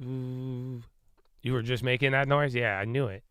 Ooh. You were just making that noise? Yeah, I knew it.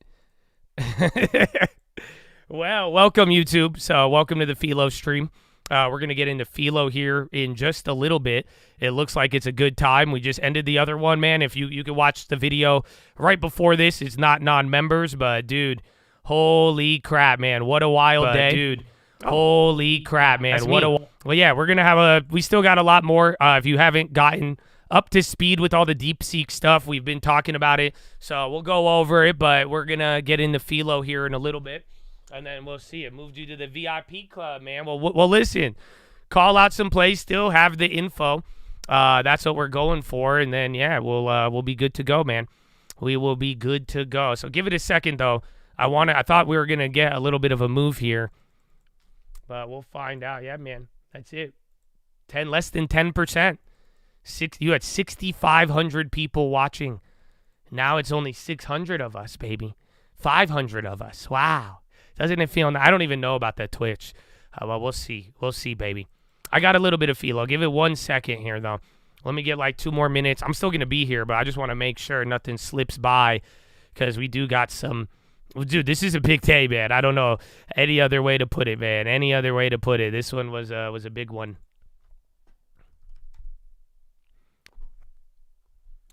Well, welcome YouTube. So welcome to the Philo stream. We're going to get into Philo here in just a little bit. It looks like it's a good time. We just ended the other one, man. If you can watch the video right before this, it's not non-members, but dude, holy crap, man. What a wild day. Dude, holy crap, man. Well, yeah, we're going to have we still got a lot more. If you haven't gotten up to speed with all the DeepSeek stuff, we've been talking about it. So we'll go over it, but we're going to get into Philo here in a little bit. And then we'll see. It moved you to the VIP club, man. Well, listen. Call out some plays. Still have the info. That's what we're going for. And then, yeah, we'll be good to go, man. We will be good to go. So give it a second, though. I thought we were gonna get a little bit of a move here, but we'll find out. Yeah, man. That's it. Less than 10%. You had 6,500 people watching. Now it's only 600 of us, baby. 500 of us. Wow. Doesn't it feel? I don't even know about that Twitch. Well, we'll see. We'll see, baby. I got a little bit of Philo. Give it 1 second here, though. Let me get like 2 more minutes. I'm still going to be here, but I just want to make sure nothing slips by because we do got some. Dude, this is a big day, man. I don't know any other way to put it, man. Any other way to put it. This one was a big one.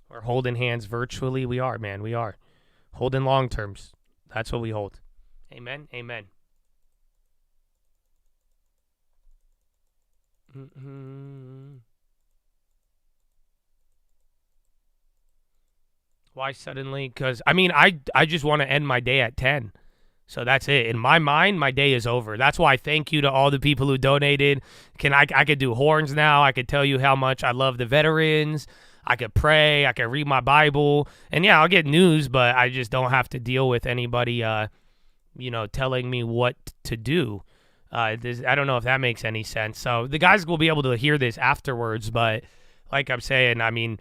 We're holding hands virtually. We are, man. We are. Holding long terms. That's what we hold. Amen. Amen. Why suddenly? Because, I mean, I just want to end my day at 10. So that's it. In my mind, my day is over. That's why thank you to all the people who donated. I could do horns now. I could tell you how much I love the veterans. I could pray. I could read my Bible. And, yeah, I'll get news, but I just don't have to deal with anybody telling me what to do. I don't know if that makes any sense. So the guys will be able to hear this afterwards, but like I'm saying, I mean,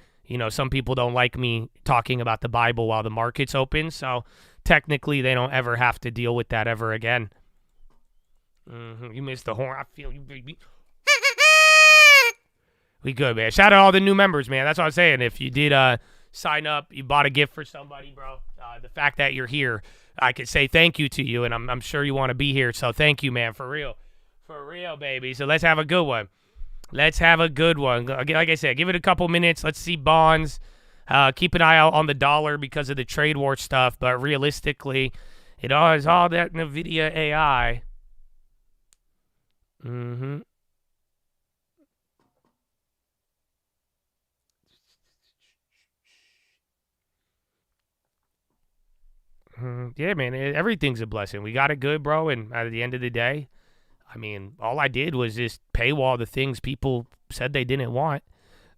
some people don't like me talking about the Bible while the market's open, so technically they don't ever have to deal with that ever again. You missed the horn. I feel you, baby. We good, man. Shout out all the new members, man. That's what I'm saying. If you did sign up, you bought a gift for somebody, bro, the fact that you're here, I could say thank you to you, and I'm sure you want to be here, so thank you, man, for real. For real, baby. So let's have a good one. Let's have a good one. Like I said, give it a couple minutes. Let's see bonds. Keep an eye out on the dollar because of the trade war stuff, but realistically, it is all that NVIDIA AI. Yeah, man, everything's a blessing. We got it good, bro, and at the end of the day, I mean, all I did was just paywall the things people said they didn't want.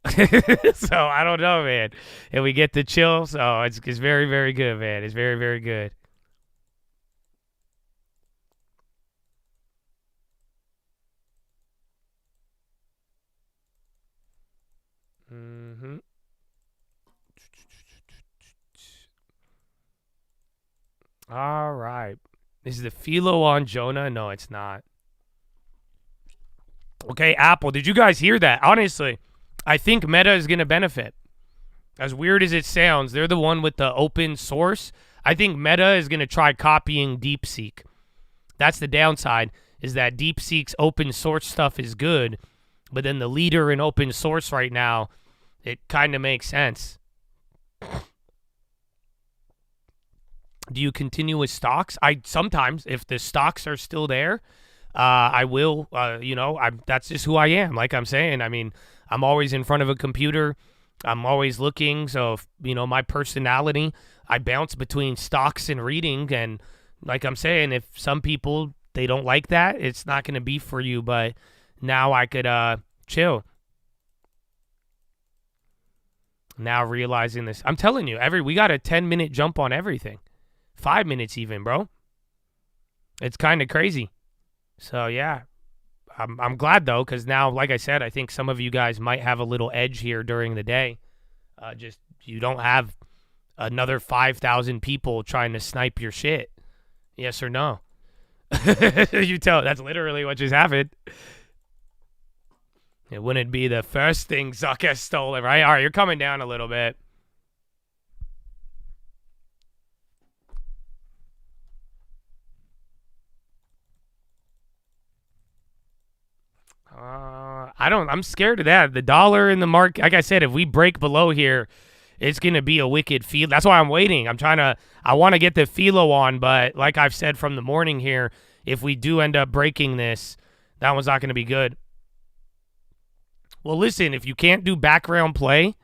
So I don't know, man. And we get to chill, so it's very, very good, man. It's very, very good. All right. Is the Philo on Jonah? No, it's not. Okay, Apple. Did you guys hear that? Honestly, I think Meta is going to benefit. As weird as it sounds, they're the one with the open source. I think Meta is going to try copying DeepSeek. That's the downside, is that DeepSeek's open source stuff is good, but then the leader in open source right now, it kind of makes sense. Do you continue with stocks? Sometimes, if the stocks are still there, I will. That's just who I am. Like I'm saying, I mean, I'm always in front of a computer. I'm always looking. So, my personality, I bounce between stocks and reading. And like I'm saying, if some people, they don't like that, it's not going to be for you. But now I could chill. Now realizing this, I'm telling you, we got a 10-minute jump on everything. 5 minutes even, bro. It's kind of crazy. So, yeah. I'm glad, though, because now, like I said, I think some of you guys might have a little edge here during the day. Just you don't have another 5,000 people trying to snipe your shit. Yes or no? You tell. That's literally what just happened. It wouldn't be the first thing Zuck has stolen, right? All right, you're coming down a little bit. I'm scared of that. The dollar in the market, like I said, if we break below here, it's going to be a wicked feel. That's why I'm waiting. I want to get the Philo on, but like I've said from the morning here, if we do end up breaking this, that one's not going to be good. Well, listen, if you can't do background play,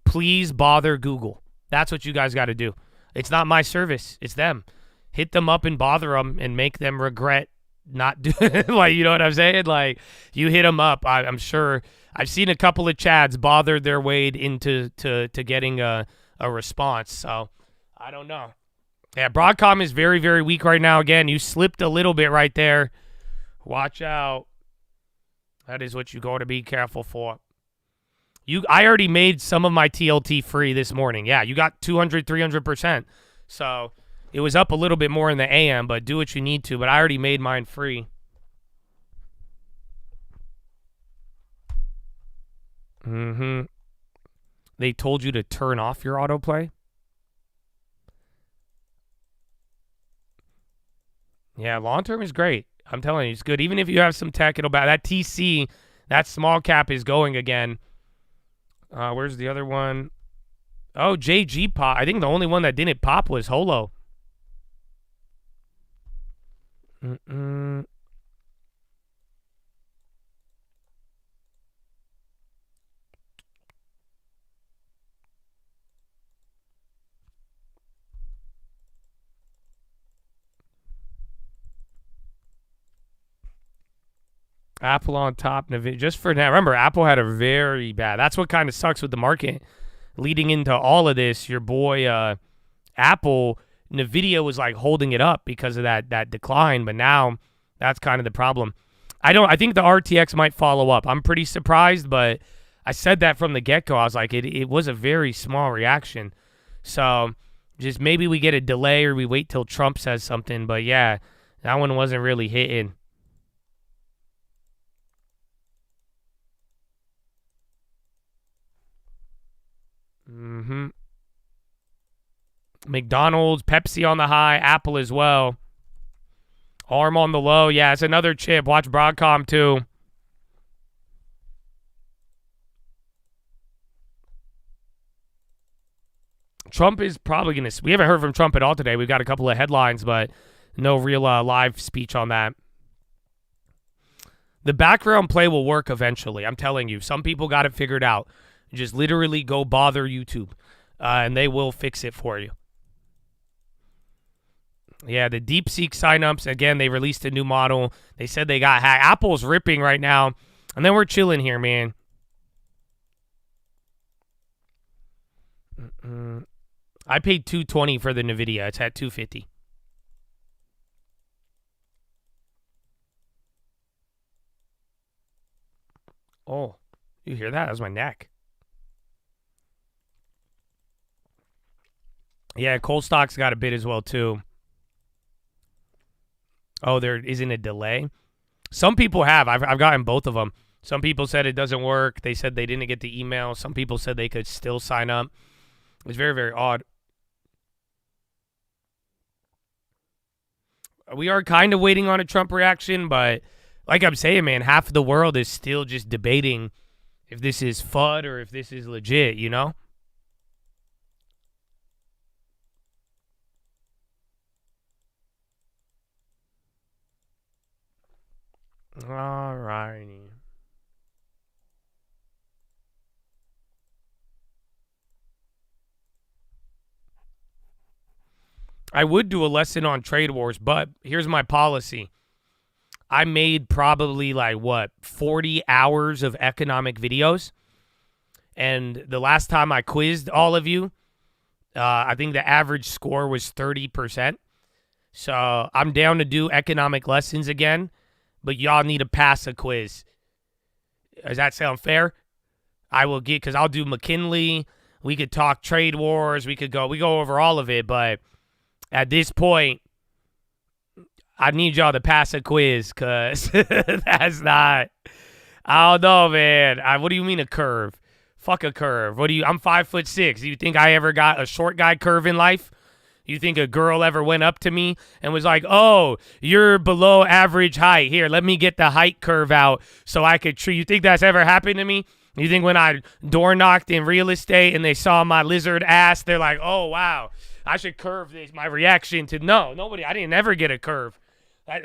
please bother Google. That's what you guys got to do. It's not my service. It's them. Hit them up and bother them and make them regret not doing like, you know what I'm saying? Like, you hit them up. I'm sure I've seen a couple of Chads bother their way into to getting a response. So I don't know. Yeah, Broadcom is very, very weak right now. Again, you slipped a little bit right there. Watch out. That is what you got to be careful for. I already made some of my TLT free this morning. Yeah, you got 200, 300%. So it was up a little bit more in the AM, but do what you need to. But I already made mine free. They told you to turn off your autoplay? Yeah, long term is great. I'm telling you, it's good. Even if you have some tech, it'll back. That TC, that small cap is going again. Where's the other one? Oh, JG pop. I think the only one that didn't pop was Holo. Apple on top. Just for now. Remember, Apple had a very bad. That's what kind of sucks with the market. Leading into all of this, your boy Apple, NVIDIA was like holding it up because of that decline. But now that's kind of the problem. I think the RTX might follow up. I'm pretty surprised, but I said that from the get-go. I was like, it was a very small reaction. So just maybe we get a delay or we wait till Trump says something. But yeah, that one wasn't really hitting. McDonald's, Pepsi on the high, Apple as well. ARM on the low. Yeah, it's another chip. Watch Broadcom too. Trump is probably going to... We haven't heard from Trump at all today. We've got a couple of headlines, but no real live speech on that. The background play will work eventually. I'm telling you. Some people got it figured out. Just literally go bother YouTube, and they will fix it for you. Yeah, the DeepSeek signups, again, they released a new model. They said they got hacked. Apple's ripping right now, and then we're chilling here, man. I paid $220 for the NVIDIA. It's at $250. Oh, you hear that? That was my neck. Yeah, Cold Stock's got a bid as well, too. Oh, there isn't a delay? Some people have. I've gotten both of them. Some people said it doesn't work. They said they didn't get the email. Some people said they could still sign up. It was very, very odd. We are kind of waiting on a Trump reaction, but like I'm saying, man, half of the world is still just debating if this is FUD or if this is legit, you know? All righty. I would do a lesson on trade wars, but here's my policy. I made probably 40 hours of economic videos. And the last time I quizzed all of you, I think the average score was 30%. So I'm down to do economic lessons again, but y'all need to pass a quiz. Does that sound fair? I will get, because I'll do McKinley. We could talk trade wars. We go over all of it, but at this point, I need y'all to pass a quiz, because that's not, I don't know, man. What do you mean a curve? Fuck a curve. I'm 5'6". Do you think I ever got a short guy curve in life? You think a girl ever went up to me and was like, oh, you're below average height. Here, let me get the height curve out so I could treat you. Think that's ever happened to me? You think when I door knocked in real estate and they saw my lizard ass, they're like, oh, wow, I should curve this. My reaction to, no, nobody, I didn't ever get a curve.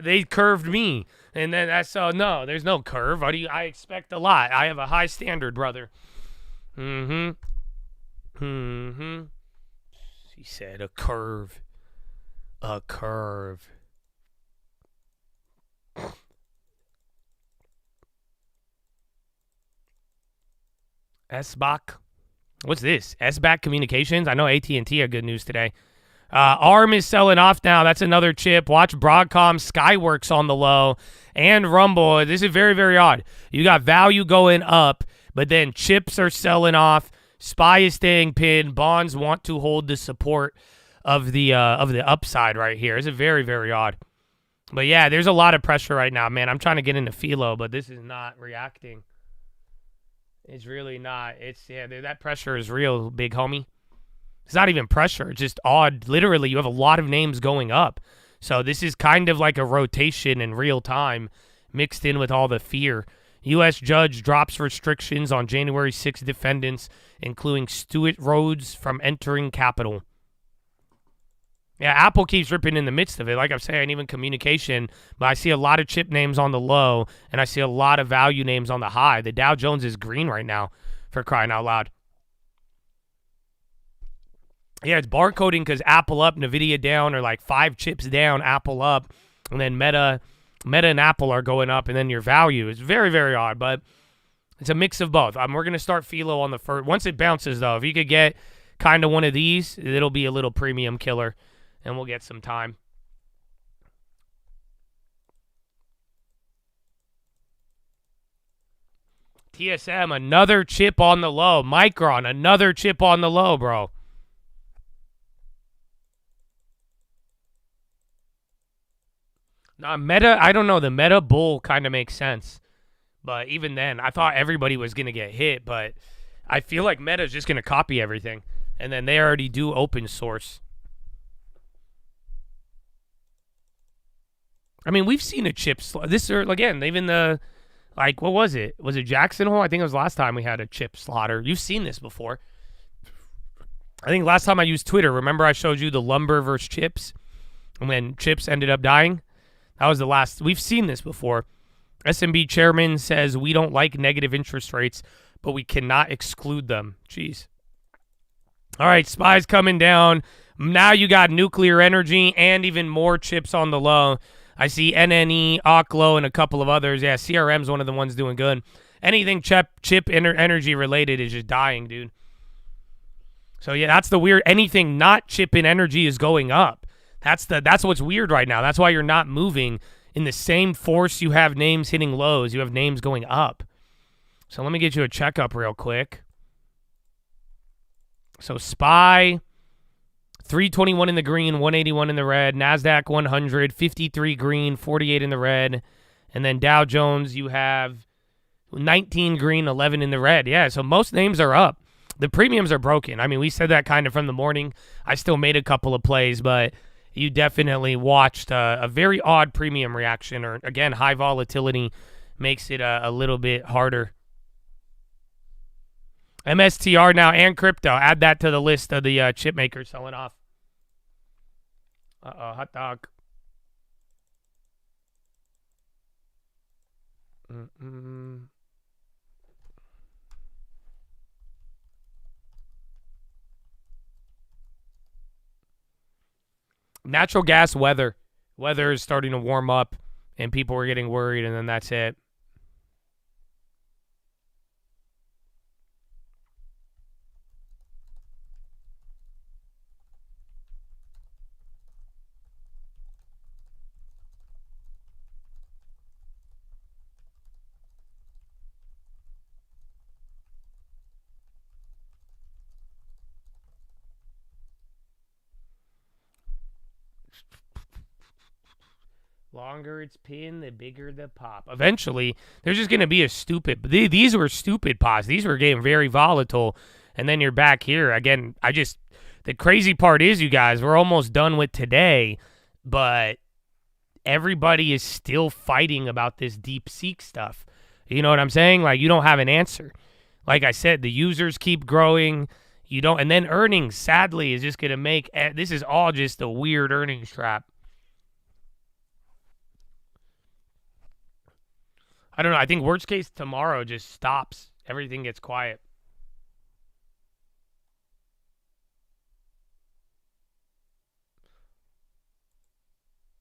They curved me. And then that's, no, there's no curve. I expect a lot. I have a high standard, brother. He said a curve. A curve. SBAC. What's this? SBAC Communications? I know AT&T had good news today. ARM is selling off now. That's another chip. Watch Broadcom, Skyworks on the low, and Rumble. This is very, very odd. You got value going up, but then chips are selling off. SPY is staying pinned. Bonds want to hold the support of the upside right here. This is very, very odd. But yeah, there's a lot of pressure right now, man. I'm trying to get into Philo, but this is not reacting. It's really not. That pressure is real, big homie. It's not even pressure. It's just odd. Literally, you have a lot of names going up. So this is kind of like a rotation in real time mixed in with all the fear. U.S. judge drops restrictions on January 6 defendants, including Stuart Rhodes, from entering Capitol. Yeah, Apple keeps ripping in the midst of it. Like I'm saying, even communication, but I see a lot of chip names on the low, and I see a lot of value names on the high. The Dow Jones is green right now, for crying out loud. Yeah, it's barcoding because Apple up, NVIDIA down, or like 5 chips down, Apple up, and then Meta and Apple are going up, and then your value is very, very odd, but it's a mix of both. We're going to start Philo on the first. Once it bounces, though, if you could get kind of one of these, it'll be a little premium killer, and we'll get some time. TSM, another chip on the low. Micron, another chip on the low, bro. Meta, I don't know. The Meta bull kind of makes sense. But even then, I thought everybody was going to get hit. But I feel like Meta's just going to copy everything. And then they already do open source. I mean, we've seen a chip. This, again, even the, like, what was it? Was it Jackson Hole? I think it was last time we had a chip slaughter. You've seen this before. I think last time I used Twitter, remember I showed you the lumber versus chips? And when chips ended up dying? That was the last. We've seen this before. SMB chairman says we don't like negative interest rates, but we cannot exclude them. Jeez. All right, SPY's coming down. Now you got nuclear energy and even more chips on the low. I see NNE, Oklo, and a couple of others. Yeah, CRM's one of the ones doing good. Anything chip energy related is just dying, dude. So yeah, that's the weird. Anything not chip in energy is going up. That's what's weird right now. That's why you're not moving in the same force. You have names hitting lows. You have names going up. So let me get you a checkup real quick. So SPY, 321 in the green, 181 in the red. NASDAQ 100, 53 green, 48 in the red. And then Dow Jones, you have 19 green, 11 in the red. Yeah, so most names are up. The premiums are broken. I mean, we said that kind of from the morning. I still made a couple of plays, but you definitely watched a very odd premium reaction, or again, high volatility makes it a little bit harder. MSTR now and crypto. Add that to the list of the chip makers selling off. Hot dog. Natural gas weather. Weather is starting to warm up, and people were getting worried, and then that's it. Longer it's pinned, the bigger the pop. Eventually, there's just going to be a stupid. These were stupid pops. These were getting very volatile. And then you're back here. Again, The crazy part is, you guys, we're almost done with today, but everybody is still fighting about this DeepSeek stuff. You know what I'm saying? Like, you don't have an answer. Like I said, the users keep growing. You don't, and then earnings, sadly, is just going to make, this is all just a weird earnings trap. I don't know. I think worst case tomorrow just stops. Everything gets quiet.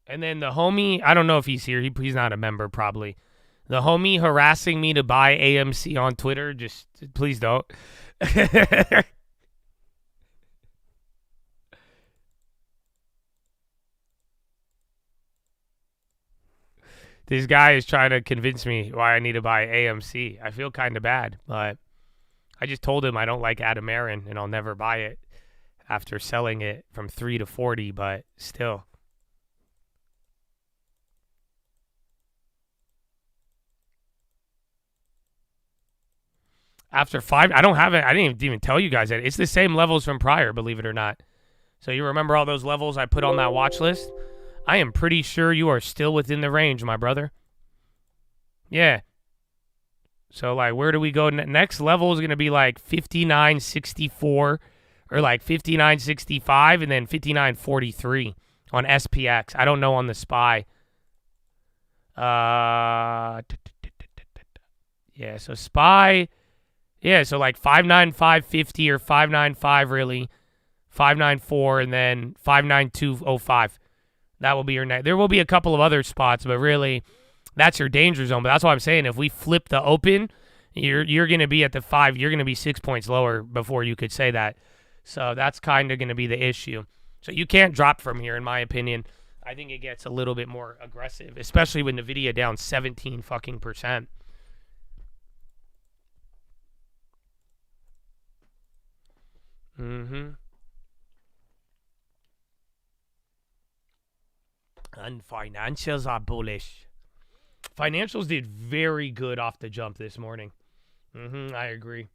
And then the homie, I don't know if he's here. He's not a member, probably. The homie harassing me to buy AMC on Twitter, just please don't. This guy is trying to convince me why I need to buy AMC. I feel kind of bad, but I just told him I don't like Adam Aaron and I'll never buy it after selling it from 3 to 40, but still. After 5, I don't have it. I didn't even tell you guys that. It's the same levels from prior, believe it or not. So you remember all those levels I put on that watch list? I am pretty sure you are still within the range, my brother. Yeah. So, like, where do we go? Next level is going to be, like, 59.64 or, like, 59.65 and then 59.43 on SPX. I don't know on the SPY. Yeah, so SPY... Yeah, so like 595.50 or 595 really, 594 and then 592.05. That will be your next. There will be a couple of other spots, but really, that's your danger zone. But that's why I'm saying if we flip the open, you're going to be at the 5. You're going to be 6 points lower before you could say that. So that's kind of going to be the issue. So you can't drop from here, in my opinion. I think it gets a little bit more aggressive, especially with NVIDIA down 17 fucking %. Mm-hmm. And financials are bullish. Financials did very good off the jump this morning. I agree.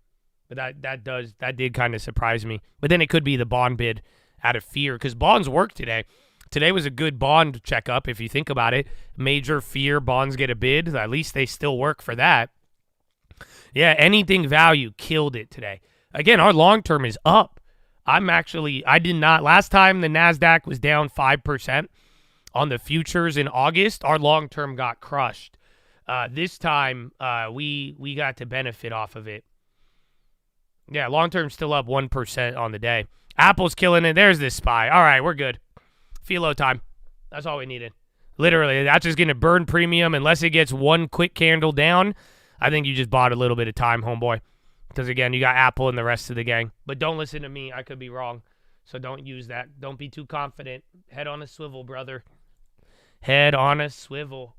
But that did kind of surprise me. But then it could be the bond bid out of fear because bonds worked today. Today was a good bond checkup if you think about it. Major fear, bonds get a bid. At least they still work for that. Yeah, anything value killed it today. Again, our long term is up. I did not. Last time the NASDAQ was down 5% on the futures in August, our long term got crushed. This time, we got to benefit off of it. Yeah, long term still up 1% on the day. Apple's killing it. There's this SPY. All right, we're good. Philo time. That's all we needed. Literally, that's just going to burn premium unless it gets one quick candle down. I think you just bought a little bit of time, homeboy. Because, again, you got Apple and the rest of the gang. But don't listen to me. I could be wrong. So don't use that. Don't be too confident. Head on a swivel, brother. Head on a swivel.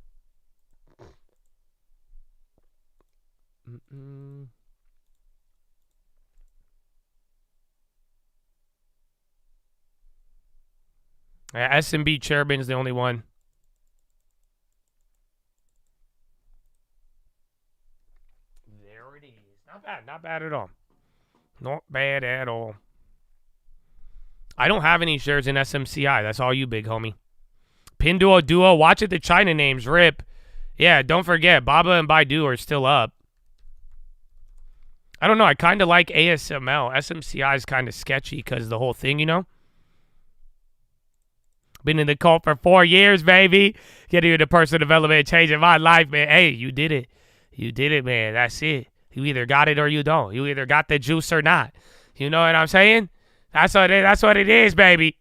S&B Cherubin is the only one. There it is. Not bad. Not bad at all. Not bad at all. I don't have any shares in SMCI. That's all you, big homie. Pinduo Duo. Watch it. The China names. Rip. Yeah, don't forget. Baba and Baidu are still up. I don't know. I kind of like ASML. SMCI is kind of sketchy because the whole thing, you know? Been in the cult for 4 years, baby. Getting into personal development, changing my life, man. Hey, you did it. You did it, man. That's it. You either got it or you don't. You either got the juice or not. You know what I'm saying? That's what it is, baby.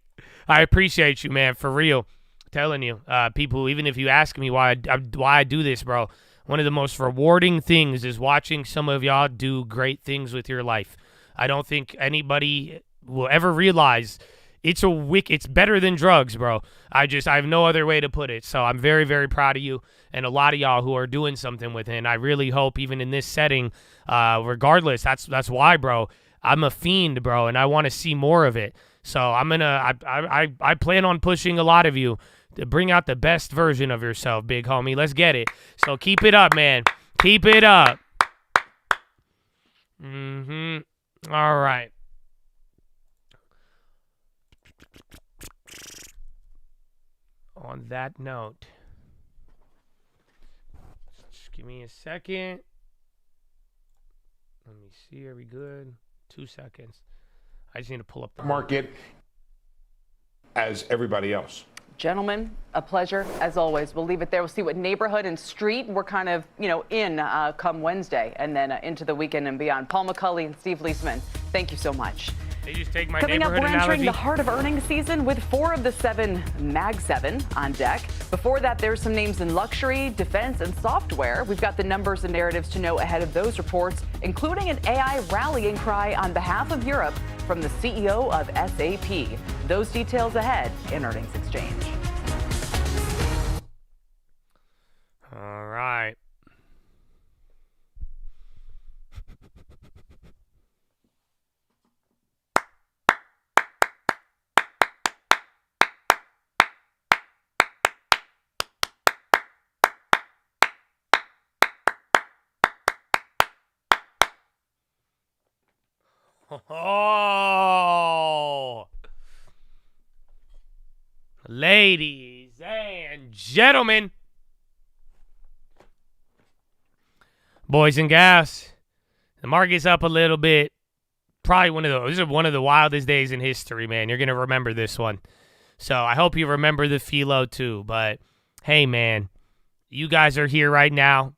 I appreciate you, man, for real. Telling you, people, even if you ask me why I do this, bro, one of the most rewarding things is watching some of y'all do great things with your life. I don't think anybody will ever realize it's better than drugs, bro. I have no other way to put it. So I'm very, very proud of you and a lot of y'all who are doing something with it. And I really hope even in this setting, regardless, that's why, bro, I'm a fiend, bro, and I want to see more of it. So I plan on pushing a lot of you to bring out the best version of yourself, big homie. Let's get it. So keep it up, man. Keep it up. All right. on that note, just give me a second. Let me see. Are we good? 2 seconds. I just need to pull up the market as everybody else. Gentlemen, a pleasure as always. We'll leave it there. We'll see what neighborhood and street we're kind of, in come Wednesday and then into the weekend and beyond. Paul McCulley and Steve Leisman, thank you so much. They just take my Coming up, neighborhood we're entering analogy. the heart of earnings season with 4 of the 7 Mag 7 on deck. Before that, there's some names in luxury, defense, and software. We've got the numbers and narratives to know ahead of those reports, including an AI rallying cry on behalf of Europe from the CEO of SAP. Those details ahead in Earnings Exchange. All right. Oh, ladies and gentlemen, boys and gals, the market's up a little bit. Probably these are one of the wildest days in history, man. You're gonna remember this one. So I hope you remember the Philo too. But hey, man, you guys are here right now.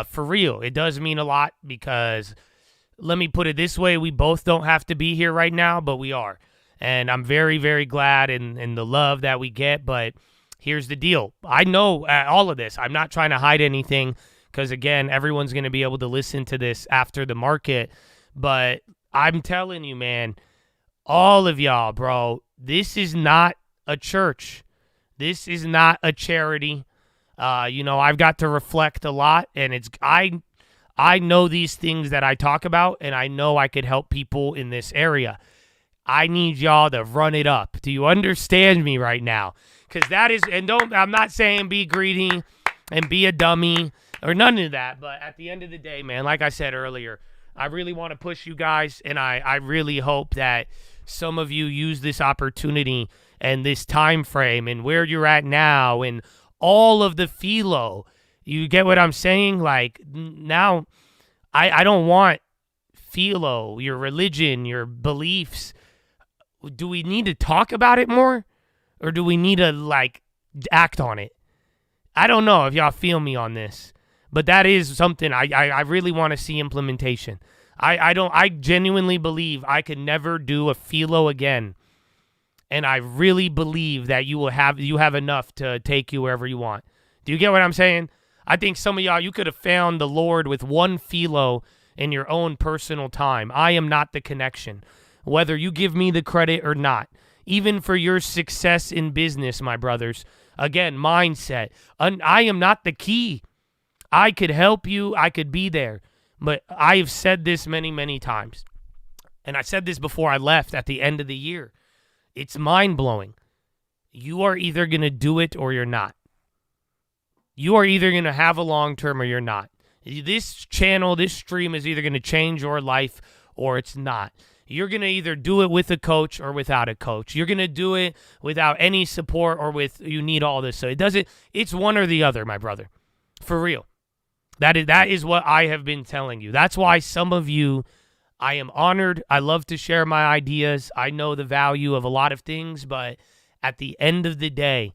For real, it does mean a lot because. Let me put it this way. We both don't have to be here right now, but we are. And I'm very, very glad in the love that we get. But here's the deal. I know all of this. I'm not trying to hide anything because, again, everyone's going to be able to listen to this after the market. But I'm telling you, man, all of y'all, bro, this is not a church. This is not a charity. I've got to reflect a lot, and I know these things that I talk about, and I know I could help people in this area. I need y'all to run it up. Do you understand me right now? Because that is, I'm not saying be greedy and be a dummy or none of that, but at the end of the day, man, like I said earlier, I really want to push you guys, and I really hope that some of you use this opportunity and this time frame and where you're at now and all of the Philo. You get what I'm saying? Like, now, I don't want Philo, your religion, your beliefs. Do we need to talk about it more? Or do we need to, act on it? I don't know if y'all feel me on this. But that is something I really want to see implementation. I genuinely believe I could never do a Philo again. And I really believe that you have enough to take you wherever you want. Do you get what I'm saying? I think some of y'all, you could have found the Lord with one Philo in your own personal time. I am not the connection, whether you give me the credit or not. Even for your success in business, my brothers. Again, mindset. I am not the key. I could help you. I could be there. But I've said this many, many times. And I said this before I left at the end of the year. It's mind-blowing. You are either going to do it or you're not. You are either going to have a long-term or you're not. This channel, this stream is either going to change your life or it's not. You're going to either do it with a coach or without a coach. You're going to do it without any support or you need all this. So it's one or the other, my brother. For real. That is what I have been telling you. That's why some of you, I am honored. I love to share my ideas. I know the value of a lot of things, but at the end of the day,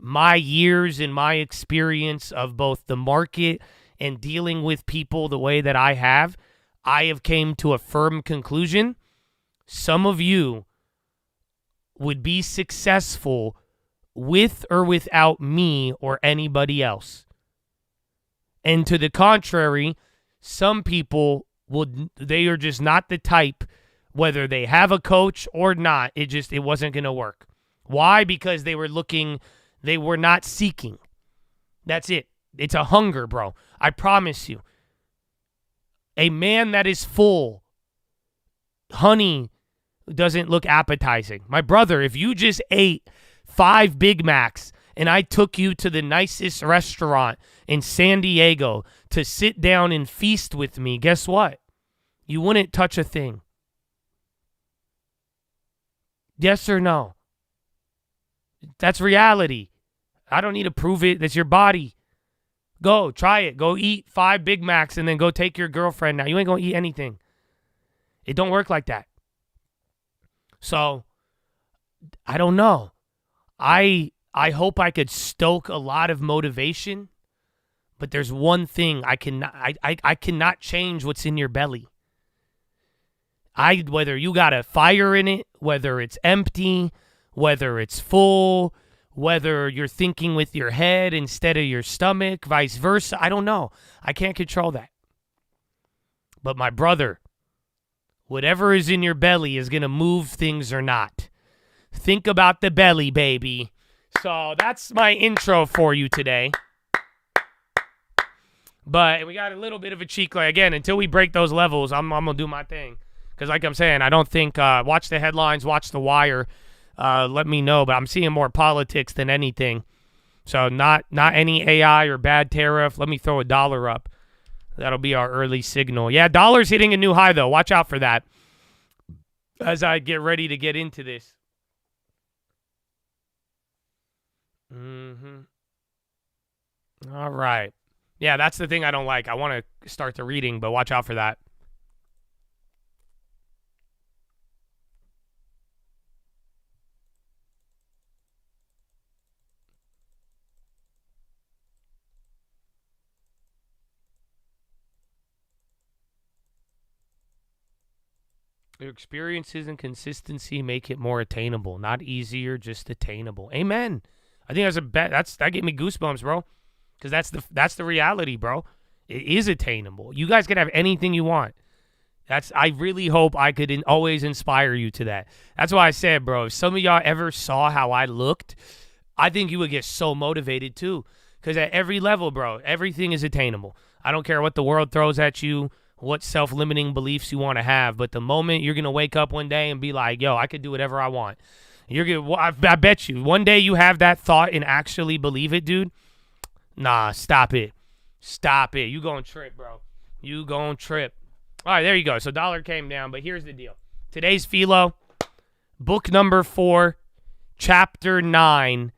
my years and my experience of both the market and dealing with people the way that I have came to a firm conclusion. Some of you would be successful with or without me or anybody else. And to the contrary, some people they are just not the type, whether they have a coach or not, it wasn't going to work. Why? Because they were not seeking. That's it. It's a hunger, bro. I promise you. A man that is full, honey doesn't look appetizing. My brother, if you just ate 5 Big Macs and I took you to the nicest restaurant in San Diego to sit down and feast with me, guess what? You wouldn't touch a thing. Yes or no? That's reality. I don't need to prove it. That's your body. Go, try it. Go eat 5 Big Macs and then go take your girlfriend now. You ain't going to eat anything. It don't work like that. So, I don't know. I hope I could stoke a lot of motivation, but there's one thing I cannot change what's in your belly. Whether you got a fire in it, whether it's empty, whether it's full, whether you're thinking with your head instead of your stomach, vice versa, I don't know. I can't control that. But my brother, whatever is in your belly is going to move things or not. Think about the belly, baby. So that's my intro for you today. But we got a little bit of a cheek. Again, until we break those levels, I'm going to do my thing. Because like I'm saying, I don't think, watch the headlines, watch The Wire, let me know. But I'm seeing more politics than anything. So not any AI or bad tariff. Let me throw $1 up. That'll be our early signal. Yeah, dollar's hitting a new high, though. Watch out for that as I get ready to get into this. All right. Yeah, that's the thing I don't like. I want to start the reading, but watch out for that. Your experiences and consistency make it more attainable, not easier, just attainable. Amen. I think that gave me goosebumps, bro. Because that's the reality, bro. It is attainable. You guys can have anything you want. I really hope I could always inspire you to that. That's why I said, bro, if some of y'all ever saw how I looked, I think you would get so motivated too. Because at every level, bro, everything is attainable. I don't care what the world throws at you, what self-limiting beliefs you want to have, but the moment you're going to wake up one day and be like, yo, I could do whatever I want. I bet you, one day you have that thought and actually believe it, dude. Nah, stop it. Stop it. You gonna trip, bro. You gonna trip. All right, there you go. So dollar came down, but here's the deal. Today's Philo, book number 4, chapter 9,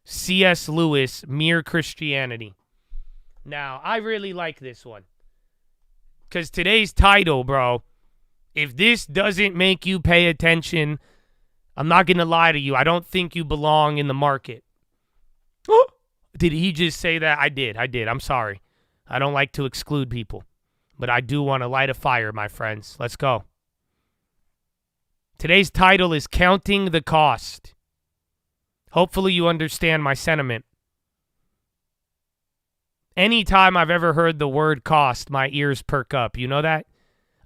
C.S. Lewis, Mere Christianity. Now, I really like this one. Because today's title, bro, if this doesn't make you pay attention, I'm not going to lie to you. I don't think you belong in the market. Oh, did he just say that? I did. I'm sorry. I don't like to exclude people. But I do want to light a fire, my friends. Let's go. Today's title is Counting the Cost. Hopefully you understand my sentiment. Anytime I've ever heard the word cost, my ears perk up. You know that?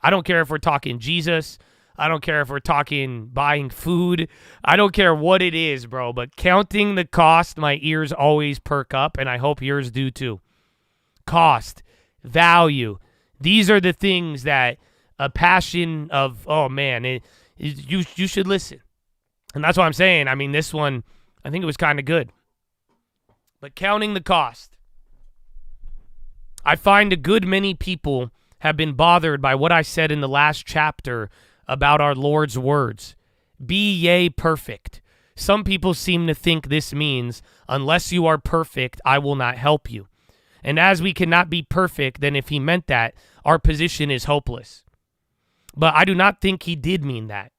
I don't care if we're talking Jesus. I don't care if we're talking buying food. I don't care what it is, bro. But counting the cost, my ears always perk up, and I hope yours do too. Cost, value. These are the things that a passion of, oh, man, you should listen. And that's what I'm saying. I mean, this one, I think it was kind of good. But counting the cost. I find a good many people have been bothered by what I said in the last chapter about our Lord's words. Be ye perfect. Some people seem to think this means, unless you are perfect, I will not help you. And as we cannot be perfect, then if he meant that, our position is hopeless. But I do not think he did mean that.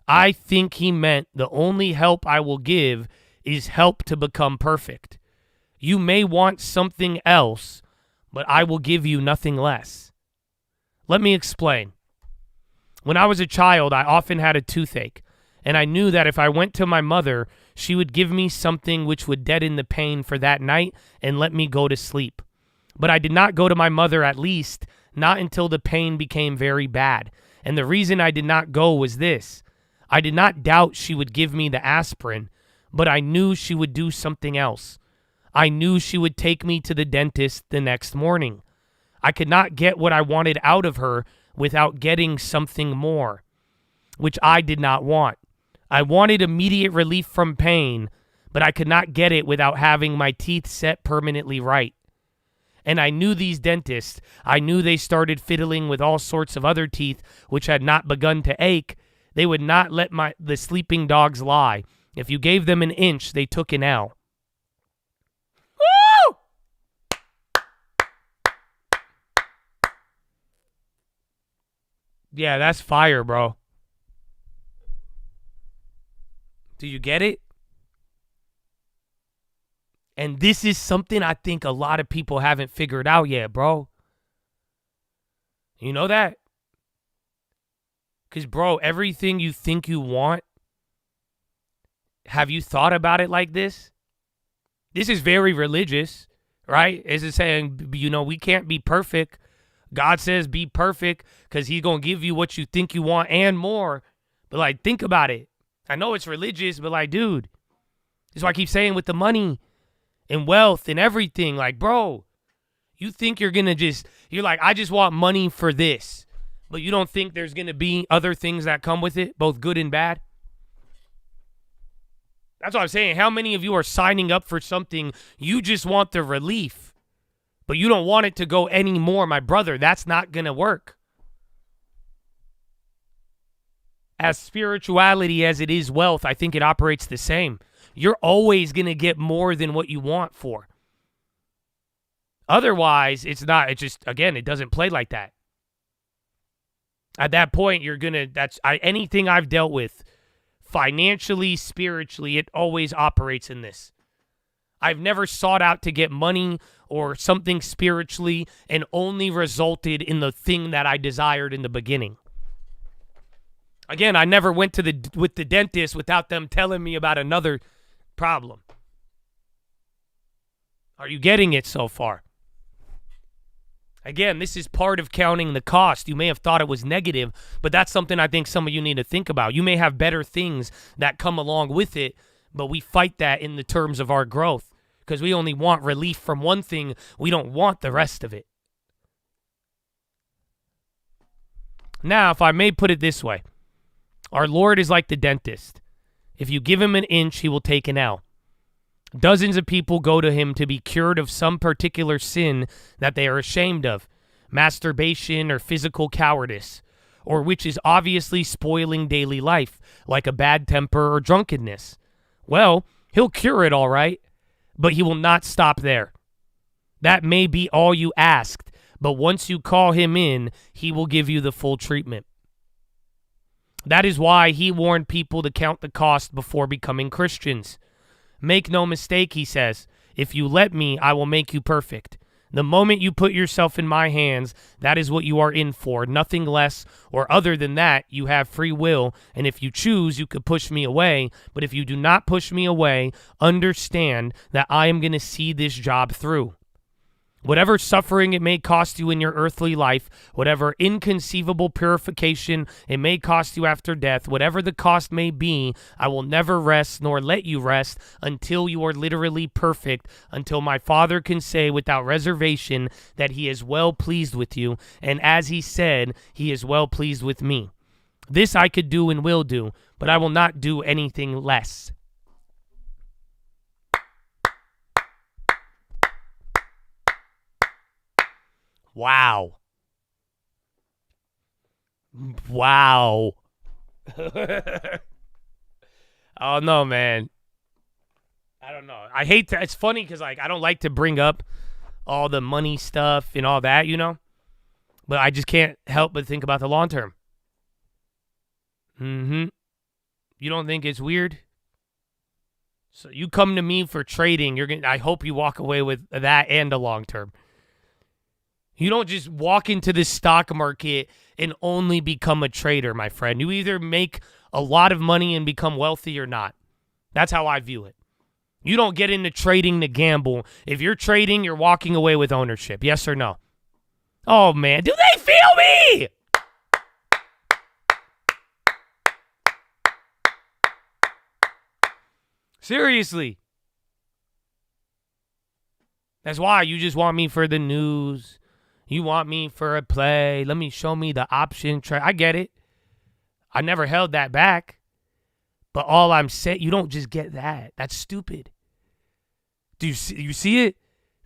I think he meant the only help I will give is help to become perfect. You may want something else, but I will give you nothing less. Let me explain. When I was a child, I often had a toothache, and I knew that if I went to my mother, she would give me something which would deaden the pain for that night and let me go to sleep. But I did not go to my mother, at least not until the pain became very bad. And the reason I did not go was this. I did not doubt she would give me the aspirin, but I knew she would do something else. I knew she would take me to the dentist the next morning. I could not get what I wanted out of her without getting something more, which I did not want. I wanted immediate relief from pain, but I could not get it without having my teeth set permanently right. And I knew these dentists. I knew they started fiddling with all sorts of other teeth which had not begun to ache. They would not let the sleeping dogs lie. If you gave them an inch, they took an L. Yeah, that's fire, bro. Do you get it? And this is something I think a lot of people haven't figured out yet, bro. You know that? Because, bro, everything you think you want, have you thought about it like this? This is very religious, right? Is it saying, we can't be perfect. God says be perfect because he's going to give you what you think you want and more. But, like, think about it. I know it's religious, but, like, dude, this is why I keep saying with the money and wealth and everything. Like, bro, you think you're going to you're like, I just want money for this. But you don't think there's going to be other things that come with it, both good and bad? That's what I'm saying. How many of you are signing up for something you just want the relief, but you don't want it to go any more? My brother, that's not going to work. As spirituality as it is wealth, I think it operates the same. You're always going to get more than what you want for. Otherwise, it's not. It just, again, it doesn't play like that. At that point, you're going to, anything I've dealt with, financially, spiritually, it always operates in this. I've never sought out to get money or something spiritually and only resulted in the thing that I desired in the beginning. Again, I never went with the dentist without them telling me about another problem. Are you getting it so far? Again, this is part of counting the cost. You may have thought it was negative, but that's something I think some of you need to think about. You may have better things that come along with it, but we fight that in the terms of our growth because we only want relief from one thing. We don't want the rest of it. Now, if I may put it this way, our Lord is like the dentist. If you give him an inch, he will take an ell. Dozens of people go to him to be cured of some particular sin that they are ashamed of, masturbation or physical cowardice, or which is obviously spoiling daily life, like a bad temper or drunkenness. Well, he'll cure it all right, but he will not stop there. That may be all you asked, but once you call him in, he will give you the full treatment. That is why he warned people to count the cost before becoming Christians. Make no mistake, he says, if you let me, I will make you perfect. The moment you put yourself in my hands, that is what you are in for, nothing less or other than that. You have free will, and if you choose, you could push me away. But if you do not push me away, understand that I am going to see this job through. Whatever suffering it may cost you in your earthly life, whatever inconceivable purification it may cost you after death, whatever the cost may be, I will never rest nor let you rest until you are literally perfect, until my Father can say without reservation that he is well pleased with you, and as he said, he is well pleased with me. This I could do and will do, but I will not do anything less. Wow. Wow. Oh, no, man. I don't know. I hate to, it's funny because, like, I don't like to bring up all the money stuff and all that, but I just can't help but think about the long term. You don't think it's weird? So you come to me for trading, I hope you walk away with that and the long term. You don't just walk into the stock market and only become a trader, my friend. You either make a lot of money and become wealthy or not. That's how I view it. You don't get into trading to gamble. If you're trading, you're walking away with ownership. Yes or no? Oh, man. Do they feel me? Seriously. That's why you just want me for the news. You want me for a play. Let me show me the option. I get it. I never held that back. But all I'm saying, you don't just get that. That's stupid. Do you see it?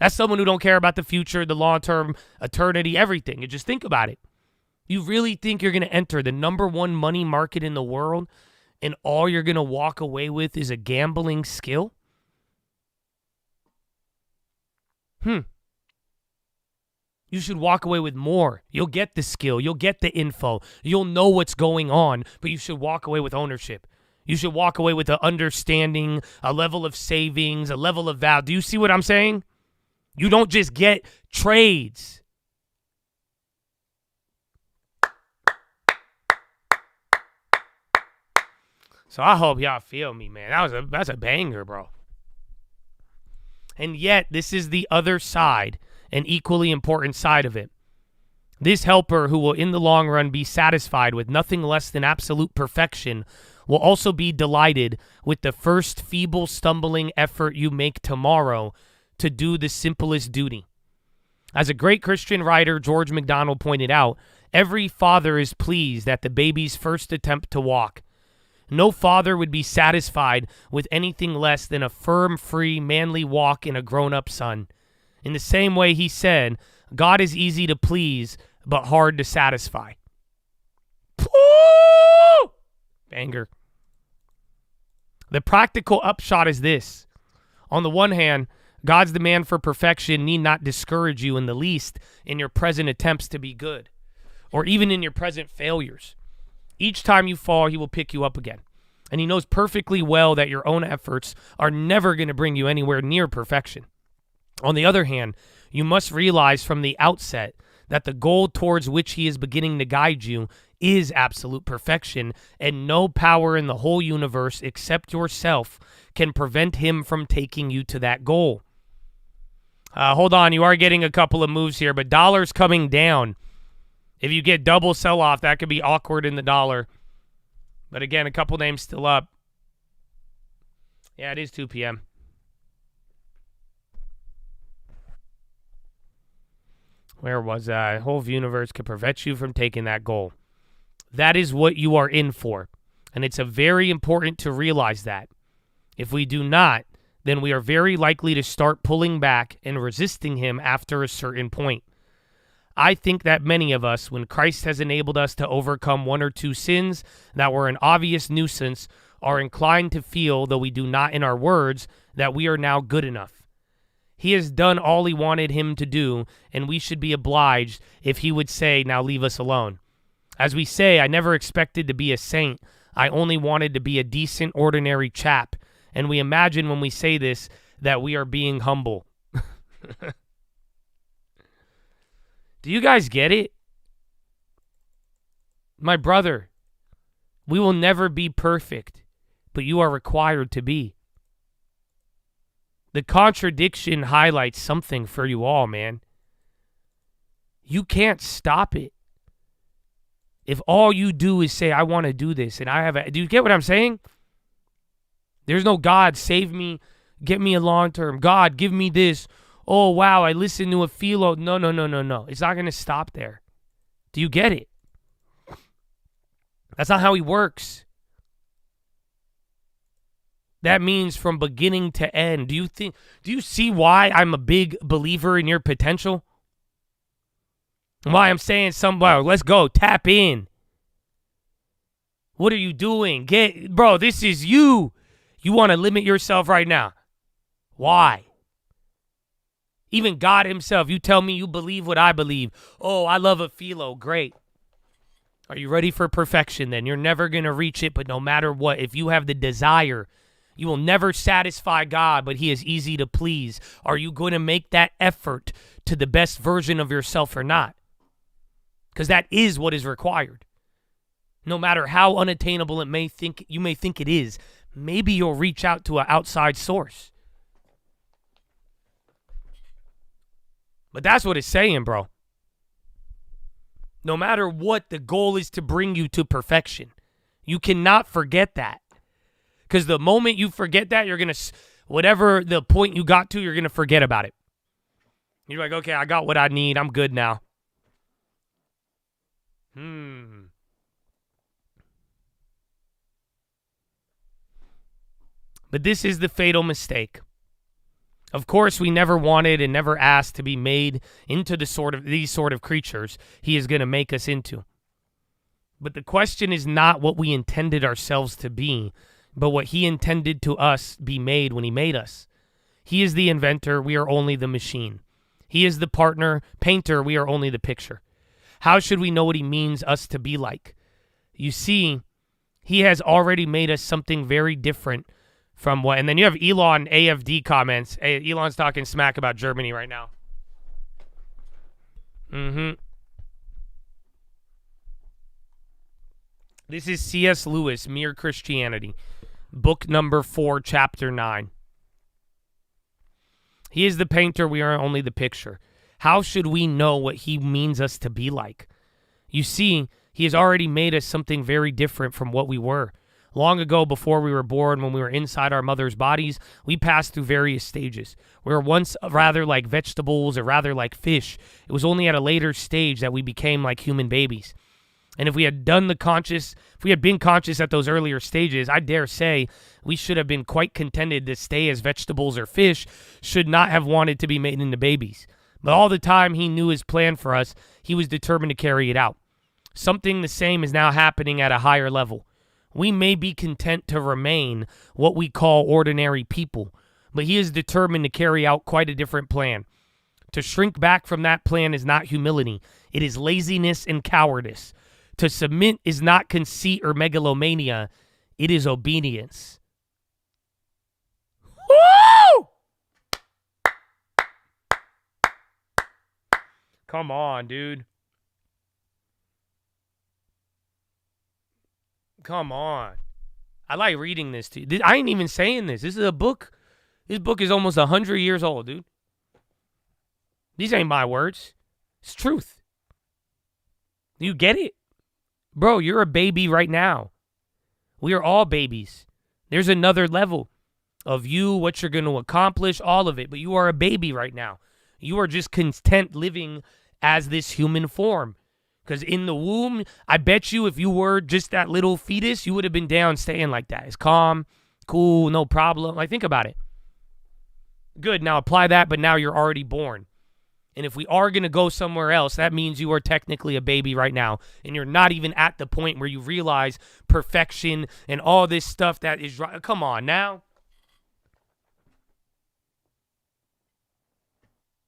That's someone who don't care about the future, the long-term, eternity, everything. You just think about it. You really think you're going to enter the number one money market in the world and all you're going to walk away with is a gambling skill? You should walk away with more. You'll get the skill. You'll get the info. You'll know what's going on, but you should walk away with ownership. You should walk away with an understanding, a level of savings, a level of value. Do you see what I'm saying? You don't just get trades. So I hope y'all feel me, man. That's a banger, bro. And yet, this is the other side, an equally important side of it. This helper who will in the long run be satisfied with nothing less than absolute perfection will also be delighted with the first feeble stumbling effort you make tomorrow to do the simplest duty. As a great Christian writer, George MacDonald, pointed out, every father is pleased at the baby's first attempt to walk. No father would be satisfied with anything less than a firm, free, manly walk in a grown-up son. In the same way, he said, God is easy to please, but hard to satisfy. Woo! Banger. The practical upshot is this. On the one hand, God's demand for perfection need not discourage you in the least in your present attempts to be good, or even in your present failures. Each time you fall, he will pick you up again. And he knows perfectly well that your own efforts are never going to bring you anywhere near perfection. On the other hand, you must realize from the outset that the goal towards which he is beginning to guide you is absolute perfection, and no power in the whole universe except yourself can prevent him from taking you to that goal. Hold on, you are getting a couple of moves here, but dollar's coming down. If you get double sell-off, that could be awkward in the dollar. But again, a couple names still up. Yeah, it is 2 p.m. Where was I? Whole universe could prevent you from taking that goal. That is what you are in for. And it's very important to realize that. If we do not, then we are very likely to start pulling back and resisting him after a certain point. I think that many of us, when Christ has enabled us to overcome one or two sins that were an obvious nuisance, are inclined to feel, though we do not in our words, that we are now good enough. He has done all he wanted him to do, and we should be obliged if he would say, now leave us alone. As we say, I never expected to be a saint. I only wanted to be a decent, ordinary chap. And we imagine when we say this that we are being humble. Do you guys get it? My brother, we will never be perfect, but you are required to be. The contradiction highlights something for you all, man. You can't stop it. If all you do is say, I want to do this, and do you get what I'm saying? There's no God, save me, get me a long term. God, give me this. Oh, wow, I listened to a Philo. No. It's not going to stop there. Do you get it? That's not how he works. That means from beginning to end. Do you see why I'm a big believer in your potential? Why I'm saying let's go, tap in. What are you doing? Bro, this is you. You want to limit yourself right now. Why? Even God himself, you tell me you believe what I believe. Oh, I love a Philo. Great. Are you ready for perfection then? You're never going to reach it, but no matter what, if you have the desire, you will never satisfy God, but he is easy to please. Are you going to make that effort to the best version of yourself or not? Because that is what is required. No matter how unattainable you may think it is, maybe you'll reach out to an outside source. But that's what it's saying, bro. No matter what, the goal is to bring you to perfection. You cannot forget that. Because the moment you forget that, you're going to, whatever the point you got to, you're going to forget about it. You're like, okay, I got what I need. I'm good now. But this is the fatal mistake. Of course, we never wanted and never asked to be made into these sort of creatures he is going to make us into. But the question is not what we intended ourselves to be, but what he intended to us be made when he made us. He is the inventor. We are only the machine. He is the partner, painter, we are only the picture. How should we know what he means us to be like? You see, he has already made us something very different from what... And then you have Elon AFD comments. Hey, Elon's talking smack about Germany right now. This is C.S. Lewis, Mere Christianity. Book number 4, chapter 9. He is the painter, we are only the picture. How should we know what he means us to be like? You see, he has already made us something very different from what we were. Long ago, before we were born, when we were inside our mother's bodies, we passed through various stages. We were once rather like vegetables or rather like fish. It was only at a later stage that we became like human babies. And if we had been conscious at those earlier stages, I dare say we should have been quite contented to stay as vegetables or fish, should not have wanted to be made into babies. But all the time he knew his plan for us, he was determined to carry it out. Something the same is now happening at a higher level. We may be content to remain what we call ordinary people, but he is determined to carry out quite a different plan. To shrink back from that plan is not humility. It is laziness and cowardice. To submit is not conceit or megalomania. It is obedience. Woo! Come on, dude. Come on. I like reading this to you. I ain't even saying this. This is a book. This book is almost 100 years old, dude. These ain't my words. It's truth. You get it? Bro, you're a baby right now. We are all babies. There's another level of you, what you're going to accomplish, all of it. But you are a baby right now. You are just content living as this human form. Because in the womb, I bet you if you were just that little fetus, you would have been down staying like that. It's calm, cool, no problem. Like, think about it. Good, now apply that, but now you're already born. And if we are going to go somewhere else, that means you are technically a baby right now. And you're not even at the point where you realize perfection and all this stuff that is... Come on, now.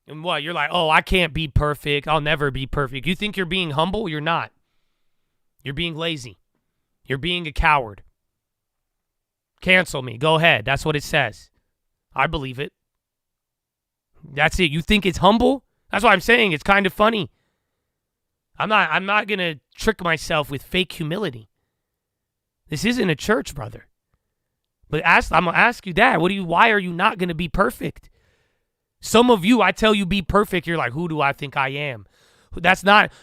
And what, you're like, oh, I can't be perfect. I'll never be perfect. You think you're being humble? You're not. You're being lazy. You're being a coward. Cancel me. Go ahead. That's what it says. I believe it. That's it. You think it's humble? That's what I'm saying. It's kind of funny. I'm not going to trick myself with fake humility. This isn't a church, brother. But I'm going to ask you that. Why are you not going to be perfect? Some of you, I tell you be perfect, you're like, who do I think I am?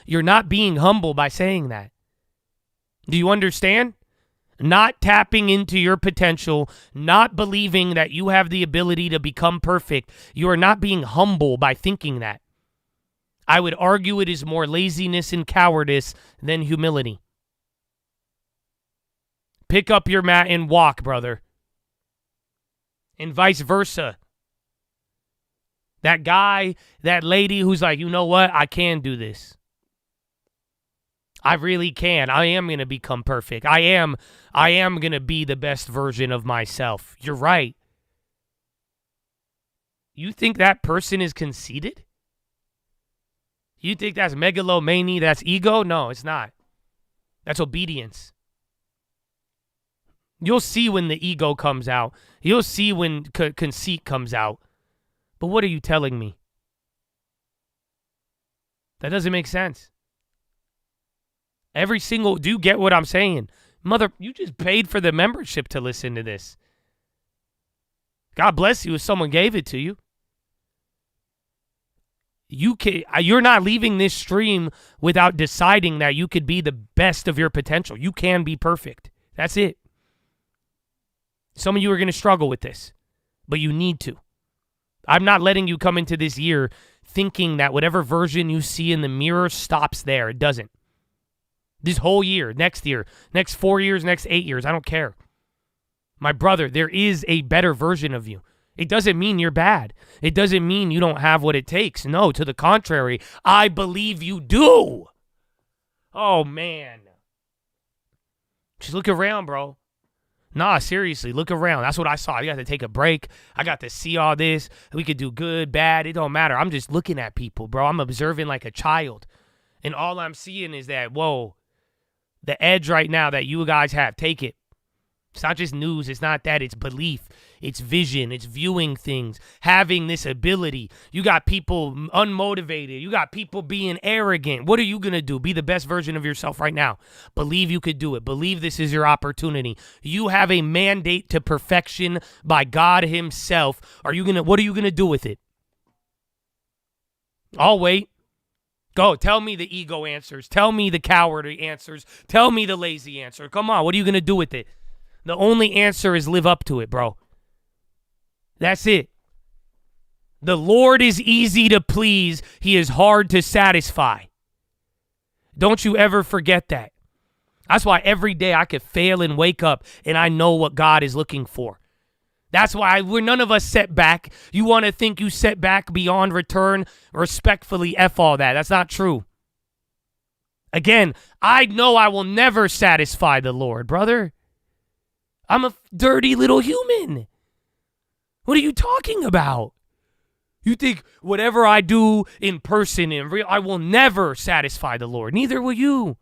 You're not being humble by saying that. Do you understand? Not tapping into your potential, not believing that you have the ability to become perfect. You are not being humble by thinking that. I would argue it is more laziness and cowardice than humility. Pick up your mat and walk, brother. And vice versa. That guy, that lady who's like, you know what? I can do this. I really can. I am going to become perfect. I am going to be the best version of myself. You're right. You think that person is conceited? You think that's megalomania, that's ego? No, it's not. That's obedience. You'll see when the ego comes out. You'll see when conceit comes out. But what are you telling me? That doesn't make sense. Do you get what I'm saying? Mother, you just paid for the membership to listen to this. God bless you if someone gave it to you. You're not leaving this stream without deciding that you could be the best of your potential. You can be perfect. That's it. Some of you are going to struggle with this, but you need to. I'm not letting you come into this year thinking that whatever version you see in the mirror stops there. It doesn't. This whole year, next 4 years, next 8 years, I don't care. My brother, there is a better version of you. It doesn't mean you're bad. It doesn't mean you don't have what it takes. No, to the contrary, I believe you do. Oh, man. Just look around, bro. Nah, seriously, look around. That's what I saw. I got to take a break. I got to see all this. We could do good, bad. It don't matter. I'm just looking at people, bro. I'm observing like a child. And all I'm seeing is that, whoa, the edge right now that you guys have, take it. It's not just news. It's not that. It's belief. It's vision. It's viewing things. Having this ability. You got people unmotivated. You got people being arrogant. What are you going to do? Be the best version of yourself right now. Believe you could do it. Believe this is your opportunity. You have a mandate to perfection by God himself. What are you going to do with it? I'll wait. Go. Tell me the ego answers. Tell me the cowardly answers. Tell me the lazy answer. Come on. What are you going to do with it? The only answer is live up to it, bro. That's it. The Lord is easy to please. He is hard to satisfy. Don't you ever forget that. That's why every day I could fail and wake up and I know what God is looking for. That's why we're none of us set back. You want to think you set back beyond return? Respectfully, F all that. That's not true. Again, I know I will never satisfy the Lord, brother. I'm a dirty little human. What are you talking about? You think whatever I do in person, in real, I will never satisfy the Lord. Neither will you.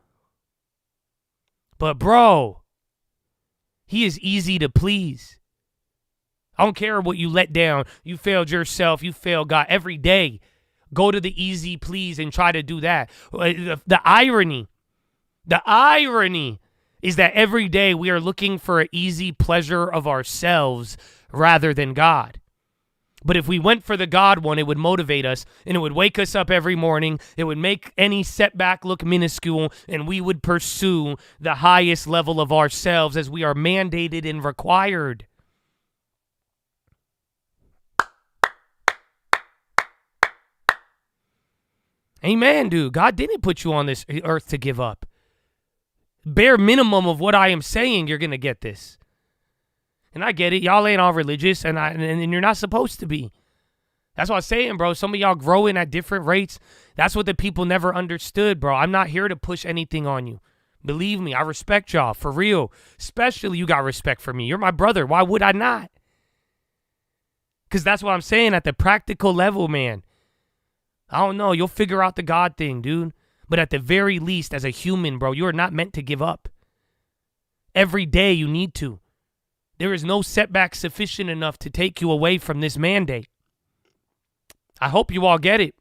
But bro, he is easy to please. I don't care what you let down. You failed yourself. You failed God every day. Go to the easy please and try to do that. The irony is that every day we are looking for an easy pleasure of ourselves rather than God. But if we went for the God one, it would motivate us and it would wake us up every morning. It would make any setback look minuscule and we would pursue the highest level of ourselves as we are mandated and required. Amen, dude. God didn't put you on this earth to give up. Bare minimum of what I am saying, you're going to get this. And I get it. Y'all ain't all religious, and you're not supposed to be. That's what I'm saying, bro. Some of y'all growing at different rates. That's what the people never understood, bro. I'm not here to push anything on you. Believe me, I respect y'all, for real. Especially you got respect for me. You're my brother. Why would I not? Because that's what I'm saying at the practical level, man. I don't know. You'll figure out the God thing, dude. But at the very least, as a human, bro, you are not meant to give up. Every day you need to. There is no setback sufficient enough to take you away from this mandate. I hope you all get it.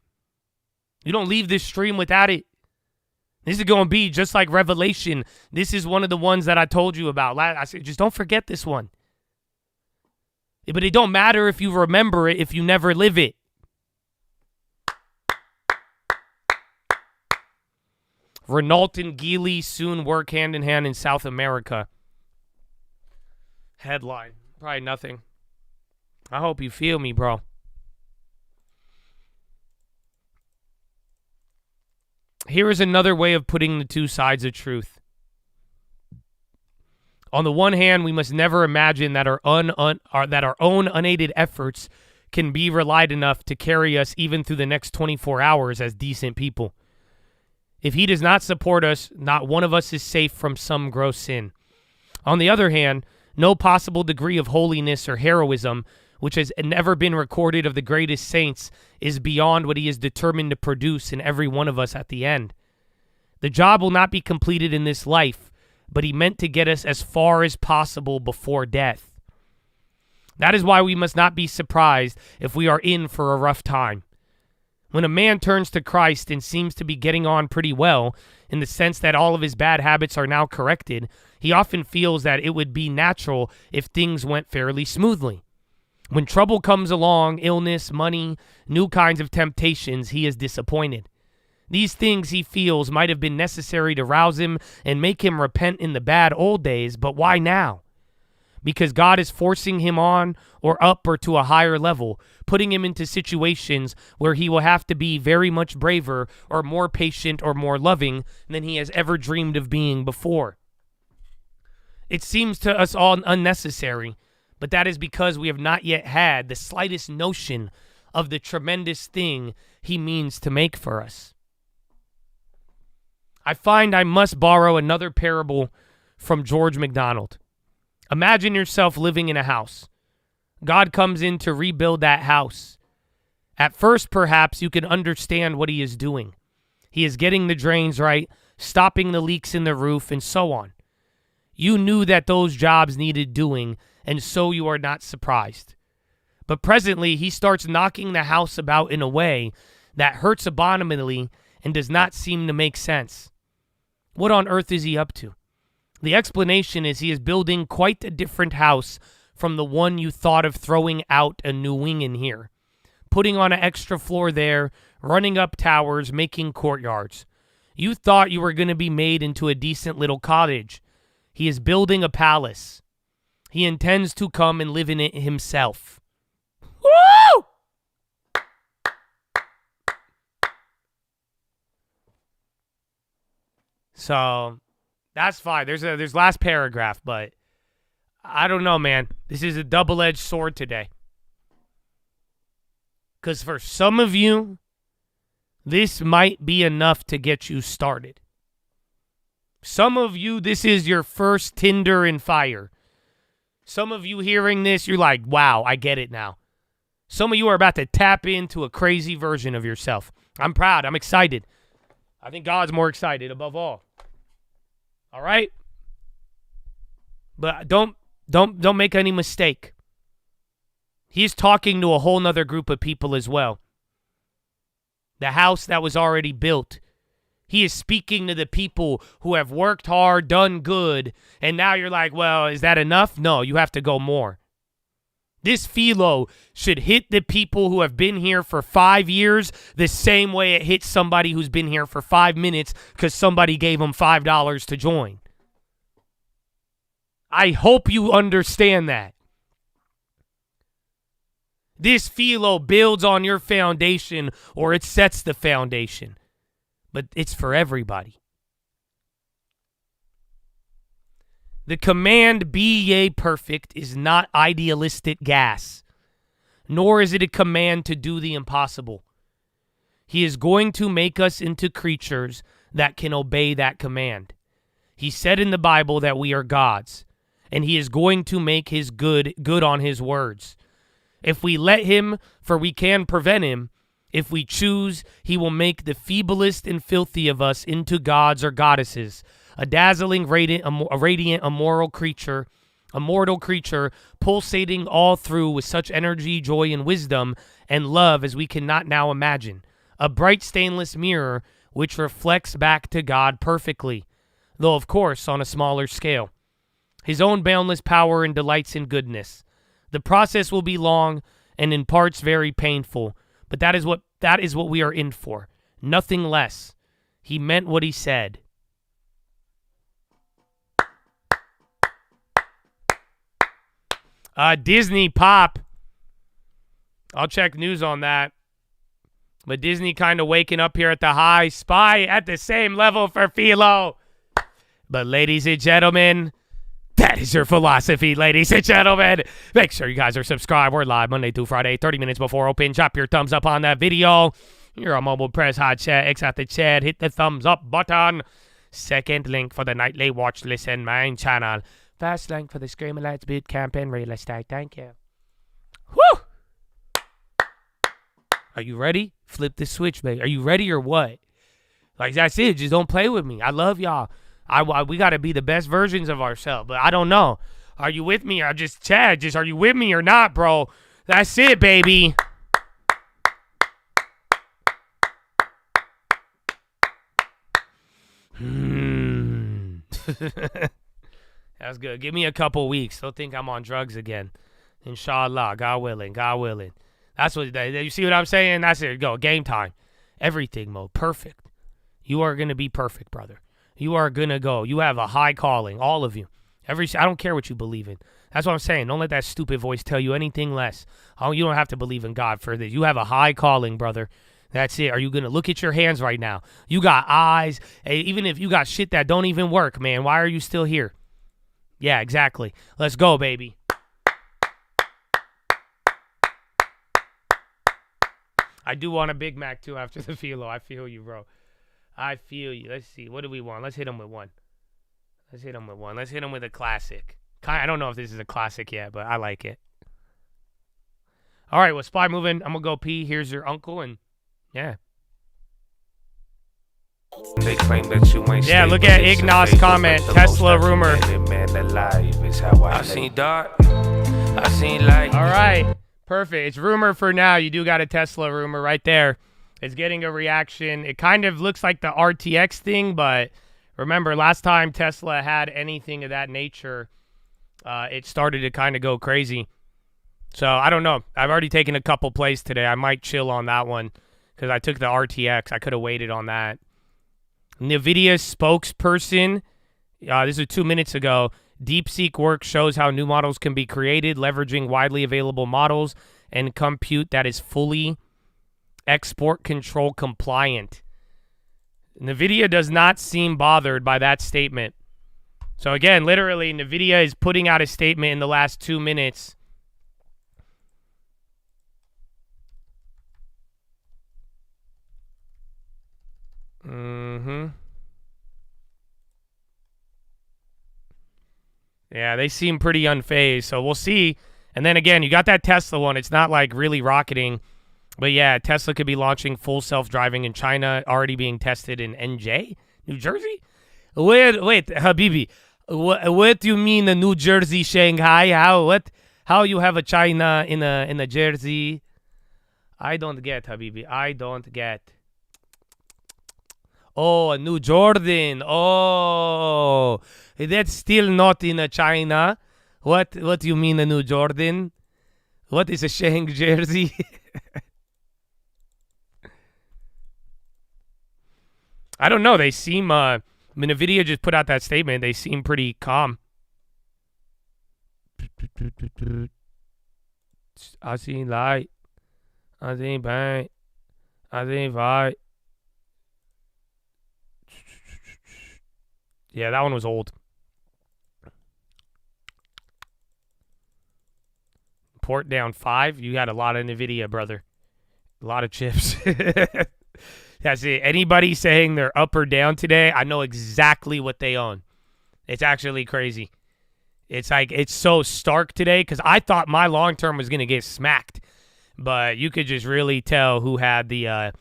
You don't leave this stream without it. This is going to be just like Revelation. This is one of the ones that I told you about. I said, just don't forget this one. But it don't matter if you remember it if you never live it. Renault and Geely soon work hand in hand in South America. Headline. Probably nothing. I hope you feel me, bro. Here is another way of putting the two sides of truth. On the one hand, we must never imagine that our own unaided efforts can be relied enough to carry us even through the next 24 hours as decent people. If he does not support us, not one of us is safe from some gross sin. On the other hand, no possible degree of holiness or heroism, which has never been recorded of the greatest saints, is beyond what he is determined to produce in every one of us at the end. The job will not be completed in this life, but he meant to get us as far as possible before death. That is why we must not be surprised if we are in for a rough time. When a man turns to Christ and seems to be getting on pretty well, in the sense that all of his bad habits are now corrected, he often feels that it would be natural if things went fairly smoothly. When trouble comes along, illness, money, new kinds of temptations, he is disappointed. These things he feels might have been necessary to rouse him and make him repent in the bad old days, but why now? Because God is forcing him on or up or to a higher level, putting him into situations where he will have to be very much braver or more patient or more loving than he has ever dreamed of being before. It seems to us all unnecessary, but that is because we have not yet had the slightest notion of the tremendous thing he means to make for us. I find I must borrow another parable from George MacDonald. Imagine yourself living in a house. God comes in to rebuild that house. At first, perhaps, you can understand what he is doing. He is getting the drains right, stopping the leaks in the roof, and so on. You knew that those jobs needed doing, and so you are not surprised. But presently, he starts knocking the house about in a way that hurts abominably and does not seem to make sense. What on earth is he up to? The explanation is he is building quite a different house from the one you thought of throwing out a new wing in here. Putting on an extra floor there, running up towers, making courtyards. You thought you were going to be made into a decent little cottage. He is building a palace. He intends to come and live in it himself. Woo! So, that's fine. There's last paragraph, but I don't know, man. This is a double-edged sword today. Because for some of you, this might be enough to get you started. Some of you, this is your first Tinder and fire. Some of you hearing this, you're like, wow, I get it now. Some of you are about to tap into a crazy version of yourself. I'm proud. I'm excited. I think God's more excited above all. All right? But don't make any mistake. He's talking to a whole nother group of people as well. The house that was already built. He is speaking to the people who have worked hard, done good, and now you're like, well, is that enough? No, you have to go more. This Philo should hit the people who have been here for 5 years the same way it hits somebody who's been here for 5 minutes because somebody gave them $5 to join. I hope you understand that. This Philo builds on your foundation or it sets the foundation. But it's for everybody. The command, be ye perfect, is not idealistic gas, nor is it a command to do the impossible. He is going to make us into creatures that can obey that command. He said in the Bible that we are gods, and he is going to make his good on his words. If we let him, for we can prevent him, if we choose, he will make the feeblest and filthy of us into gods or goddesses, a dazzling, radiant, immortal creature, pulsating all through with such energy, joy, and wisdom and love as we cannot now imagine. A bright stainless mirror which reflects back to God perfectly, though of course on a smaller scale. His own boundless power and delights in goodness. The process will be long and in parts very painful, but that is what we are in for. Nothing less. He meant what he said. Disney pop. I'll check news on that. But Disney kind of waking up here at the high. Spy at the same level for Philo. But ladies and gentlemen, that is your philosophy, ladies and gentlemen. Make sure you guys are subscribed. We're live Monday through Friday, 30 minutes before open. Drop your thumbs up on that video. You're on mobile, press hot chat, X out the chat, hit the thumbs up button. Second link for the nightly watch list and main channel. First link for the Screaming Lights boot camp and real estate. Thank you. Woo! Are you ready? Flip the switch, baby. Are you ready or what? Like, that's it. Just don't play with me. I love y'all. We got to be the best versions of ourselves, but I don't know. Are you with me? Or just Chad? Just are you with me or not, bro? That's it, baby. That's good. Give me a couple weeks. Don't think I'm on drugs again. Inshallah. God willing. God willing. That's what, you see what I'm saying? That's it. Go. Game time. Everything mode. Perfect. You are going to be perfect, brother. You are going to go. You have a high calling. All of you. I don't care what you believe in. That's what I'm saying. Don't let that stupid voice tell you anything less. Oh, you don't have to believe in God for this. You have a high calling, brother. That's it. Are you going to look at your hands right now? You got eyes. Hey, even if you got shit that don't even work, man, why are you still here? Yeah, exactly. Let's go, baby. I do want a Big Mac, too, after the Philo. I feel you, bro. I feel you. Let's see. What do we want? Let's hit him with one. Let's hit him with a classic. I don't know if this is a classic yet, but I like it. All right, well, Spy moving. I'm going to go pee. Here's your uncle, and yeah. They claim that you ain't Yeah, look at Ignas' comment. Tesla rumor. I seen dark. I seen light. All right, perfect. It's rumor for now. You do got a Tesla rumor right there. It's getting a reaction. It kind of looks like the RTX thing, but remember, last time Tesla had anything of that nature, it started to kind of go crazy. So I don't know. I've already taken a couple plays today. I might chill on that one because I took the RTX. I could have waited on that. NVIDIA spokesperson, this was 2 minutes ago, DeepSeek work shows how new models can be created, leveraging widely available models and compute that is fully export control compliant. NVIDIA does not seem bothered by that statement. So again, literally, NVIDIA is putting out a statement in the last 2 minutes. Yeah, they seem pretty unfazed, so we'll see. And then again, you got that Tesla one. It's not like really rocketing. But yeah, Tesla could be launching full self-driving in China, already being tested in NJ, New Jersey? Wait, Habibi. What do you mean the New Jersey, Shanghai? How you have a China in a Jersey? I don't get, Habibi. I don't get. Oh, a New Jordan. Oh, that's still not in a China. What do you mean a New Jordan? What is a Shang jersey? I don't know. They seem, NVIDIA just put out that statement. They seem pretty calm. I see light. I see bang. I see fight. Yeah, that one was old. Port down 5. You got a lot of NVIDIA, brother. A lot of chips. That's it. Anybody saying they're up or down today, I know exactly what they own. It's actually crazy. It's like, it's so stark today because I thought my long term was going to get smacked. But you could just really tell who had the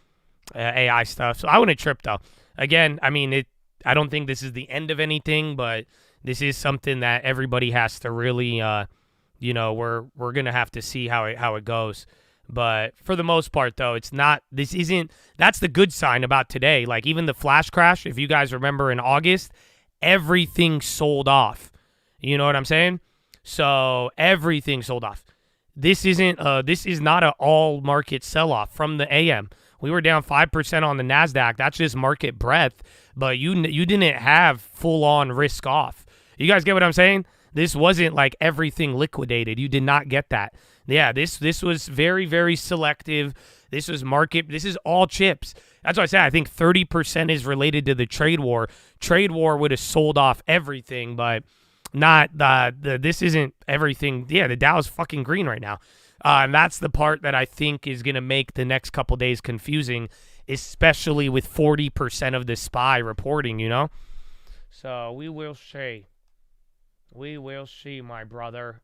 AI stuff. So I wouldn't trip, though. Again, I mean, I don't think this is the end of anything, but this is something that everybody has to really, we're going to have to see how it goes. But for the most part, though, that's the good sign about today. Like even the flash crash, if you guys remember in August, everything sold off. You know what I'm saying? So everything sold off. This is not an all market sell off from the AM. We were down 5% on the NASDAQ. That's just market breadth. But you didn't have full on risk off. You guys get what I'm saying? This wasn't like everything liquidated. You did not get that. Yeah, this was very, very selective. This was market. This is all chips. That's why I said I think 30% is related to the trade war. Trade war would have sold off everything, but not this isn't everything. Yeah, the Dow is fucking green right now. And that's the part that I think is going to make the next couple days confusing, especially with 40% of the SPY reporting, you know? So we will see. We will see, my brother.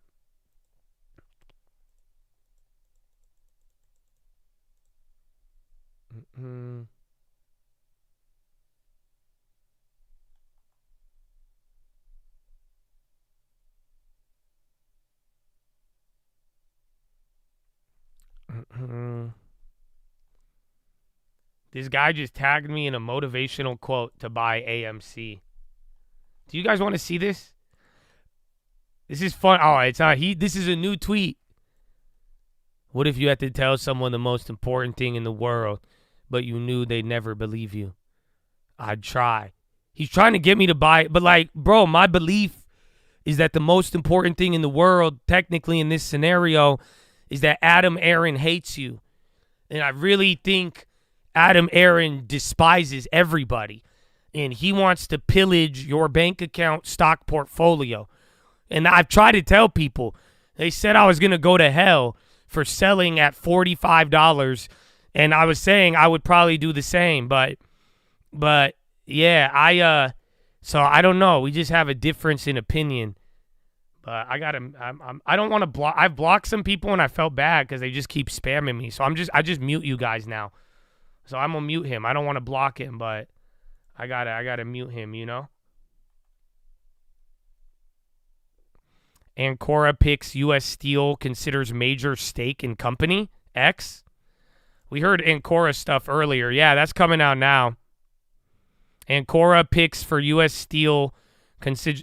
This guy just tagged me in a motivational quote to buy AMC. Do you guys want to see this? This is fun. Oh, it's not. This is a new tweet. What if you had to tell someone the most important thing in the world, but you knew they'd never believe you? I'd try. He's trying to get me to buy it, but like, bro, my belief is that the most important thing in the world, technically in this scenario, is that Adam Aaron hates you. And I really think Adam Aaron despises everybody. And he wants to pillage your bank account stock portfolio. And I've tried to tell people, they said I was going to go to hell for selling at $45. And I was saying I would probably do the same. But yeah, so I don't know. We just have a difference in opinion. But I don't want to block. I've blocked some people and I felt bad because they just keep spamming me. So I just mute you guys now. So I'm gonna mute him. I don't want to block him, but I gotta mute him. You know. Ancora picks U.S. Steel considers major stake in company X. We heard Ancora stuff earlier. Yeah, that's coming out now. Ancora picks for U.S. Steel.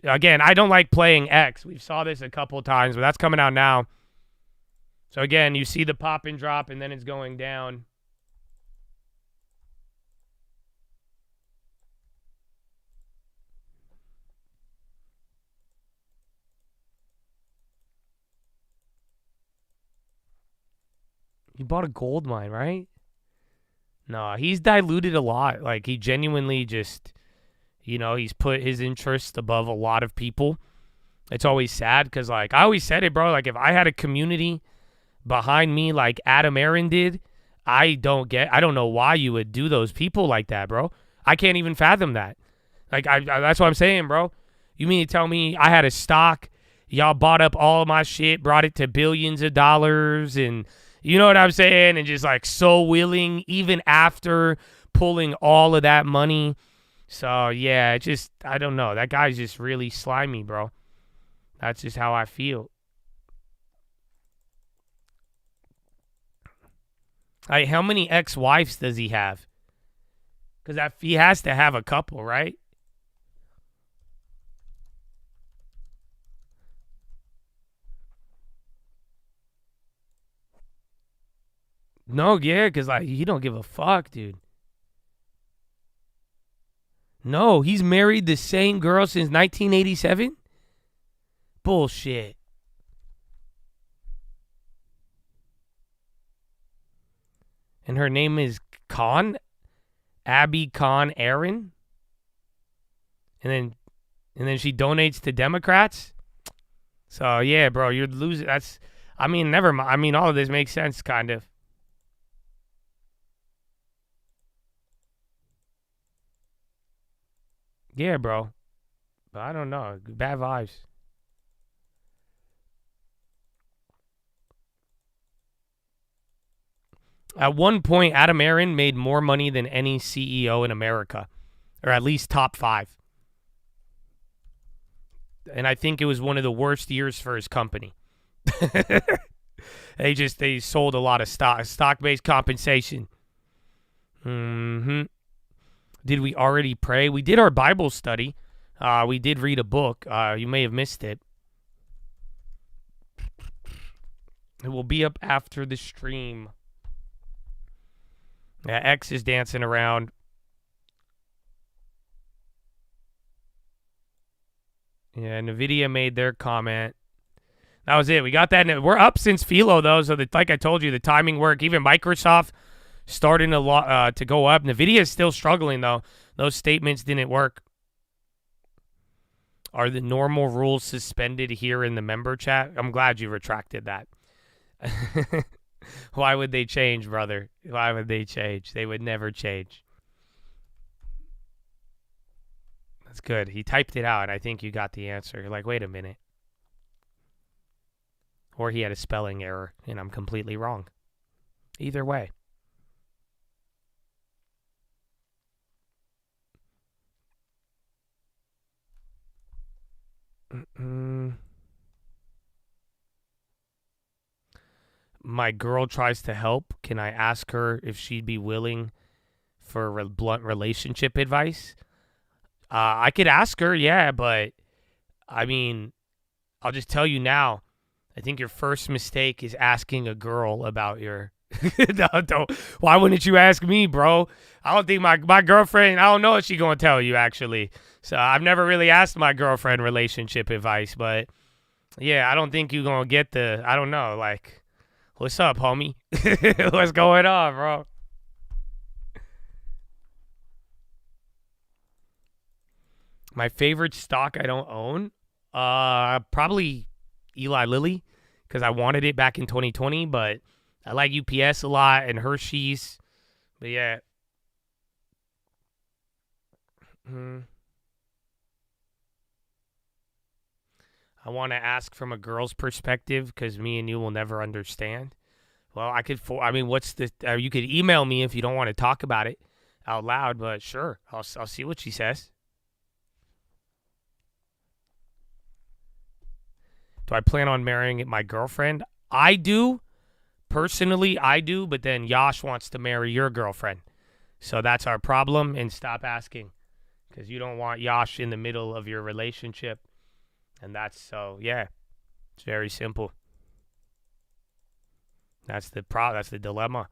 Again, I don't like playing X. We saw this a couple times, but that's coming out now. So again, you see the pop and drop, and then it's going down. He bought a gold mine, right? No, he's diluted a lot. Like, he genuinely just, he's put his interest above a lot of people. It's always sad because, like, I always said it, bro. Like, if I had a community behind me like Adam Aaron did, I don't know why you would do those people like that, bro. I can't even fathom that. Like, that's what I'm saying, bro. You mean to tell me I had a stock, y'all bought up all my shit, brought it to billions of dollars, and you know what I'm saying? And just like so willing even after pulling all of that money. So yeah, I don't know. That guy's just really slimy, bro. That's just how I feel. Like, how many ex-wives does he have? Because he has to have a couple, right? No, yeah, because, like, he don't give a fuck, dude. No, he's married the same girl since 1987? Bullshit. And her name is Abby Khan Aaron? And then she donates to Democrats? So, yeah, bro, you're losing. Never mind. I mean, all of this makes sense, kind of. Yeah, bro. But I don't know. Bad vibes. At one point, Adam Aaron made more money than any CEO in America, or at least top 5. And I think it was one of the worst years for his company. They sold a lot of stock-based compensation. Did we already pray? We did our Bible study. We did read a book. You may have missed it. It will be up after the stream. Yeah, X is dancing around. Yeah, NVIDIA made their comment. That was it. We got that. We're up since Philo, though. So, like I told you, the timing worked. Even Microsoft starting to go up. NVIDIA is still struggling, though. Those statements didn't work. Are the normal rules suspended here in the member chat? I'm glad you retracted that. Why would they change, brother? Why would they change? They would never change. That's good. He typed it out, and I think you got the answer. You're like, wait a minute. Or he had a spelling error, and I'm completely wrong. Either way. My girl tries to help. Can I ask her if she'd be willing for blunt relationship advice? I could ask her, yeah, but I mean, I'll just tell you now. I think your first mistake is asking a girl about your. Don't. Why wouldn't you ask me, bro? I don't think my girlfriend. I don't know what she's gonna tell you, actually. So I've never really asked my girlfriend relationship advice, but yeah, I don't think you're gonna get the. I don't know, like. What's up, homie? What's going on, bro? My favorite stock I don't own? Probably Eli Lilly, because I wanted it back in 2020, but I like UPS a lot and Hershey's. But yeah. I want to ask from a girl's perspective because me and you will never understand. Well, what's the? You could email me if you don't want to talk about it out loud, but sure, I'll see what she says. Do I plan on marrying my girlfriend? I do. Personally, I do, but then Yash wants to marry your girlfriend. So that's our problem, and stop asking because you don't want Yash in the middle of your relationship. And it's very simple. That's the dilemma.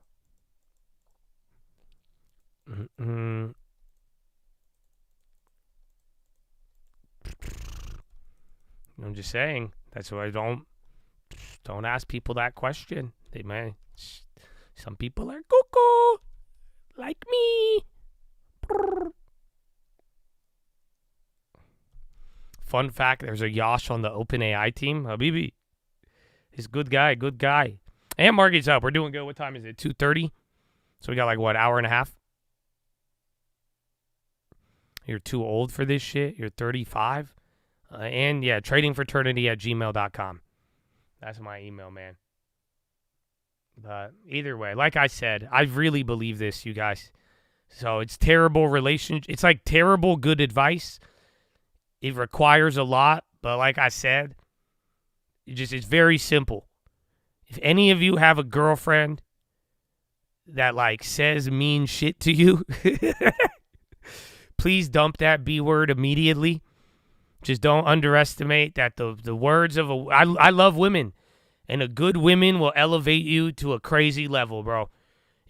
I'm just saying. That's why I don't ask people that question. Some people are cuckoo, like me. Fun fact, there's a Yash on the OpenAI team. Habibi. He's a good guy. And Margie's up. We're doing good. What time is it? 2:30? So we got hour and a half? You're too old for this shit. You're 35. And tradingfraternity@gmail.com. That's my email, man. But either way, like I said, I really believe this, you guys. So it's terrible relationship. It's like terrible good advice. It requires a lot, but like I said, it's very simple. If any of you have a girlfriend that says mean shit to you, please dump that B word immediately. Just don't underestimate that the words of I love women, and a good woman will elevate you to a crazy level, bro.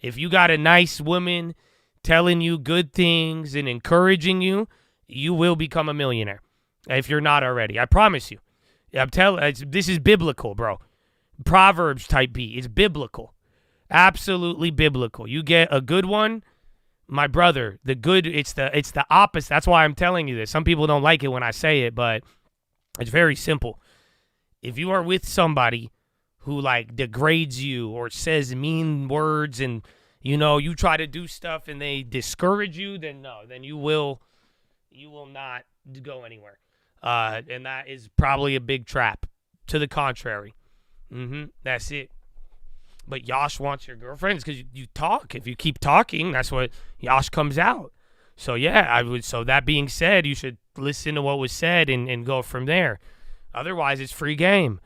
If you got a nice woman telling you good things and encouraging you, you will become a millionaire if you're not already. I promise you. This is biblical, bro. Proverbs type B. It's biblical. Absolutely biblical. You get a good one, my brother, it's the opposite. That's why I'm telling you this. Some people don't like it when I say it, but it's very simple. If you are with somebody who degrades you or says mean words and you try to do stuff and they discourage you, then you will not go anywhere. And that is probably a big trap. To the contrary. That's it. But Yash wants your girlfriend because you talk. If you keep talking, that's what Yash comes out. So so that being said, you should listen to what was said and go from there. Otherwise, it's free game.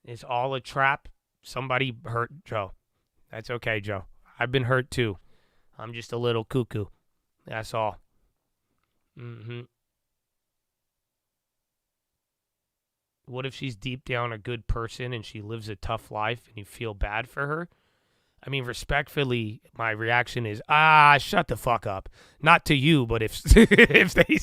It's all a trap. Somebody hurt Joe. That's okay, Joe. I've been hurt too. I'm just a little cuckoo. That's all. What if she's deep down a good person and she lives a tough life and you feel bad for her? I mean, respectfully, my reaction is, shut the fuck up. Not to you, but if they...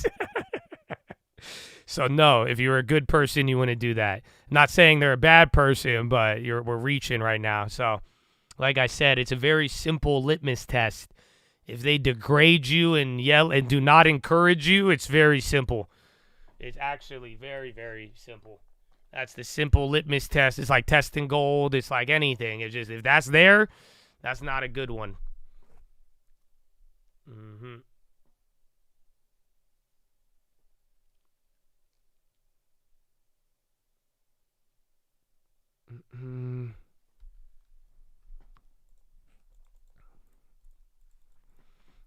So no, if you're a good person, you wouldn't do that. Not saying they're a bad person, but we're reaching right now. So, like I said, it's a very simple litmus test. If they degrade you and yell and do not encourage you, it's very simple. It's actually very, very simple. That's the simple litmus test. It's like testing gold. It's like anything. It's just if that's there, that's not a good one.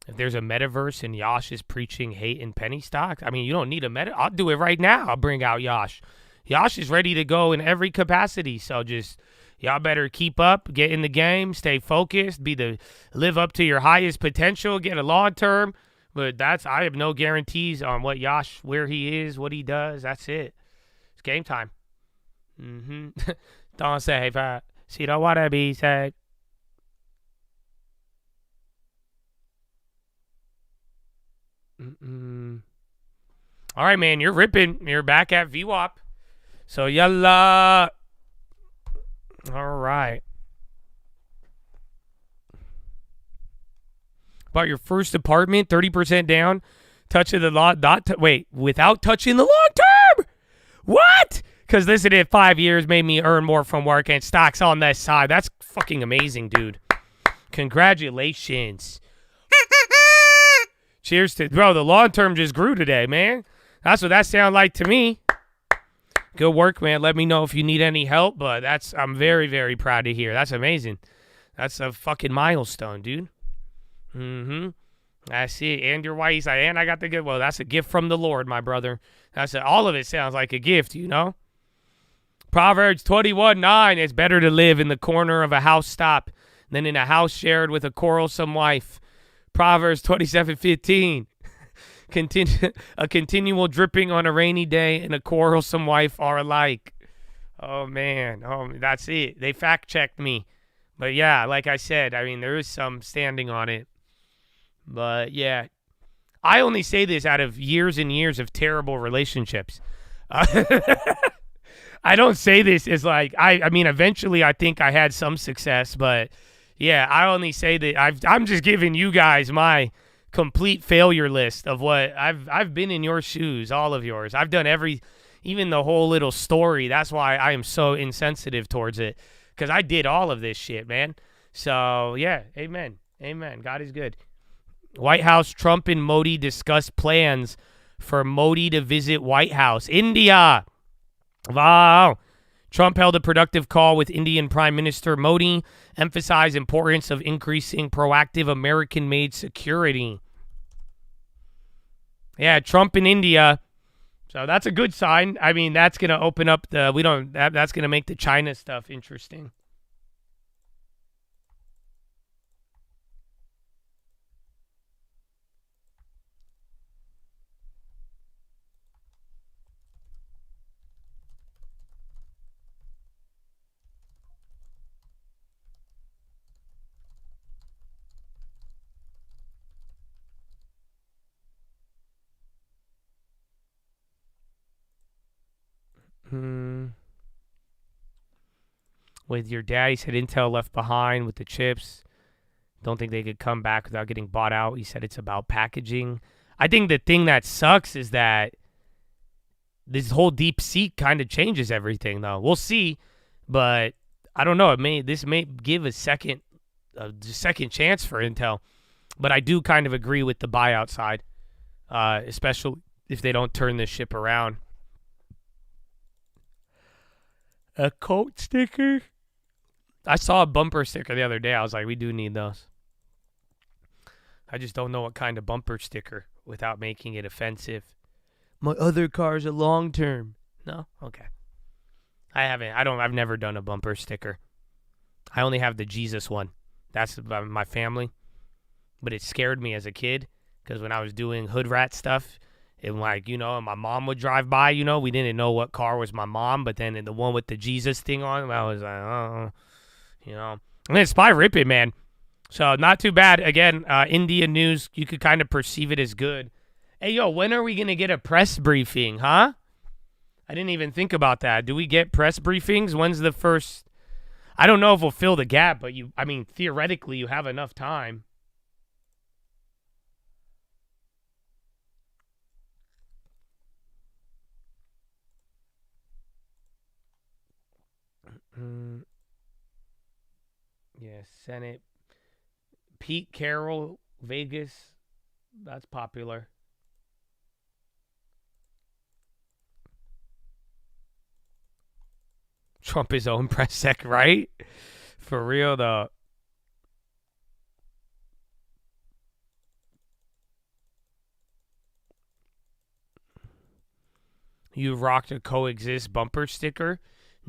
If there's a metaverse and Yash is preaching hate and penny stocks, I mean, you don't need a meta. I'll do it right now. I'll bring out Yash. Yash is ready to go in every capacity. So just y'all better keep up, get in the game, stay focused, live up to your highest potential, get a long term. But I have no guarantees on what Yash, where he is, what he does. That's it. It's game time. Don't say that. She don't want to be said. All right, man, you're ripping. You're back at VWAP. So, yalla. All right. About your first apartment, 30% down. Touching the law. Without touching the long term. What? Because listen, in 5 years made me earn more from work and stocks on that side. That's fucking amazing, dude. Congratulations. Cheers to, bro, the long term just grew today, man. That's what that sounded like to me. Good work, man. Let me know if you need any help, but I'm very, very proud to hear. That's amazing. That's a fucking milestone, dude. I see. And your wife, and I got the good. Well, that's a gift from the Lord, my brother. All of it sounds like a gift, you know? Proverbs 21:9, it's better to live in the corner of a housetop than in a house shared with a quarrelsome wife. Proverbs 27:15, a continual dripping on a rainy day and a quarrelsome wife are alike. Oh, man. Oh, that's it. They fact-checked me. But, yeah, like I said, I mean, there is some standing on it. But, yeah, I only say this out of years and years of terrible relationships. I don't say this as like, I mean, eventually I think I had some success, but yeah, I only say that I'm just giving you guys my complete failure list of what I've been in your shoes, all of yours. I've done even the whole little story. That's why I am so insensitive towards it, because I did all of this shit, man. So yeah, amen. Amen. God is good. White House, Trump and Modi discuss plans for Modi to visit White House. India. Wow. Trump held a productive call with Indian Prime Minister Modi, emphasized importance of increasing proactive American-made security. Yeah, Trump in India. So that's a good sign. I mean, that's going to open up that's going to make the China stuff interesting. With your dad, he said Intel left behind with the chips. Don't think they could come back without getting bought out. He said it's about packaging. I think the thing that sucks is that this whole DeepSeek kind of changes everything, though. We'll see, but I don't know. This may give a second chance for Intel, but I do kind of agree with the buyout side, especially if they don't turn this ship around. A coat sticker? I saw a bumper sticker the other day. I was like, we do need those. I just don't know what kind of bumper sticker without making it offensive. My other car's a long term. No? Okay. I've never done a bumper sticker. I only have the Jesus one. That's my family. But it scared me as a kid because when I was doing hood rat stuff, and like, you know, my mom would drive by, you know, we didn't know what car was my mom, but then the one with the Jesus thing on, I was like, oh, you know. And it's by ripping, man. So not too bad. Again, India news, you could kind of perceive it as good. Hey, yo, when are we going to get a press briefing, huh? I didn't even think about that. Do we get press briefings? When's the first? I don't know if we'll fill the gap, but theoretically, you have enough time. Yeah, Senate. Pete Carroll, Vegas. That's popular. Trump his own press sec, right? For real, though. You rocked a coexist bumper sticker?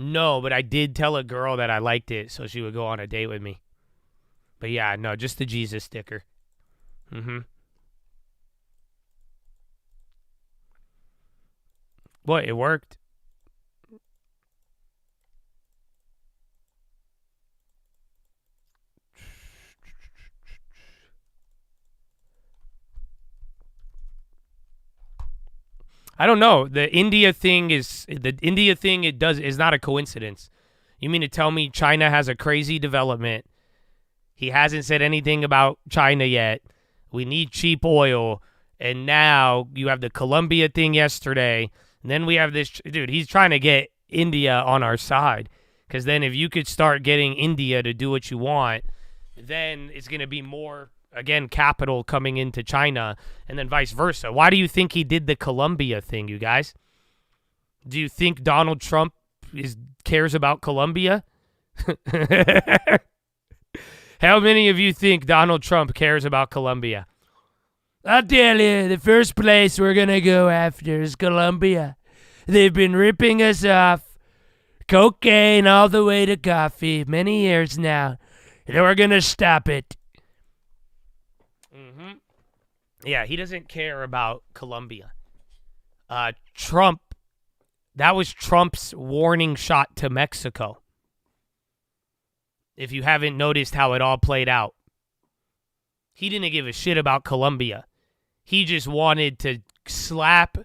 No, but I did tell a girl that I liked it, so she would go on a date with me. But yeah, no, just the Jesus sticker. What? It worked? I don't know. The India thing is not a coincidence. You mean to tell me China has a crazy development? He hasn't said anything about China yet. We need cheap oil. And now you have the Colombia thing yesterday. And then we have this. Dude, he's trying to get India on our side. Because then if you could start getting India to do what you want, then it's going to be more again, capital coming into China, and then vice versa. Why do you think he did the Colombia thing, you guys? Do you think Donald Trump cares about Colombia? How many of you think Donald Trump cares about Colombia? I'll tell you, the first place we're going to go after is Colombia. They've been ripping us off. Cocaine all the way to coffee. Many years now. And we're going to stop it. Mm-hmm. Yeah, he doesn't care about Colombia. Trump, that was Trump's warning shot to Mexico. If you haven't noticed how it all played out. He didn't give a shit about Colombia. He just wanted to slap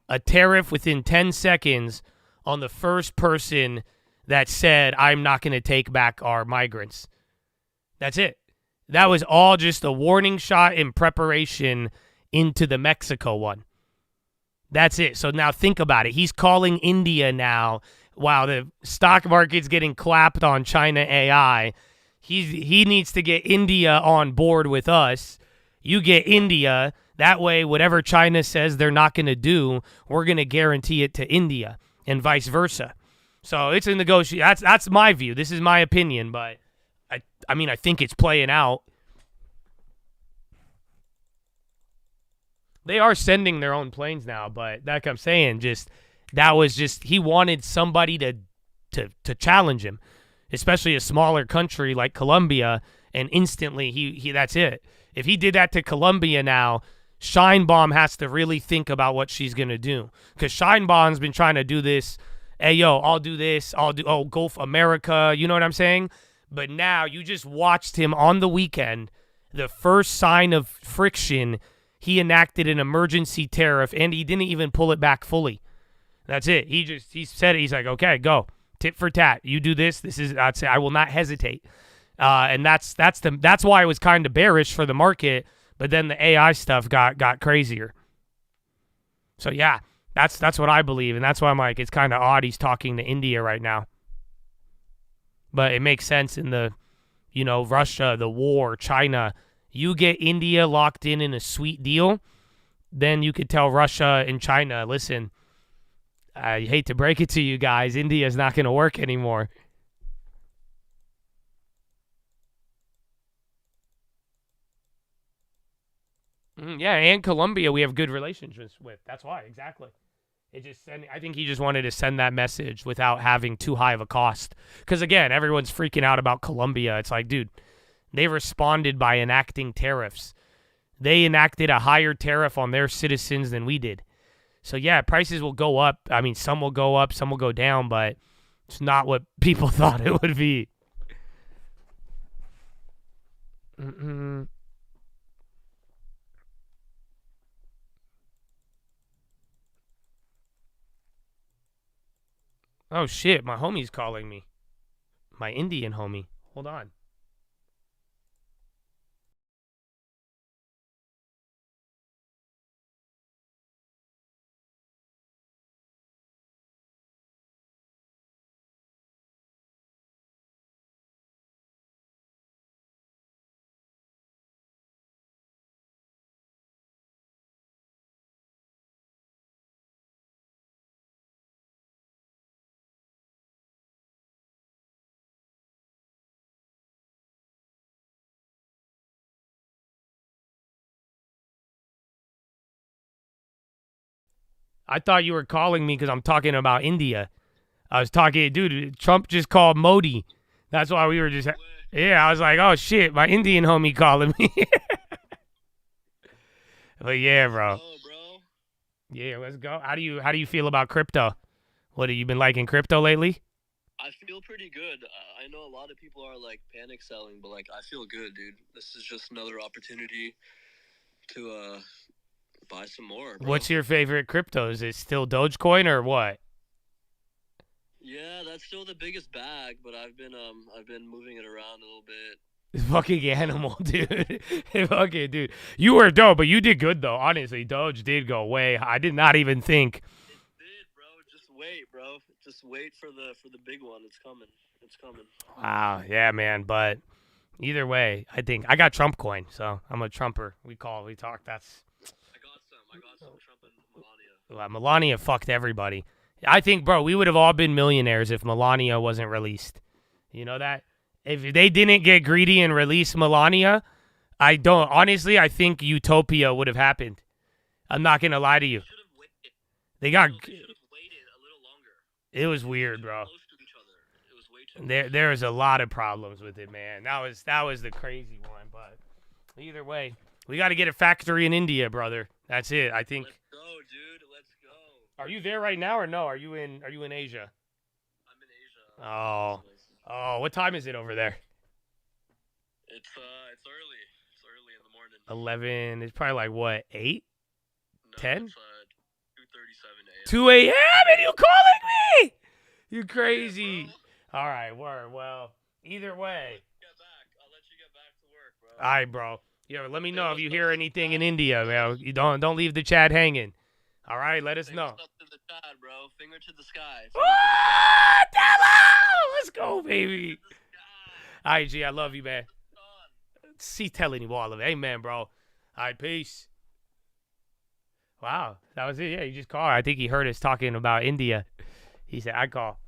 a tariff within 10 seconds on the first person that said, I'm not going to take back our migrants. That's it. That was all just a warning shot in preparation into the Mexico one. That's it. So now think about it. He's calling India now while the stock market's getting clapped on China AI. He needs to get India on board with us. You get India. That way, whatever China says they're not going to do, we're going to guarantee it to India and vice versa. So it's a negotiation. That's my view. This is my opinion, but I mean, I think it's playing out. They are sending their own planes now, but like I'm saying, he wanted somebody to challenge him, especially a smaller country like Colombia, and instantly he that's it. If he did that to Colombia now, Scheinbaum has to really think about what she's going to do, because Scheinbaum's been trying to do this. Hey, yo, I'll do this. Gulf America. You know what I'm saying? But now you just watched him on the weekend. The first sign of friction, he enacted an emergency tariff, and he didn't even pull it back fully. That's it. He said it. He's like, okay, go. Tit for tat. You do this. I'd say I will not hesitate. And that's why I was kind of bearish for the market. But then the AI stuff got crazier. So yeah, that's what I believe, and that's why I'm like, it's kind of odd he's talking to India right now. But it makes sense in the, Russia, the war, China. You get India locked in a sweet deal, then you could tell Russia and China, listen, I hate to break it to you guys, India is not going to work anymore. Yeah, and Colombia we have good relationships with. That's why, exactly. I think he just wanted to send that message without having too high of a cost. Because, again, everyone's freaking out about Colombia. It's like, dude, they responded by enacting tariffs. They enacted a higher tariff on their citizens than we did. So, yeah, prices will go up. I mean, some will go up, some will go down, but it's not what people thought it would be. Oh, shit, my homie's calling me. My Indian homie. Hold on. I thought you were calling me because I'm talking about India. I was talking, dude, Trump just called Modi. That's why we were just, yeah, I was like, oh, shit, my Indian homie calling me. But yeah, bro. Oh, bro. Yeah, let's go. How do you feel about crypto? What, have you been liking crypto lately? I feel pretty good. I know a lot of people are like panic selling, but like I feel good, dude. This is just another opportunity to buy some more, bro. What's your favorite crypto? Is it still Dogecoin or what? Yeah, that's still the biggest bag, but I've been moving it around a little bit. Fucking animal, dude. Fucking dude. You were dope, but you did good though. Honestly, Doge did go way. I did not even think. It did, bro. Just wait, bro. Just wait for the big one. It's coming. It's coming. Wow. Yeah, man. But Either way, I think I got Trump coin, so I'm a Trumper. We talk. That's I got some Trump and Melania. Melania fucked everybody. I think, bro, we would have all been millionaires if Melania wasn't released. You know that? If they didn't get greedy and release Melania, I think utopia would have happened. I'm not gonna lie to you. Should have waited. They got. They should have waited a little longer. It was weird, bro. Close to each other. It was way too. There was a lot of problems with it, man. That was the crazy one. But either way, we got to get a factory in India, brother. That's it. I think. Let's go, dude. Let's go. Are you there right now or no? Are you in Asia? I'm in Asia. Oh, what time is it over there? It's early. It's early in the morning. 11. It's probably like what, 8? No, 10? It's 2:37 a.m. 2 a.m. and you calling me? You crazy. Yeah, All right, word. Well, either way. I'll let you get back to work, bro. All right, bro. Yo, let me know if you hear anything in India, man. You don't leave the chat hanging. All right, let us know. Up to the chat, bro. Finger to the sky. Ah, Dello! Let's go, baby. All right, G, I love you, man. See, telling you all of it. Amen, bro. All right, peace. Wow, that was it. Yeah, you just called. I think he heard us talking about India. He said, I call.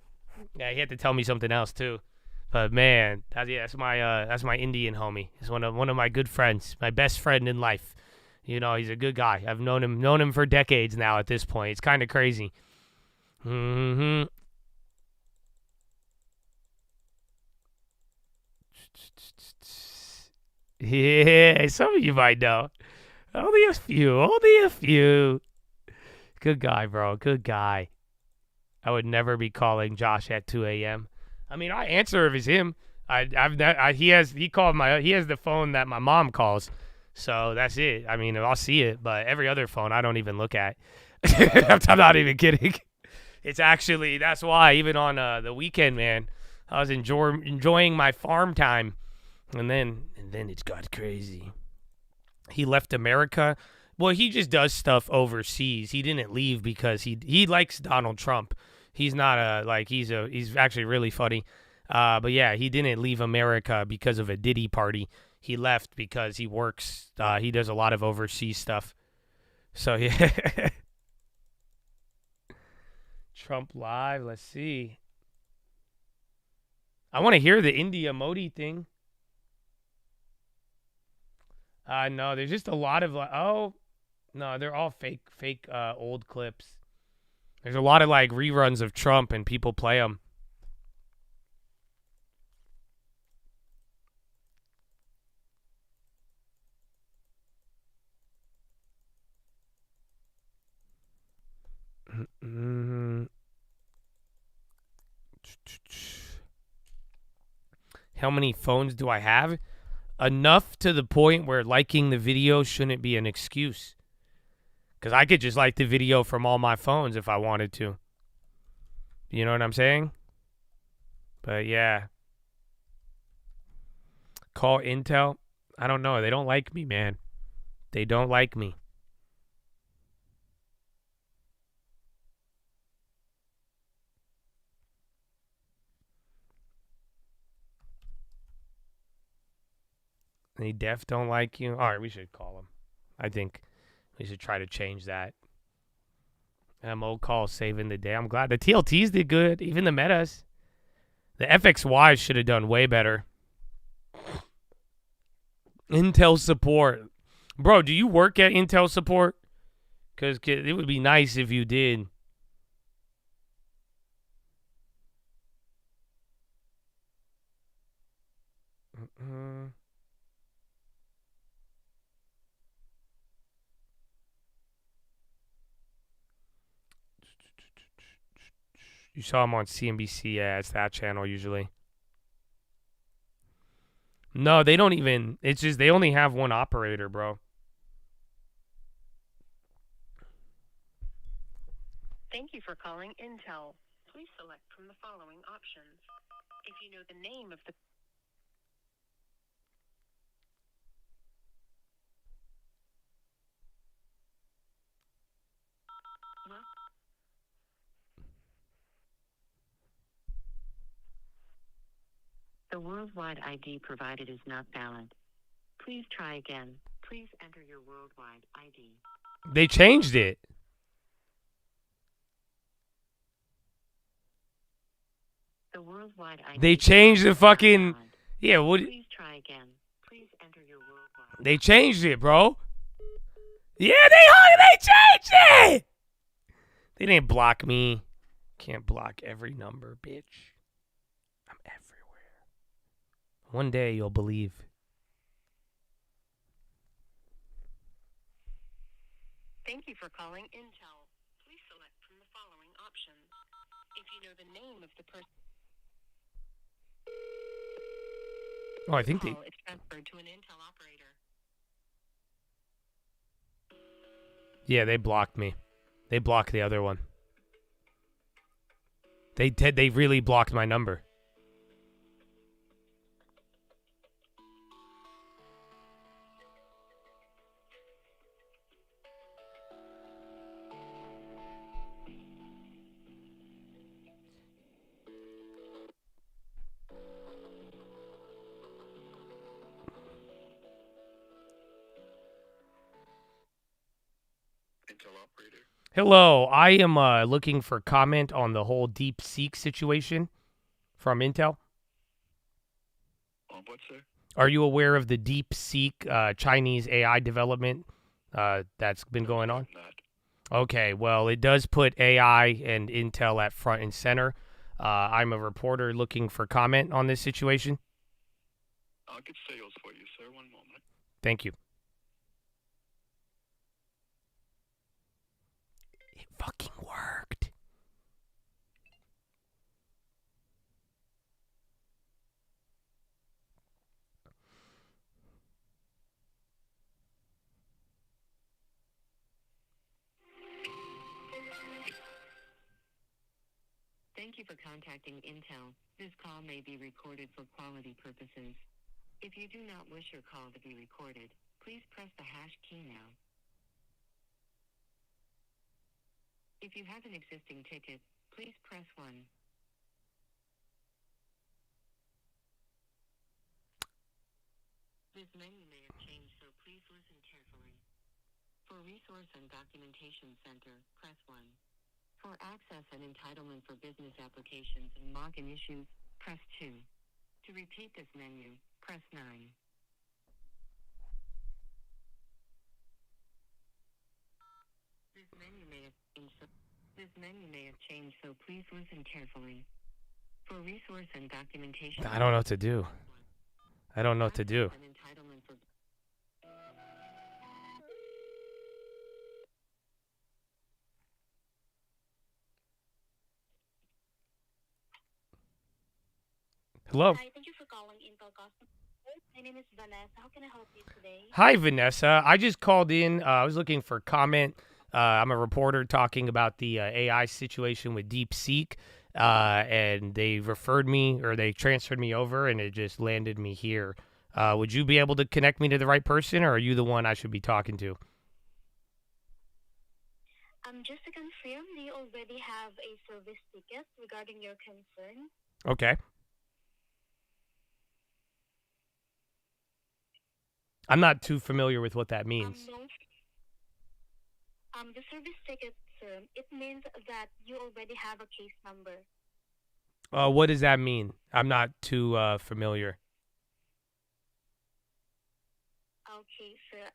Yeah, he had to tell me something else, too. But, man, that's my Indian homie. He's one of my good friends, my best friend in life. You know, he's a good guy. I've known him for decades now at this point. It's kind of crazy. Mm-hmm. Yeah, some of you might know. Only a few. Good guy, bro. Good guy. I would never be calling Josh at 2 a.m. I mean, I answer if it's him. He has the phone that my mom calls, so that's it. I mean, I'll see it, but every other phone I don't even look at. I'm not even kidding. It's actually, that's why even on the weekend, man, I was enjoying my farm time, and then it got crazy. He left America. Well, he just does stuff overseas. He didn't leave because he likes Donald Trump. He's not he's actually really funny. But yeah, he didn't leave America because of a Diddy party. He left because he works. He does a lot of overseas stuff. So yeah. Trump live. Let's see. I want to hear the India Modi thing. No, there's just a lot of no, they're all fake old clips. There's a lot of like reruns of Trump and people play them. How many phones do I have? Enough to the point where liking the video shouldn't be an excuse. Because I could just like the video from all my phones if I wanted to. You know what I'm saying? But yeah. Call Intel. I don't know. They don't like me, man. They don't like me. They def don't like you. All right, we should call them. I think we should try to change that. MO call saving the day. I'm glad the TLTs did good. Even the metas. The FXYs should have done way better. Intel support. Bro, do you work at Intel support? Because it would be nice if you did. You saw him on CNBC. Yeah, it's that channel usually. No, they don't even. It's just they only have one operator, bro. Thank you for calling Intel. Please select from the following options. If you know the name of the The worldwide ID provided is not valid. Please try again. Please enter your worldwide ID. They changed it. The worldwide ID. They changed the fucking. Yeah, what? Please try again. Please enter your worldwide. They changed it, bro. Yeah, they changed it. They didn't block me. Can't block every number, bitch. I'm everywhere. One day you'll believe. Thank you for calling Intel. Please select from the following options. If you know the name of the person. Oh, I think they. Call is transferred to an Intel operator. Yeah, they blocked me. They blocked the other one. They did. They really blocked my number. Intel operator. Hello, I am looking for comment on the whole DeepSeek situation from Intel. On what, sir? Are you aware of the DeepSeek Chinese AI development that's been going on? Not. Okay, well, it does put AI and Intel at front and center. I'm a reporter looking for comment on this situation. I'll get sales for you, sir. One moment. Thank you. It fucking worked. Thank you for contacting Intel. This call may be recorded for quality purposes. If you do not wish your call to be recorded, please press the hash key now. If you have an existing ticket, please press 1. This menu may have changed, so please listen carefully. For Resource and Documentation Center, press 1. For access and entitlement for business applications and login issues, press 2. To repeat this menu, press 9. This menu may have changed, so please listen carefully. For resource and documentation, I don't know what to do. I don't know what to do. and entitlement for Hello. Hi, thank you for calling Intel Customer Service. My name is Vanessa. How can I help you today? Hi, Vanessa. I just called in. I was looking for comment. I'm a reporter talking about the AI situation with DeepSeek, and they referred me or they transferred me over, and it just landed me here. Would you be able to connect me to the right person, or are you the one I should be talking to? Just to confirm, do you already have a service ticket regarding your concern? Okay. I'm not too familiar with what that means. No. The service ticket, sir, it means that you already have a case number. What does that mean? I'm not too familiar. Okay, sir.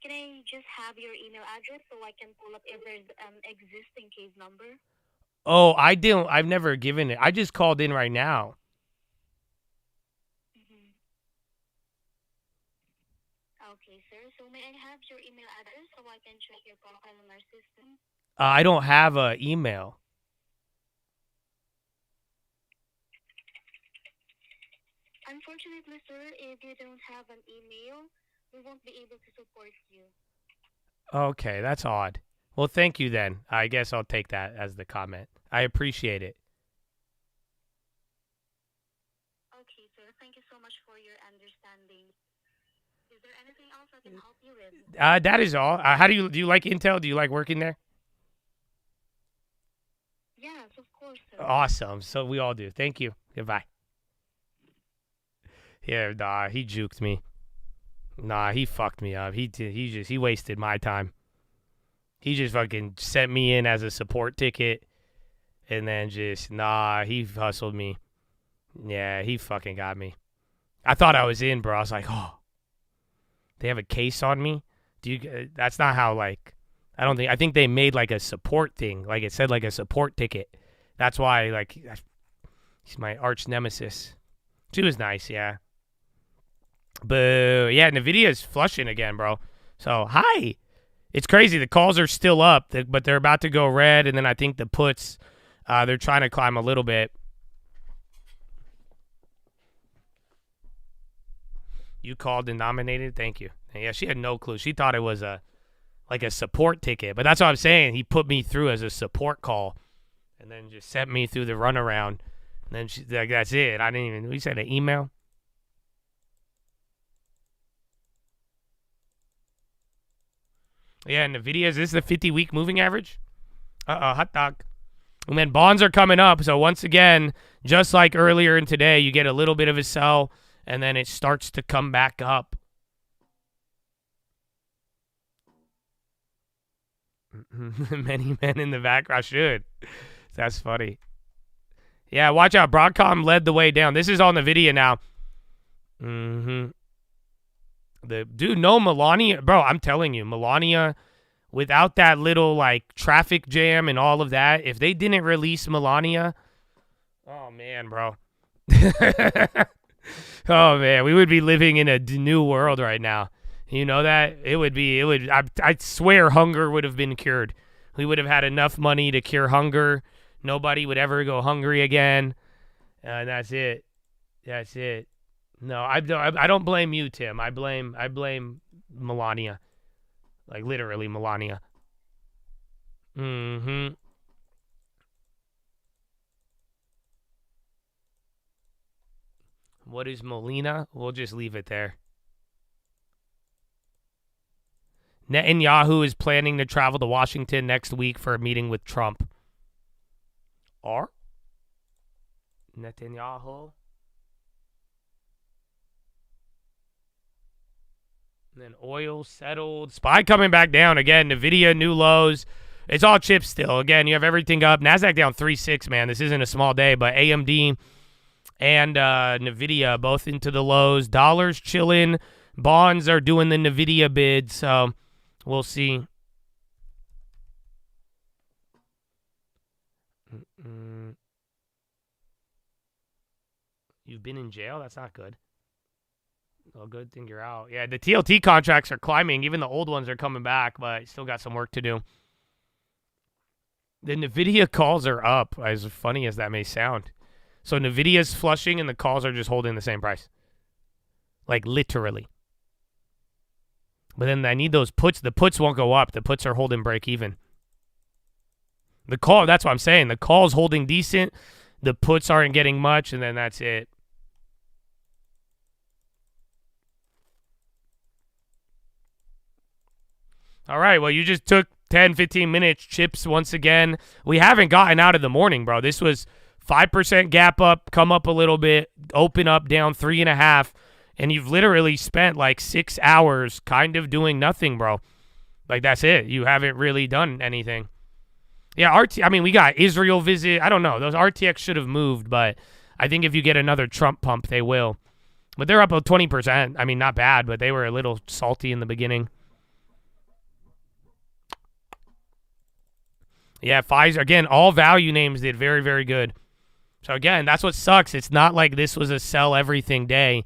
Can I just have your email address so I can pull up if there's an existing case number? Oh, I didn't. I've never given it. I just called in right now. Okay, sir. So may I have your email address so I can check your profile on our system? I don't have a email. Unfortunately, sir, if you don't have an email, we won't be able to support you. Okay, that's odd. Well, thank you then. I guess I'll take that as the comment. I appreciate it. Okay, sir. Thank you so much for your understanding. Is there anything else I can help you with? That is all. How do you like Intel? Do you like working there? Yes, of course, sir. Awesome. So we all do. Thank you. Goodbye. Yeah, nah, he juked me. Nah, he fucked me up. He wasted my time. He just fucking sent me in as a support ticket, and then he hustled me. Yeah, he fucking got me. I thought I was in, bro. I was like, oh, they have a case on me? That's not how, like, I think they made, like, a support thing. Like, it said, like, a support ticket. That's why, like, he's my arch nemesis. She was nice, yeah. Boo. Yeah, NVIDIA's flushing again, bro. So, hi. It's crazy. The calls are still up, but they're about to go red, and then I think the puts, they're trying to climb a little bit. You called and nominated? Thank you. Yeah, she had no clue. She thought it was a support ticket, but that's what I'm saying. He put me through as a support call and then just sent me through the runaround. And then that's it. I didn't even, we sent an email. Yeah, and NVIDIA, is this the 50-week moving average? Hot dog. And then bonds are coming up. So once again, just like earlier in today, you get a little bit of a sell, and then it starts to come back up. Many men in the background should. That's funny. Yeah, watch out. Broadcom led the way down. This is on the video now. No Melania. Bro, I'm telling you, Melania, without that little, like, traffic jam and all of that, if they didn't release Melania, oh, man, bro. Oh, man, we would be living in a new world right now. You know that? I swear hunger would have been cured. We would have had enough money to cure hunger. Nobody would ever go hungry again. And that's it. That's it. No, I don't blame you, Tim. I blame Melania. Like, literally Melania. What is Molina? We'll just leave it there. Netanyahu is planning to travel to Washington next week for a meeting with Trump. Or? Netanyahu? And then oil settled. SPY coming back down again. NVIDIA, new lows. It's all chips still. Again, you have everything up. NASDAQ down 3.6, man. This isn't a small day, but AMD and NVIDIA both into the lows. Dollars chilling. Bonds are doing the NVIDIA bid, so we'll see. You've been in jail? That's not good. Oh, good thing you're out. Yeah, the TLT contracts are climbing. Even the old ones are coming back, but still got some work to do. The NVIDIA calls are up, as funny as that may sound. So NVIDIA's flushing and the calls are just holding the same price. Like, literally. But then I need those puts. The puts won't go up. The puts are holding break even. The call, that's what I'm saying. The call's holding decent. The puts aren't getting much, and then that's it. All right, well, you just took 10, 15 minutes, chips once again. We haven't gotten out of the morning, bro. This was 5% gap up, come up a little bit, open up, down 3.5, and you've literally spent like 6 hours kind of doing nothing, bro. Like, that's it. You haven't really done anything. Yeah, we got Israel visit. I don't know. Those RTX should have moved, but I think if you get another Trump pump, they will. But they're up 20%. I mean, not bad, but they were a little salty in the beginning. Yeah, Pfizer, again, all value names did very, very good. So, again, that's what sucks. It's not like this was a sell everything day.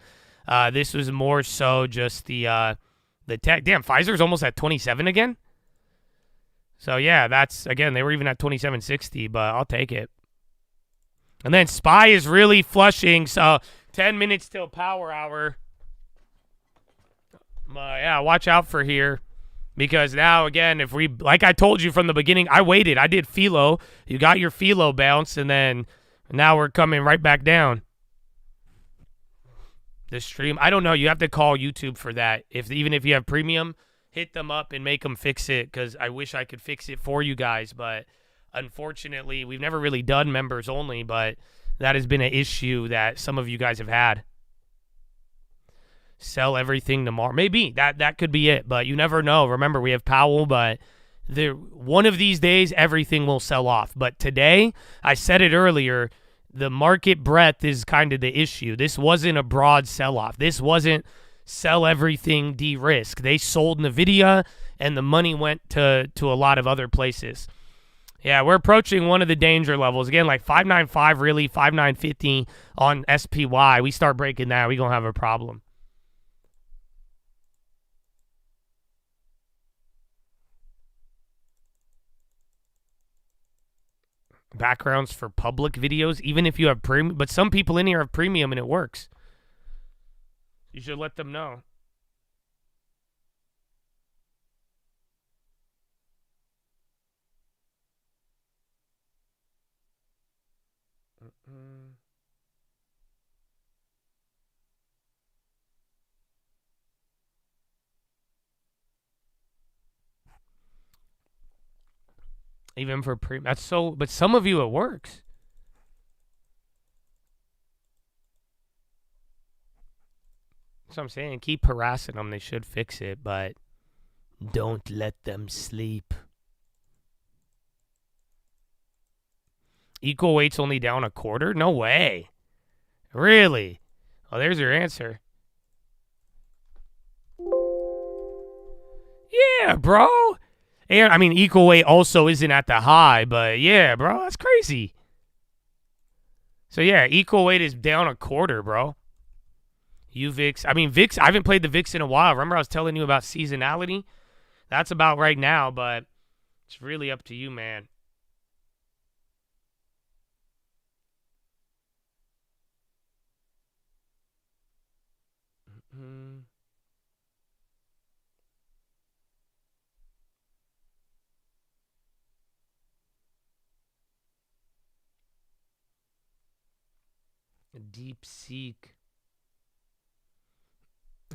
This was more so just the tech. Damn, Pfizer's almost at 27 again? So, yeah, that's, again, they were even at 27.60, but I'll take it. And then SPY is really flushing, so 10 minutes till power hour. Yeah, watch out for here. Because now, again, if we, like I told you from the beginning, I waited. I did Philo. You got your Philo bounce, and then now we're coming right back down. The stream, I don't know. You have to call YouTube for that. Even if you have premium, hit them up and make them fix it, because I wish I could fix it for you guys. But unfortunately, we've never really done members only, but that has been an issue that some of you guys have had. sell everything tomorrow. Maybe that could be it, but you never know. Remember, we have Powell, but one of these days everything will sell off. But today, I said it earlier, the market breadth is kind of the issue. This wasn't a broad sell-off. This wasn't sell everything, de-risk. They sold NVIDIA, and the money went to a lot of other places. Yeah, we're approaching one of the danger levels. Again, like 595, really, 5950 on SPY. We start breaking that, we're going to have a problem. Backgrounds for public videos, even if you have premium. But some people in here have premium and it works. You should let them know. Even for premium. That's so, but some of you it works. So I'm saying, keep harassing them. They should fix it, but don't let them sleep. Equal weight's only down a quarter? No way. Really? Oh, there's your answer. Yeah, bro. And, I mean, equal weight also isn't at the high, but yeah, bro, that's crazy. So, yeah, equal weight is down a quarter, bro. VIX. I mean, VIX, I haven't played the VIX in a while. Remember I was telling you about seasonality? That's about right now, but it's really up to you, man. Deep Seek.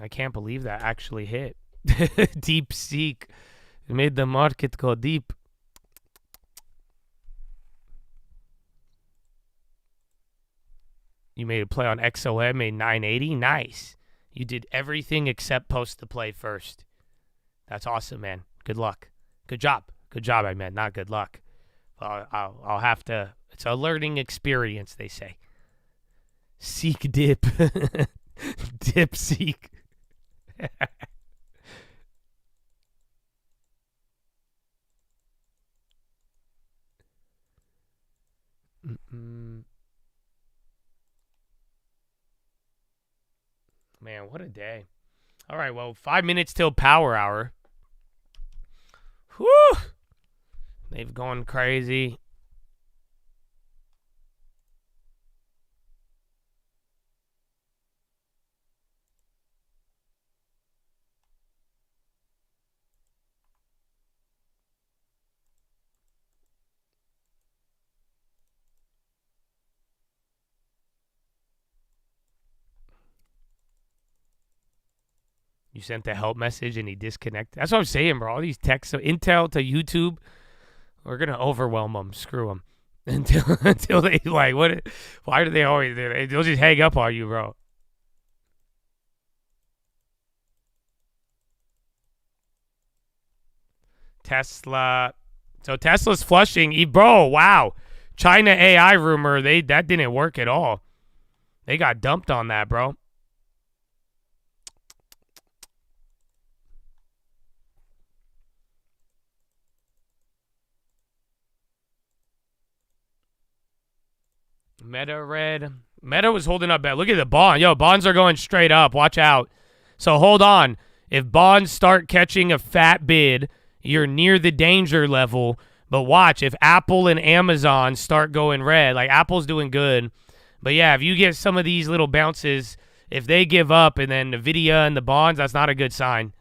I can't believe that actually hit. Deep Seek. It made the market go deep. You made a play on XOM, made 980. Nice. You did everything except post the play first. That's awesome, man. Good luck. Good job. Good job, I meant, not good luck. I'll have to. It's a learning experience, they say. Seek dip. Dip seek. Man, what a day. All right, well, 5 minutes till power hour. Whew. They've gone crazy. You sent the help message and he disconnected. That's what I'm saying, bro. All these texts, so Intel to YouTube, we're gonna overwhelm them. Screw them until they like what? Why do they always? They'll just hang up on you, bro. Tesla. So Tesla's flushing. Bro, wow. China AI rumor. That didn't work at all. They got dumped on that, bro. Meta red. Meta was holding up bad. Look at the bond. Yo, bonds are going straight up. Watch out. So hold on. If bonds start catching a fat bid, you're near the danger level. But watch, if Apple and Amazon start going red, like Apple's doing good. But yeah, if you get some of these little bounces, if they give up and then NVIDIA and the bonds, that's not a good sign.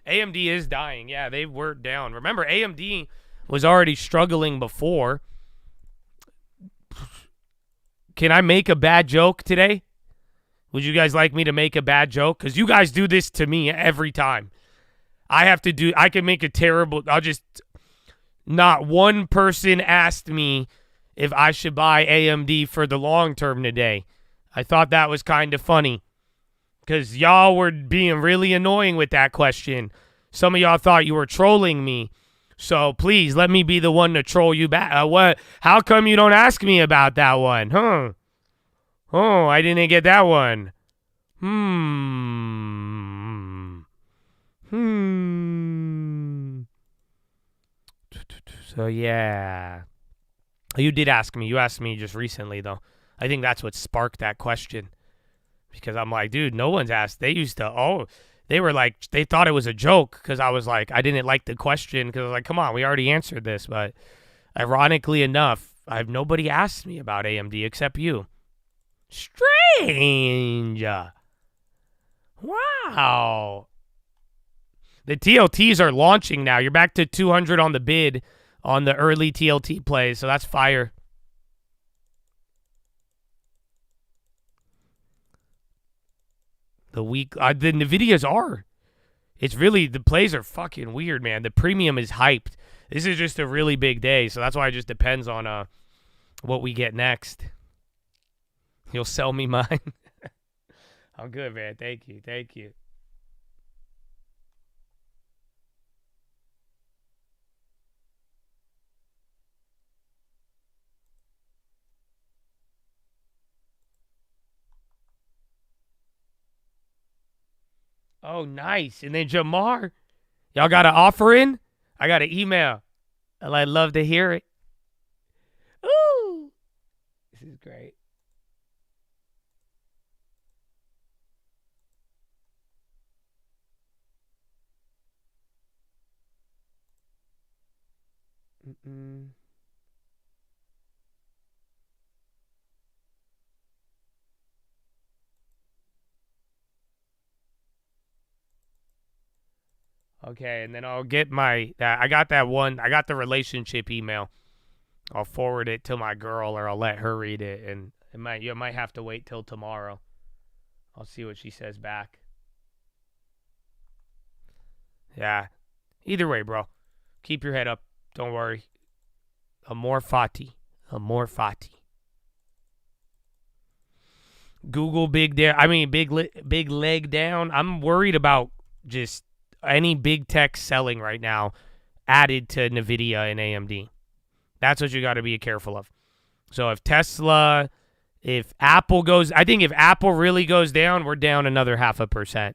AMD is dying. Yeah, they were down. Remember, AMD was already struggling before. Can I make a bad joke today? Would you guys like me to make a bad joke? Because you guys do this to me every time. I can make a terrible, not one person asked me if I should buy AMD for the long term today. I thought that was kind of funny. because y'all were being really annoying with that question. Some of y'all thought you were trolling me. So please let me be the one to troll you back. What? How come you don't ask me about that one? Huh? Oh, I didn't get that one. So yeah. You did ask me. You asked me just recently, though. I think that's what sparked that question. Because I'm like, dude, no one's asked. They used to, they were like, they thought it was a joke because I was like, I didn't like the question because I was like, come on, we already answered this. But ironically enough, nobody asked me about AMD except you. Strange. Wow. The TLTs are launching now. You're back to 200 on the bid on the early TLT plays, so that's fire. The NVIDIAs are. It's really, the plays are fucking weird, man. The premium is hyped. This is just a really big day, so that's why it just depends on what we get next. You'll sell me mine. I'm good, man. Thank you. Thank you. Oh, nice. And then Jamar, y'all got an offer in? I got an email. And I'd love to hear it. Ooh. This is great. Okay, and then I'll get I got that one. I got the relationship email. I'll forward it to my girl, or I'll let her read it, and you might have to wait till tomorrow. I'll see what she says back. Yeah. Either way, bro. Keep your head up. Don't worry. Amor fati. Amor fati. Google big leg down. I'm worried about just any big tech selling right now added to NVIDIA and AMD. That's what you got to be careful of. So if Apple goes, I think if Apple really goes down, we're down another 0.5%.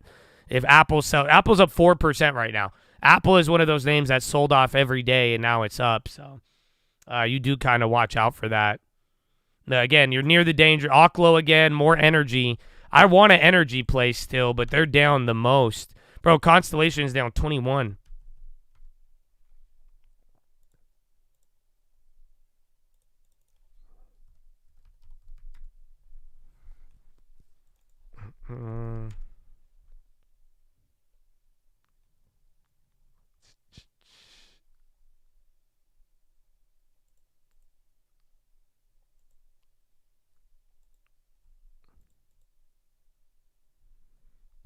If Apple's up 4% right now. Apple is one of those names that sold off every day and now it's up. So you do kind of watch out for that. Again, you're near the danger. Oklo again, more energy. I want an energy play still, but they're down the most. Bro, Constellation is down 21.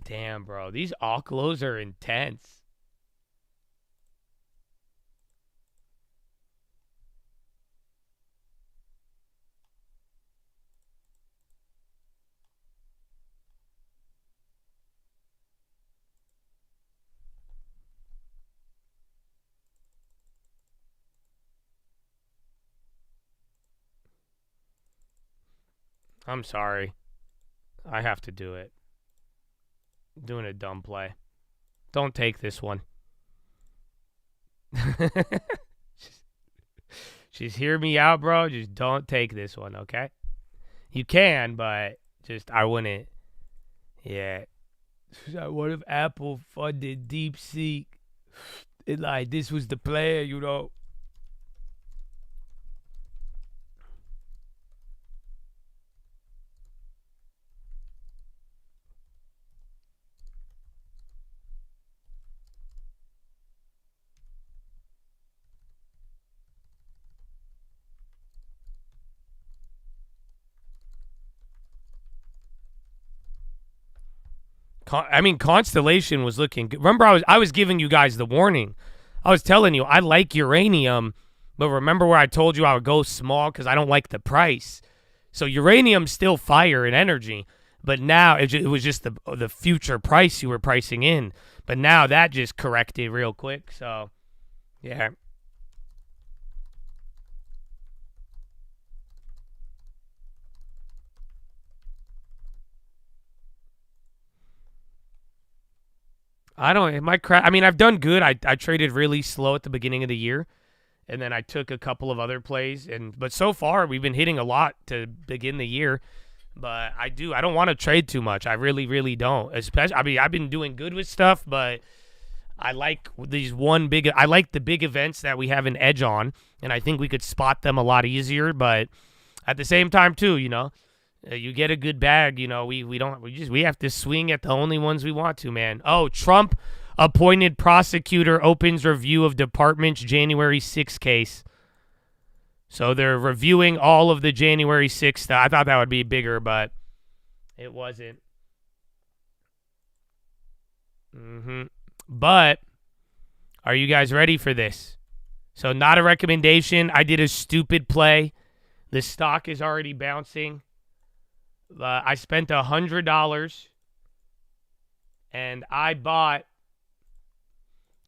Damn, bro. These Oklos are intense. I'm sorry. I have to do it. Doing a dumb play. Don't take this one. Just hear me out, bro. Just don't take this one, okay? You can, but just I wouldn't. Yeah. What if Apple funded DeepSeek? It like this was the player, you know. Constellation was looking good. Remember, I was giving you guys the warning. I was telling you, I like uranium, but remember where I told you I would go small because I don't like the price. So uranium's still fire and energy, But now it was just the future price you were pricing in. But now that just corrected real quick. So, yeah. I mean, I've done good. I traded really slow at the beginning of the year, and then I took a couple of other plays, but so far we've been hitting a lot to begin the year. But I don't want to trade too much. I really, really don't. I mean, I've been doing good with stuff, but I like I like the big events that we have an edge on, and I think we could spot them a lot easier. But at the same time, too, you get a good bag, we have to swing at the only ones we want to, man. Oh, Trump appointed prosecutor opens review of department's January 6th case. So they're reviewing all of the January 6th stuff. I thought that would be bigger, but it wasn't. But are you guys ready for this? So not a recommendation. I did a stupid play. The stock is already bouncing. I spent $100 and I bought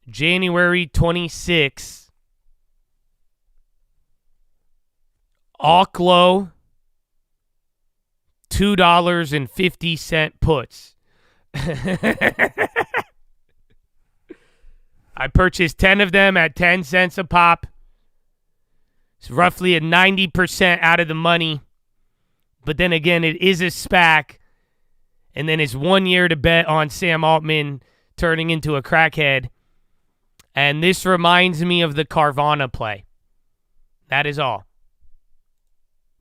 January 26th Oklo $2.50 puts. I purchased 10 of them at 10 cents a pop. It's roughly a 90% out of the money. But then again, it is a SPAC. And then it's 1 year to bet on Sam Altman turning into a crackhead. And this reminds me of the Carvana play. That is all.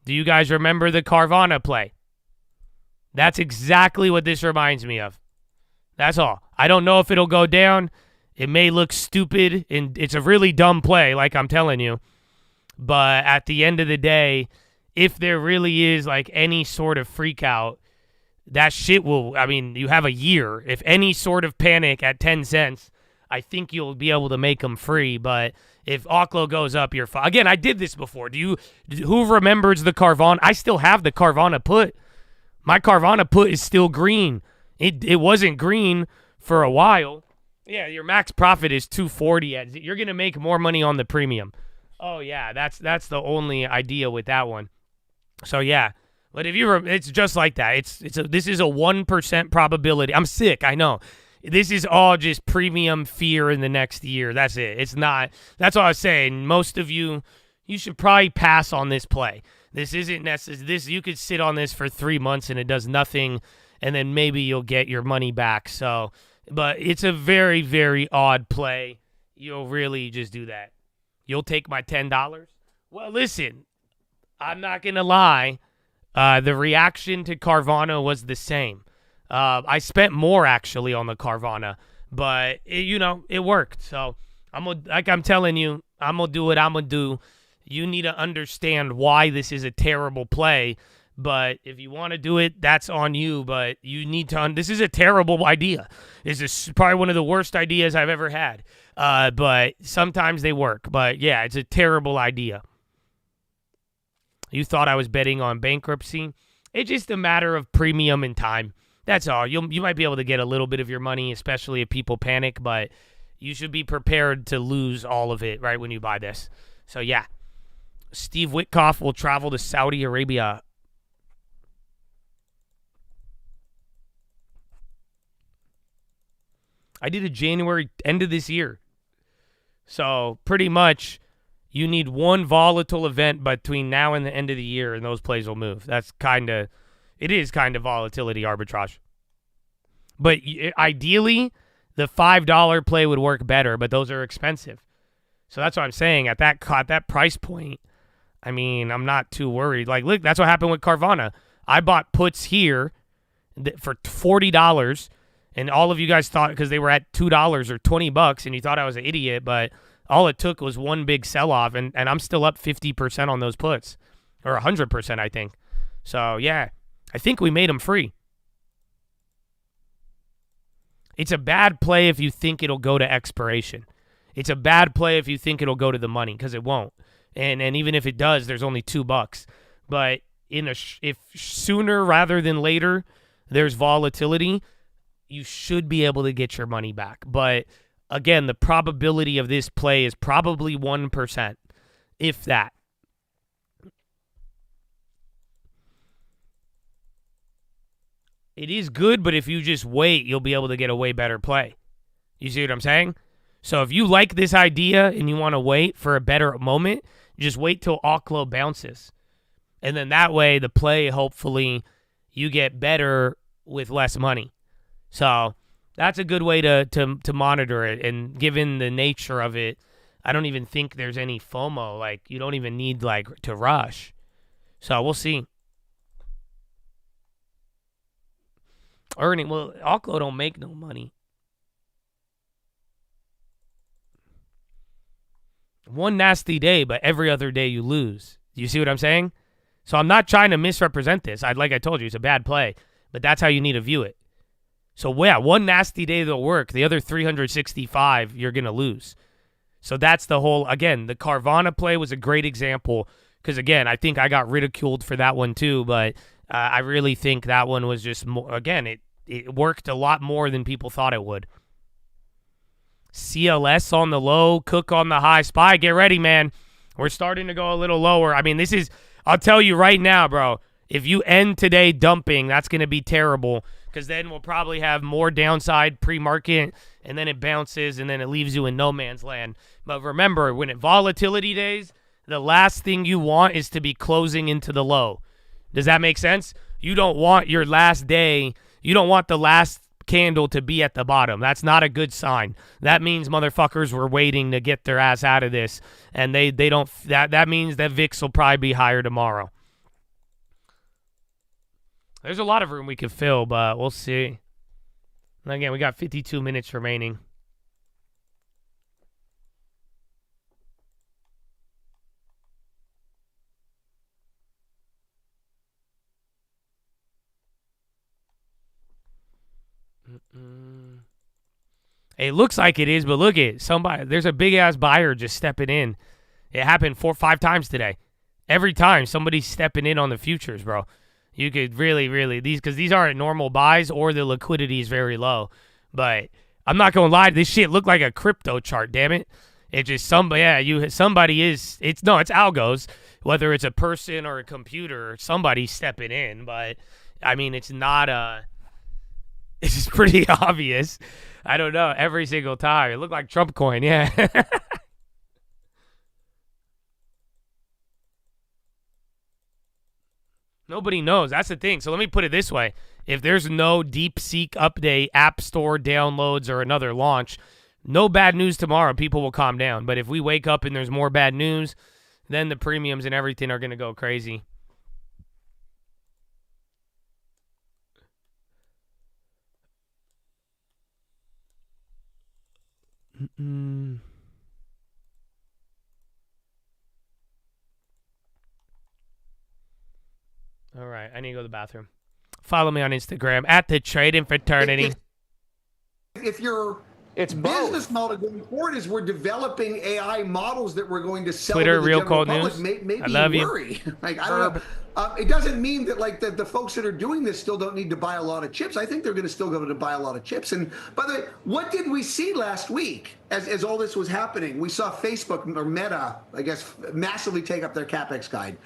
Do you guys remember the Carvana play? That's exactly what this reminds me of. That's all. I don't know if it'll go down. It may look stupid, and it's a really dumb play, like I'm telling you. But at the end of the day, if there really is like any sort of freak out, that shit will, I mean, you have a year. If any sort of panic at 10 cents, I think you'll be able to make them free. But if Oklo goes up, you're fine. Again, I did this before. Who remembers the Carvana? I still have the Carvana put. My Carvana put is still green. It wasn't green for a while. Yeah, your max profit is 240. You're going to make more money on the premium. Oh, yeah, that's the only idea with that one. So, yeah. But if it's just like that. This is a 1% probability. I'm sick, I know. This is all just premium fear in the next year. That's it. It's not. That's all I was saying. Most of you should probably pass on this play. This isn't necessary. You could sit on this for 3 months and it does nothing, and then maybe you'll get your money back. So, but it's a very, very odd play. You'll really just do that. You'll take my $10? Well, listen, I'm not going to lie. The reaction to Carvana was the same. I spent more actually on the Carvana, but it worked. So I'm telling you, I'm gonna do what I'm gonna do. You need to understand why this is a terrible play. But if you want to do it, that's on you. But you need to. This is a terrible idea. This is probably one of the worst ideas I've ever had. But sometimes they work. But yeah, it's a terrible idea. You thought I was betting on bankruptcy? It's just a matter of premium and time. That's all. You might be able to get a little bit of your money, especially if people panic, but you should be prepared to lose all of it right when you buy this. So, yeah. Steve Witkoff will travel to Saudi Arabia. I did a January end of this year. So, pretty much, you need one volatile event between now and the end of the year, and those plays will move. It is kind of volatility arbitrage. But ideally, the $5 play would work better, but those are expensive. So that's what I'm saying. At that price point, I mean, I'm not too worried. Like, look, that's what happened with Carvana. I bought puts here for $40, and all of you guys thought because they were at $2 or $20, and you thought I was an idiot, but all it took was one big sell-off, and I'm still up 50% on those puts, or 100%, I think. So, yeah. I think we made them free. It's a bad play if you think it'll go to expiration. It's a bad play if you think it'll go to the money, because it won't. And even if it does, there's only $2. But if sooner rather than later, there's volatility, you should be able to get your money back. But again, the probability of this play is probably 1%, if that. It is good, but if you just wait, you'll be able to get a way better play. You see what I'm saying? So if you like this idea and you want to wait for a better moment, just wait till Oklo bounces. And then that way, the play, hopefully, you get better with less money. So that's a good way to monitor it. And given the nature of it, I don't even think there's any FOMO. Like, you don't even need, like, to rush. So we'll see. Earning, well, Oklo don't make no money. One nasty day, but every other day you lose. You see what I'm saying? So I'm not trying to misrepresent this. Like I told you, it's a bad play, but that's how you need to view it. So yeah, one nasty day they'll work. The other 365, you're going to lose. So that's the whole, again, the Carvana play was a great example because, again, I think I got ridiculed for that one too, but I really think that one was just more, again, it worked a lot more than people thought it would. CLS on the low, Cook on the high. Spy, get ready, man. We're starting to go a little lower. I mean, this is, I'll tell you right now, bro, if you end today dumping, that's going to be terrible because then we'll probably have more downside pre-market and then it bounces and then it leaves you in no man's land. But remember, when it volatility days, the last thing you want is to be closing into the low. Does that make sense? You don't want your last day, you don't want the last candle to be at the bottom. That's not a good sign. That means motherfuckers were waiting to get their ass out of this, and they don't. That means that VIX will probably be higher tomorrow. There's a lot of room we could fill, but we'll see. And again, we got 52 minutes remaining. It looks like it is, but look at somebody. There's a big ass buyer just stepping in. It happened 4 or 5 times today. Every time somebody's stepping in on the futures, bro. You could really because these aren't normal buys or the liquidity is very low. But I'm not gonna lie, this shit looked like a crypto chart. Damn it! It's just somebody. Yeah, somebody is. It's algos. Whether it's a person or a computer, somebody's stepping in. But I mean, it's not a. It's just pretty obvious. I don't know. Every single time. It looked like Trump coin, yeah. Nobody knows. That's the thing. So let me put it this way. If there's no DeepSeek update, App Store downloads, or another launch, no bad news tomorrow. People will calm down. But if we wake up and there's more bad news, then the premiums and everything are going to go crazy. All right, I need to go to the bathroom. Follow me on Instagram at the Trading Fraternity. If your business model going forward is we're developing AI models that we're going to sell Twitter, to the Real general Cold public, News. maybe I love you worry. Like, I don't know. It doesn't mean that like the folks that are doing this still don't need to buy a lot of chips. I think they're going to still go to buy a lot of chips. And by the way, what did we see last week as all this was happening? We saw Facebook or Meta, I guess, massively take up their CapEx guide.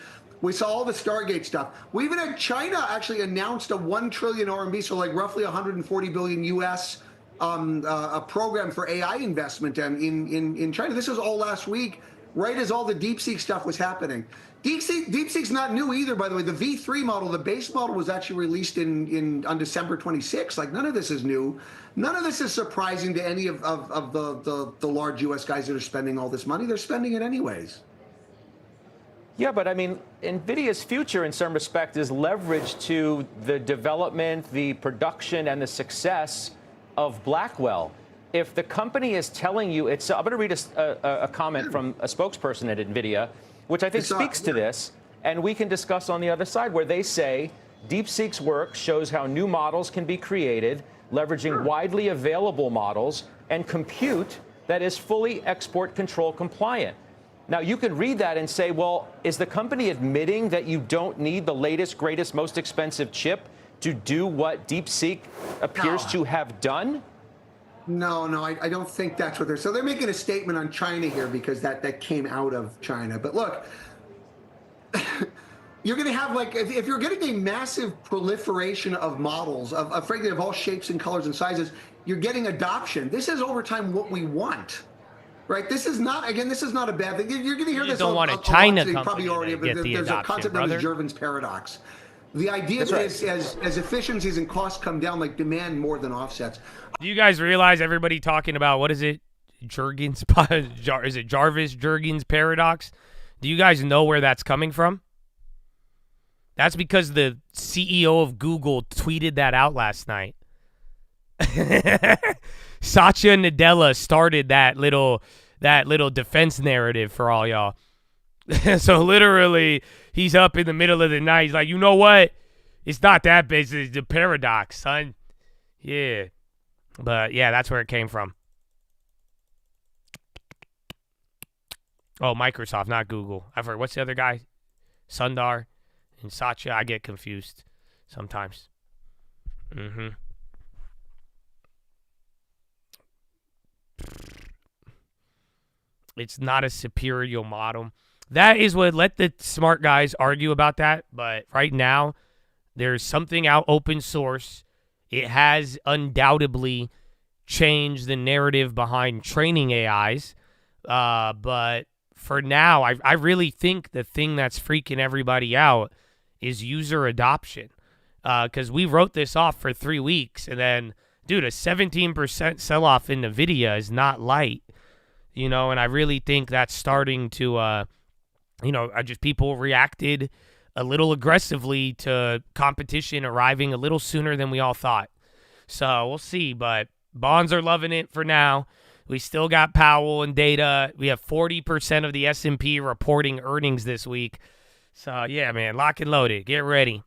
We saw all the Stargate stuff. We even had China actually announced a 1 trillion RMB, so like roughly 140 billion US, a program for AI investment in China. This was all last week, right as all the DeepSeek stuff was happening. DeepSeek's not new either, by the way. The V3 model, the base model, was actually released on December 26th. Like, none of this is new. None of this is surprising to any of the large US guys that are spending all this money. They're spending it anyways. Yeah, but I mean, NVIDIA's future in some respect is leveraged to the development, the production, and the success of Blackwell. If the company is telling you it's, I'm going to read a comment from a spokesperson at NVIDIA, which I think speaks to this, and we can discuss on the other side, where they say DeepSeek's work shows how new models can be created, leveraging widely available models and compute that is fully export control compliant. Now, you could read that and say, well, is the company admitting that you don't need the latest, greatest, most expensive chip to do what DeepSeek appears to have done? No, I don't think that's what they're. So they're making a statement on China here because that came out of China. But look, you're going to have, like, if you're getting a massive proliferation of models frankly of all shapes and colors and sizes, you're getting adoption. This is over time what we want. Right. This is not a bad thing. You're going to hear You this. don't want a lot China today, company probably already. to get the There's adoption, a concept known as Jervin's paradox. The idea that as efficiencies and costs come down, like demand more than offsets. Do you guys realize everybody talking about, what is it? Is it Jarvis Jurgen's paradox? Do you guys know where that's coming from? That's because the CEO of Google tweeted that out last night. Satya Nadella started that little defense narrative for all y'all. So literally, he's up in the middle of the night. He's like, you know what? It's not that big. It's the paradox, son. Yeah. But, yeah, that's where it came from. Oh, Microsoft, not Google. I've heard. What's the other guy? Sundar and Satya. I get confused sometimes. It's not a superior model. That is what, let the smart guys argue about that. But right now, there's something out open source. It has undoubtedly changed the narrative behind training AIs. But for now, I really think the thing that's freaking everybody out is user adoption. Because we wrote this off for 3 weeks. And then, dude, a 17% sell-off in NVIDIA is not light. You know, and I really think that's starting to, just people reacted a little aggressively to competition arriving a little sooner than we all thought. So we'll see, but bonds are loving it for now. We still got Powell and data. We have 40% of the S&P reporting earnings this week. So, yeah, man, lock and load it. Get ready.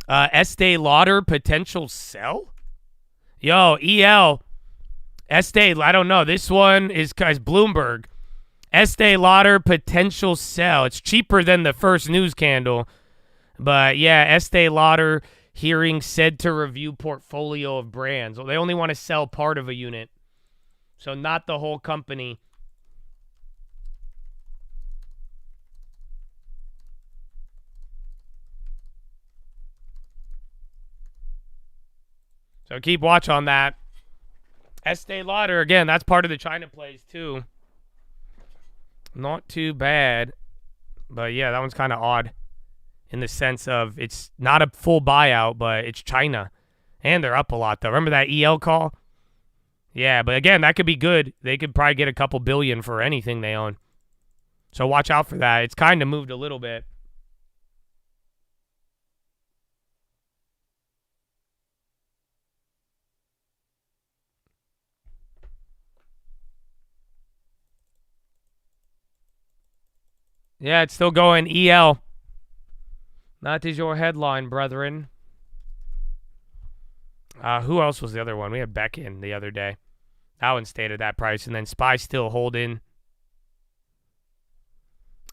Estee Lauder potential sell? Yo, EL. Estee, I don't know. This one is Bloomberg. Estee Lauder potential sell. It's cheaper than the first news candle. But, yeah, Estee Lauder hearing said to review portfolio of brands. Well, they only want to sell part of a unit. So not the whole company. So keep watch on that. Estee Lauder, again, that's part of the China plays too. Not too bad. But yeah, that one's kind of odd in the sense of it's not a full buyout, but it's China. And they're up a lot, though. Remember that EL call? Yeah, but again, that could be good. They could probably get a couple billion for anything they own. So watch out for that. It's kind of moved a little bit. Yeah, it's still going. EL. That is your headline, brethren. Who else was the other one? We had Beckin the other day. That one stayed at that price. And then SPY still holding.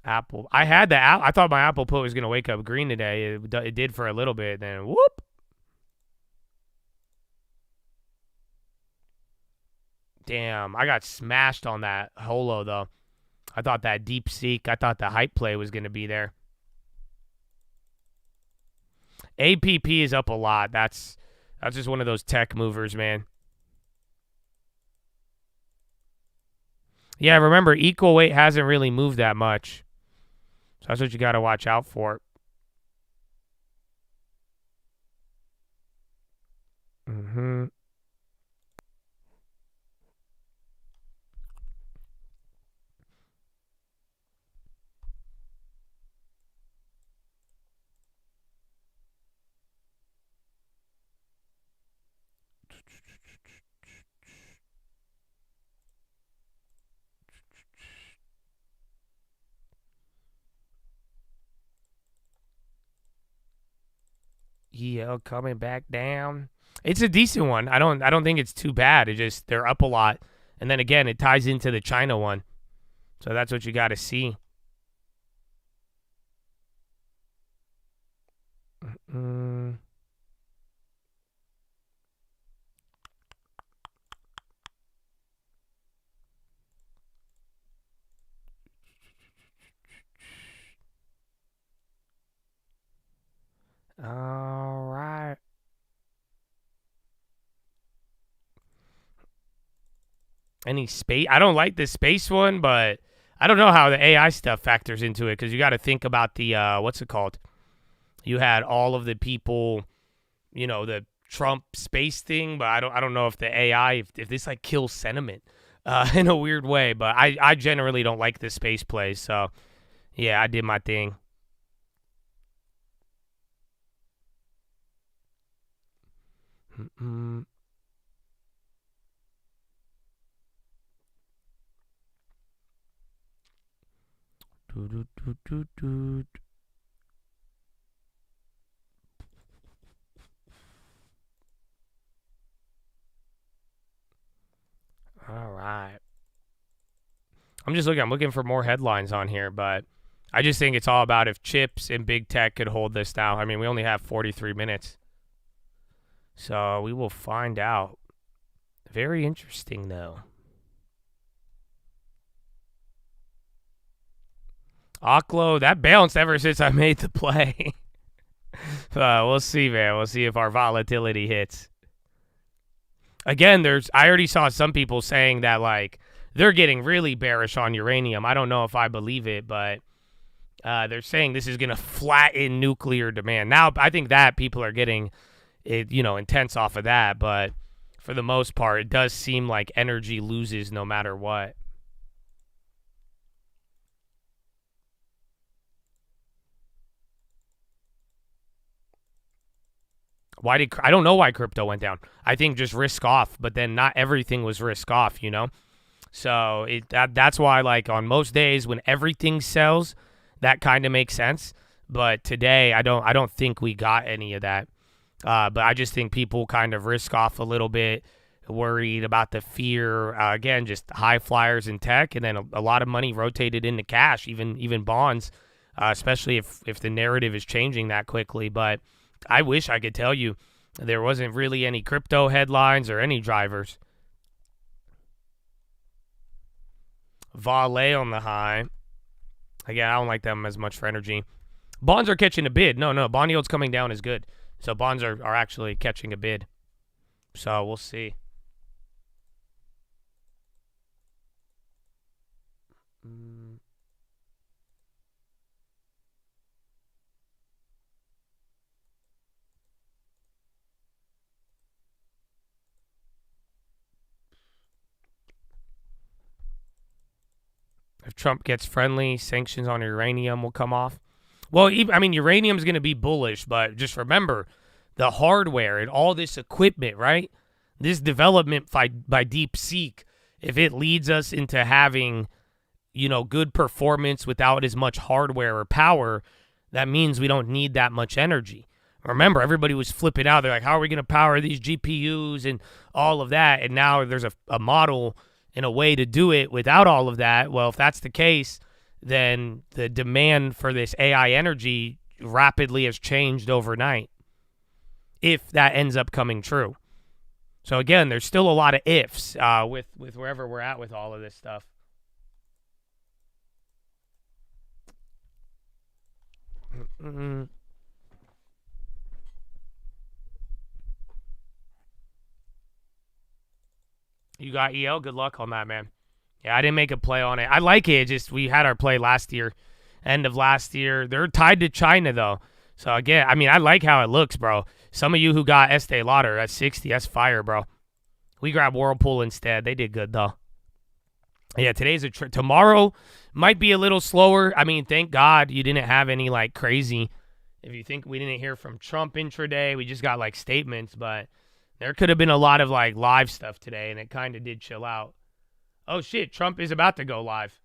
Apple. I had the Apple. I thought my Apple put was going to wake up green today. It did for a little bit. Then whoop. Damn. I got smashed on that holo, though. I thought that DeepSeek, I thought the hype play was going to be there. APP is up a lot. That's just one of those tech movers, man. Yeah, remember, equal weight hasn't really moved that much. So that's what you got to watch out for. Yeah, coming back down. It's a decent one. I don't think it's too bad. It just they're up a lot. And then again, it ties into the China one. So that's what you got to see. All right. Any space? I don't like this space one, but I don't know how the AI stuff factors into it because you got to think about the what's it called? You had all of the people, you know, the Trump space thing, but I don't know if the AI if this like kills sentiment in a weird way. But I generally don't like this space play, so yeah, I did my thing. All right. I'm looking for more headlines on here, but I just think it's all about if chips and big tech could hold this down. I mean, we only have 43 minutes. So we will find out. Very interesting, though. Oklo, that bounced ever since I made the play. We'll see, man. We'll see if our volatility hits. Again, I already saw some people saying that, like, they're getting really bearish on uranium. I don't know if I believe it, but they're saying this is going to flatten nuclear demand. Now, I think that people are getting, intense off of that, but for the most part, it does seem like energy loses no matter what. I don't know why crypto went down. I think just risk off, but then not everything was risk off, you know? So that's why, like, on most days when everything sells, that kind of makes sense. But today, I don't think we got any of that. But I just think people kind of risk off a little bit, worried about the fear. Again, just high flyers in tech, and then a lot of money rotated into cash, even bonds, especially if the narrative is changing that quickly. But I wish I could tell you there wasn't really any crypto headlines or any drivers. Vale on the high. Again, I don't like them as much for energy. Bonds are catching a bid. No, bond yields coming down is good. So bonds are actually catching a bid. So we'll see. If Trump gets friendly, sanctions on uranium will come off. Well, uranium is going to be bullish, but just remember the hardware and all this equipment, right? This development by DeepSeek, if it leads us into having, good performance without as much hardware or power, that means we don't need that much energy. Remember, everybody was flipping out. They're like, how are we going to power these GPUs and all of that? And now there's a model in a way to do it without all of that. Well, if that's the case, then the demand for this AI energy rapidly has changed overnight, if that ends up coming true. So again, there's still a lot of ifs with wherever we're at with all of this stuff. You got EL? Good luck on that, man. Yeah, I didn't make a play on it. I like it. Just we had our play last year, end of last year. They're tied to China, though. So, again, I like how it looks, bro. Some of you who got Estee Lauder at 60, that's fire, bro. We grabbed Whirlpool instead. They did good, though. Yeah, today's tomorrow might be a little slower. Thank God you didn't have any, like, crazy. If you think we didn't hear from Trump intraday, we just got, like, statements, but there could have been a lot of, like, live stuff today, and it kind of did chill out. Oh, shit, Trump is about to go live.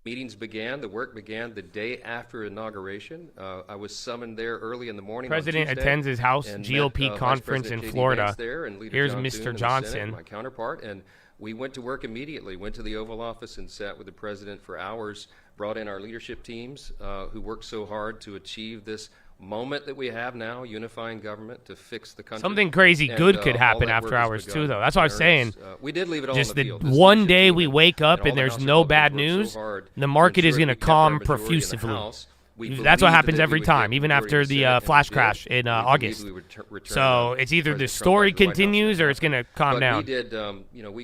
The work began the day after inauguration. I was summoned there early in the morning. President attends his House GOP conference in Florida. Here's Mr. Johnson. My counterpart, and We went to work immediately, went to the Oval Office and sat with the president for hours, brought in our leadership teams who worked so hard to achieve this moment that we have now, unifying government to fix the country. Something crazy good could happen after hours too, though. That's what I was saying. We did leave it all just on the the field. one day we wake up and there's no bad news, the market is going to calm profusively. That's what happens every time, even after the flash crash in August. So it's either the story continues or it's going to calm down. We did,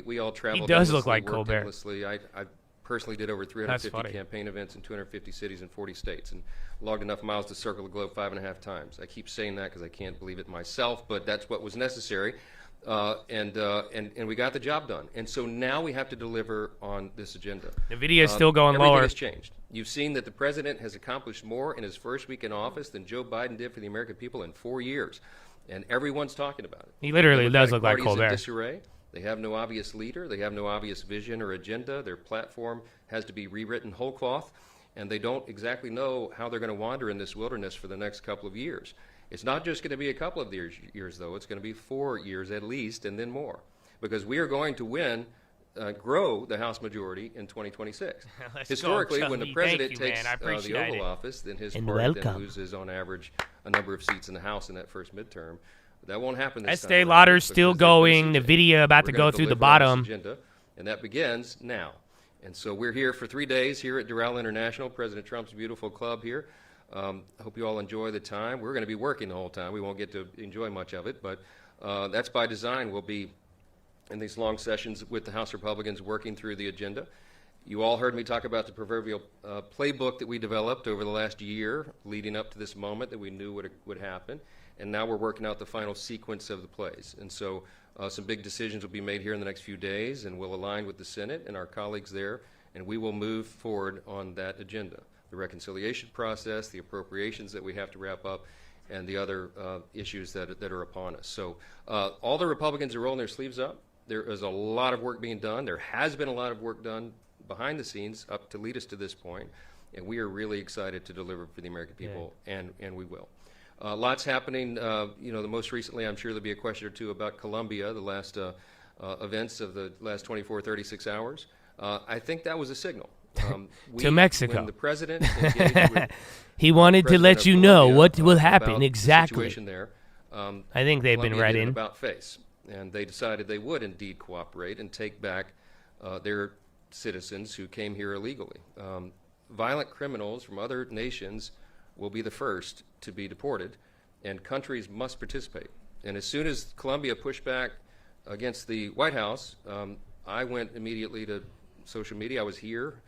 we all traveled. He does look like Colbert. I personally did over 350 campaign events in 250 cities and 40 states and logged enough miles to circle the globe 5.5 times. I keep saying that because I can't believe it myself, but that's what was necessary. And we got the job done. And so now we have to deliver on this agenda. The video is still going lower. Everything has changed. You've seen that the president has accomplished more in his first week in office than Joe Biden did for the American people in 4 years. And everyone's talking about it. He literally does look like Colbert. In disarray. They have no obvious leader. They have no obvious vision or agenda. Their platform has to be rewritten whole cloth. And they don't exactly know how they're going to wander in this wilderness for the next couple of years. It's not just going to be a couple of years, though. It's going to be 4 years at least, and then more. Because we are going to grow the House majority in 2026. Historically, when the president takes the Oval Office, then his party then loses, on average, a number of seats in the House in that first midterm. But that won't happen this time. Estee Lauder's still going. The video about to go through the bottom. Agenda, and that begins now. And so we're here for 3 days here at Doral International, President Trump's beautiful club here. I hope you all enjoy the time. We're going to be working the whole time. We won't get to enjoy much of it, but that's by design. We'll be in these long sessions with the House Republicans working through the agenda. You all heard me talk about the proverbial playbook that we developed over the last year leading up to this moment that we knew would happen, and now we're working out the final sequence of the plays. And so some big decisions will be made here in the next few days, and we'll align with the Senate and our colleagues there, and we will move forward on that agenda. The reconciliation process, the appropriations that we have to wrap up, and the other issues that are upon us. So all the Republicans are rolling their sleeves up. There is a lot of work being done. There has been a lot of work done behind the scenes up to lead us to this point, and we are really excited to deliver for the American people, and we will. Lots happening. The most recently, I'm sure there'll be a question or two about Colombia, the last events of the last 24, 36 hours. I think that was a signal. To Mexico. When the president engaged with he wanted to let you know what will happen exactly. The situation there, I think they've been read in. About face, and they decided they would indeed cooperate and take back their citizens who came here illegally. Violent criminals from other nations will be the first to be deported, and countries must participate. And as soon as Colombia pushed back against the White House, I went immediately to social media. I was here.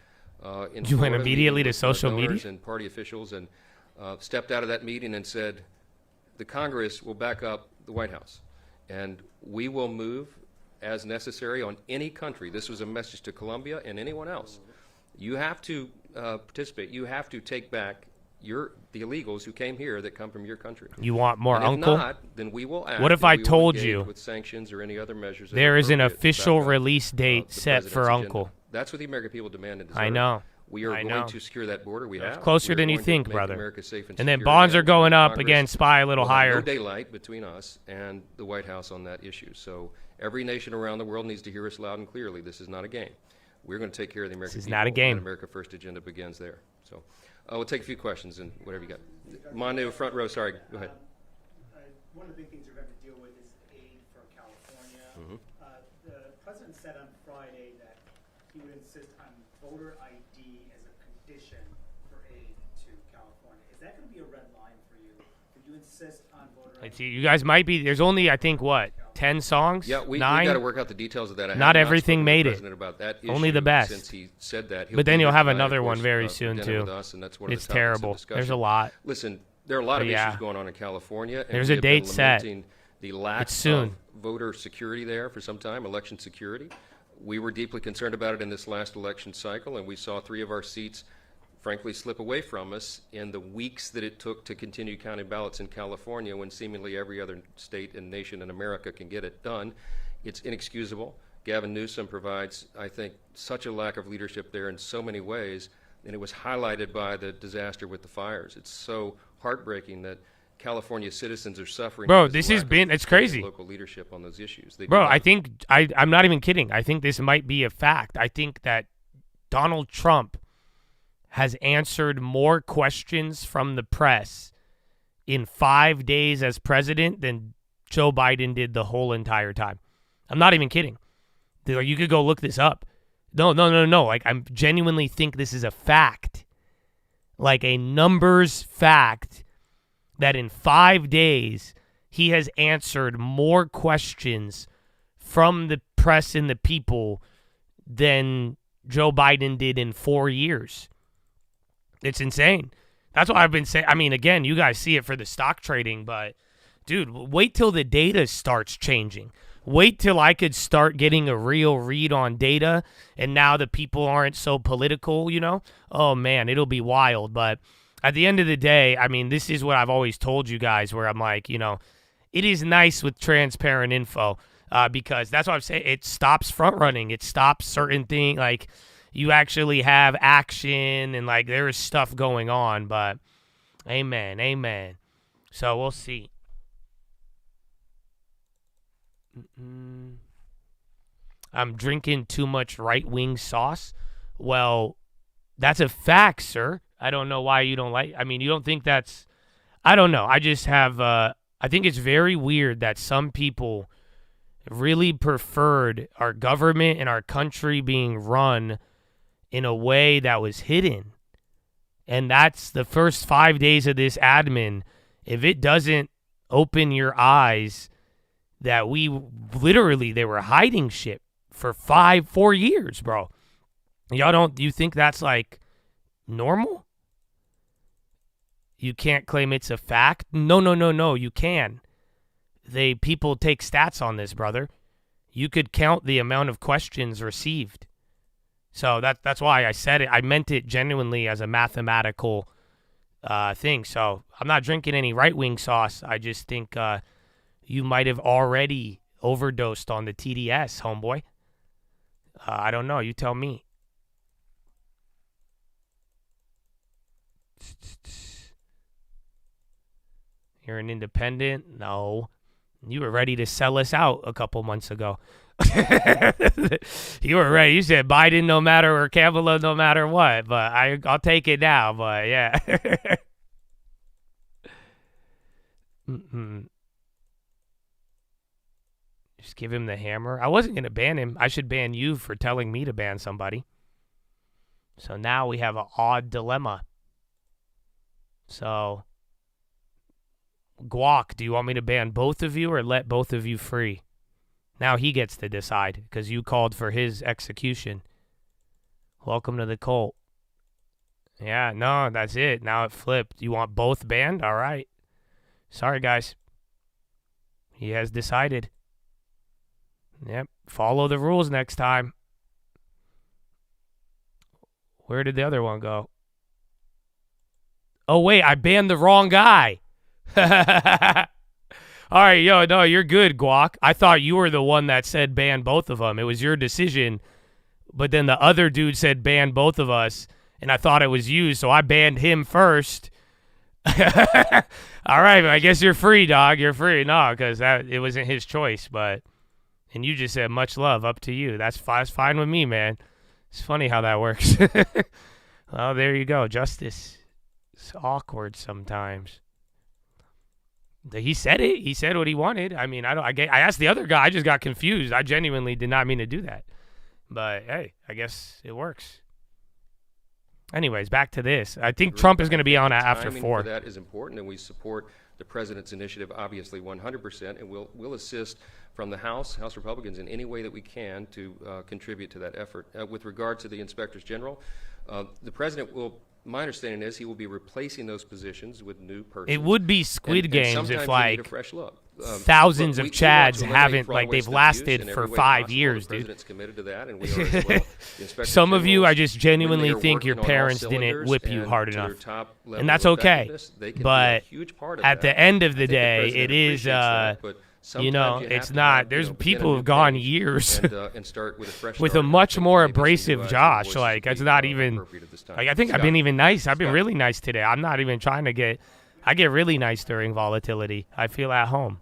You went immediately to social media? And party officials, and stepped out of that meeting and said, the Congress will back up the White House, and we will move as necessary on any country. This was a message to Colombia and anyone else. You have to participate. You have to take back the illegals who came here that come from your country. You want more, and Uncle? If not, then we will act. What if I told you with sanctions or any other measures there is an official release date set for Uncle? Agenda. That's what the American people demand and deserve. I know. We are going to secure that border. We have. Closer than you think, brother. America safe and then secure. bonds are going up Congress again. Spy a little will have higher. No daylight between us and the White House on that issue. So every nation around the world needs to hear us loud and clearly. This is not a game. We're going to take care of the American people. This is not a game. And America First agenda begins there. So we'll take a few questions and whatever you got. Mondo, front row. Sorry, go ahead. One of the big things you're going to deal with is aid for California. Mm-hmm. The president said on Friday that he would insist on voter ID as a condition for aid to California. Is that going to be a red line for you? Would you insist on voter ID? You guys might be. There's only, I think, what, 10 songs? Yeah, we 9? got to work out the details of that. Not everything made it. About that only the best. Since he said that, but then you'll have another one very soon too. It's terrible. There's a lot. Listen, there are a lot of issues going on in California. And there's a date set. The lack of voter security there for some time, election security. We were deeply concerned about it in this last election cycle, and we saw 3 of our seats, frankly, slip away from us in the weeks that it took to continue counting ballots in California when seemingly every other state and nation in America can get it done. It's inexcusable. Gavin Newsom provides, I think, such a lack of leadership there in so many ways, and it was highlighted by the disaster with the fires. It's so heartbreaking that California citizens are suffering. Bro, because this of has lack been, of it's crazy. local leadership on those issues. They do Bro, not. I think, I'm not even kidding. I think this might be a fact. I think that Donald Trump has answered more questions from the press in 5 days as president than Joe Biden did the whole entire time. I'm not even kidding. Like, you could go look this up. No. Like, I genuinely think this is a fact. Like a numbers fact that in 5 days he has answered more questions from the press and the people than Joe Biden did in 4 years. It's insane. That's why I've been saying, I mean, again, you guys see it for the stock trading, but dude, wait till the data starts changing. Wait till I could start getting a real read on data, and now the people aren't so political, you know? Oh, man, it'll be wild. But at the end of the day, I mean, this is what I've always told you guys, where I'm like, you know, it is nice with transparent info because that's what I'm saying. It stops front running. It stops certain things. Like, you actually have action, and, like, there is stuff going on. But amen. So we'll see. I'm drinking too much right-wing sauce. Well, that's a fact, sir. I don't know why you don't like. I mean, you don't think that's. I don't know. I just have. I think it's very weird that some people really preferred our government and our country being run in a way that was hidden, and that's the first 5 days of this admin. If it doesn't open your eyes that we literally, they were hiding shit for 4 years, bro. Y'all don't, you think that's like normal? You can't claim it's a fact? No, you can. People take stats on this, brother. You could count the amount of questions received. So that's why I said it. I meant it genuinely as a mathematical thing. So I'm not drinking any right-wing sauce. I just think you might have already overdosed on the TDS, homeboy. I don't know. You tell me. You're an independent? No. You were ready to sell us out a couple months ago. You were ready. You said Biden no matter, or Kamala no matter what. But I'll take it now. But yeah. Just give him the hammer. I wasn't going to ban him. I should ban you for telling me to ban somebody. So now we have an odd dilemma. So, Guac, do you want me to ban both of you or let both of you free? Now he gets to decide because you called for his execution. Welcome to the cult. Yeah, no, that's it. Now it flipped. You want both banned? All right. Sorry, guys. He has decided. Yep. Follow the rules next time. Where did the other one go? Oh, wait. I banned the wrong guy. All right. Yo, no, you're good, Guac. I thought you were the one that said ban both of them. It was your decision. But then the other dude said ban both of us. And I thought it was you. So I banned him first. All right. I guess you're free, dog. You're free. No, because it wasn't his choice. But. And you just said, much love, up to you. That's fine with me, man. It's funny how that works. Well, there you go. Justice. It's awkward sometimes. He said it. He said what he wanted. I mean, I asked the other guy. I just got confused. I genuinely did not mean to do that. But, hey, I guess it works. Anyways, back to this. I think Trump is going to be on after 4. That is important, and we support the president's initiative, obviously, 100%, and we'll assist from the House Republicans in any way that we can to contribute to that effort. With regard to the inspectors general, the president will, my understanding is, he will be replacing those positions with new persons. It would be Squid Games if, like, a fresh look. Thousands of Chads haven't, like, they've lasted for 5 years, dude. Committed to that, and we are as well. Some of you, I just genuinely think your parents didn't whip you hard enough. And that's okay. But at the end of the day, it is, you know, it's not. There's people who've gone years with a much more abrasive Josh. Like, it's not even. Like, I think I've been even nice. I've been really nice today. I'm not even trying to get. I get really nice during volatility. I feel at home.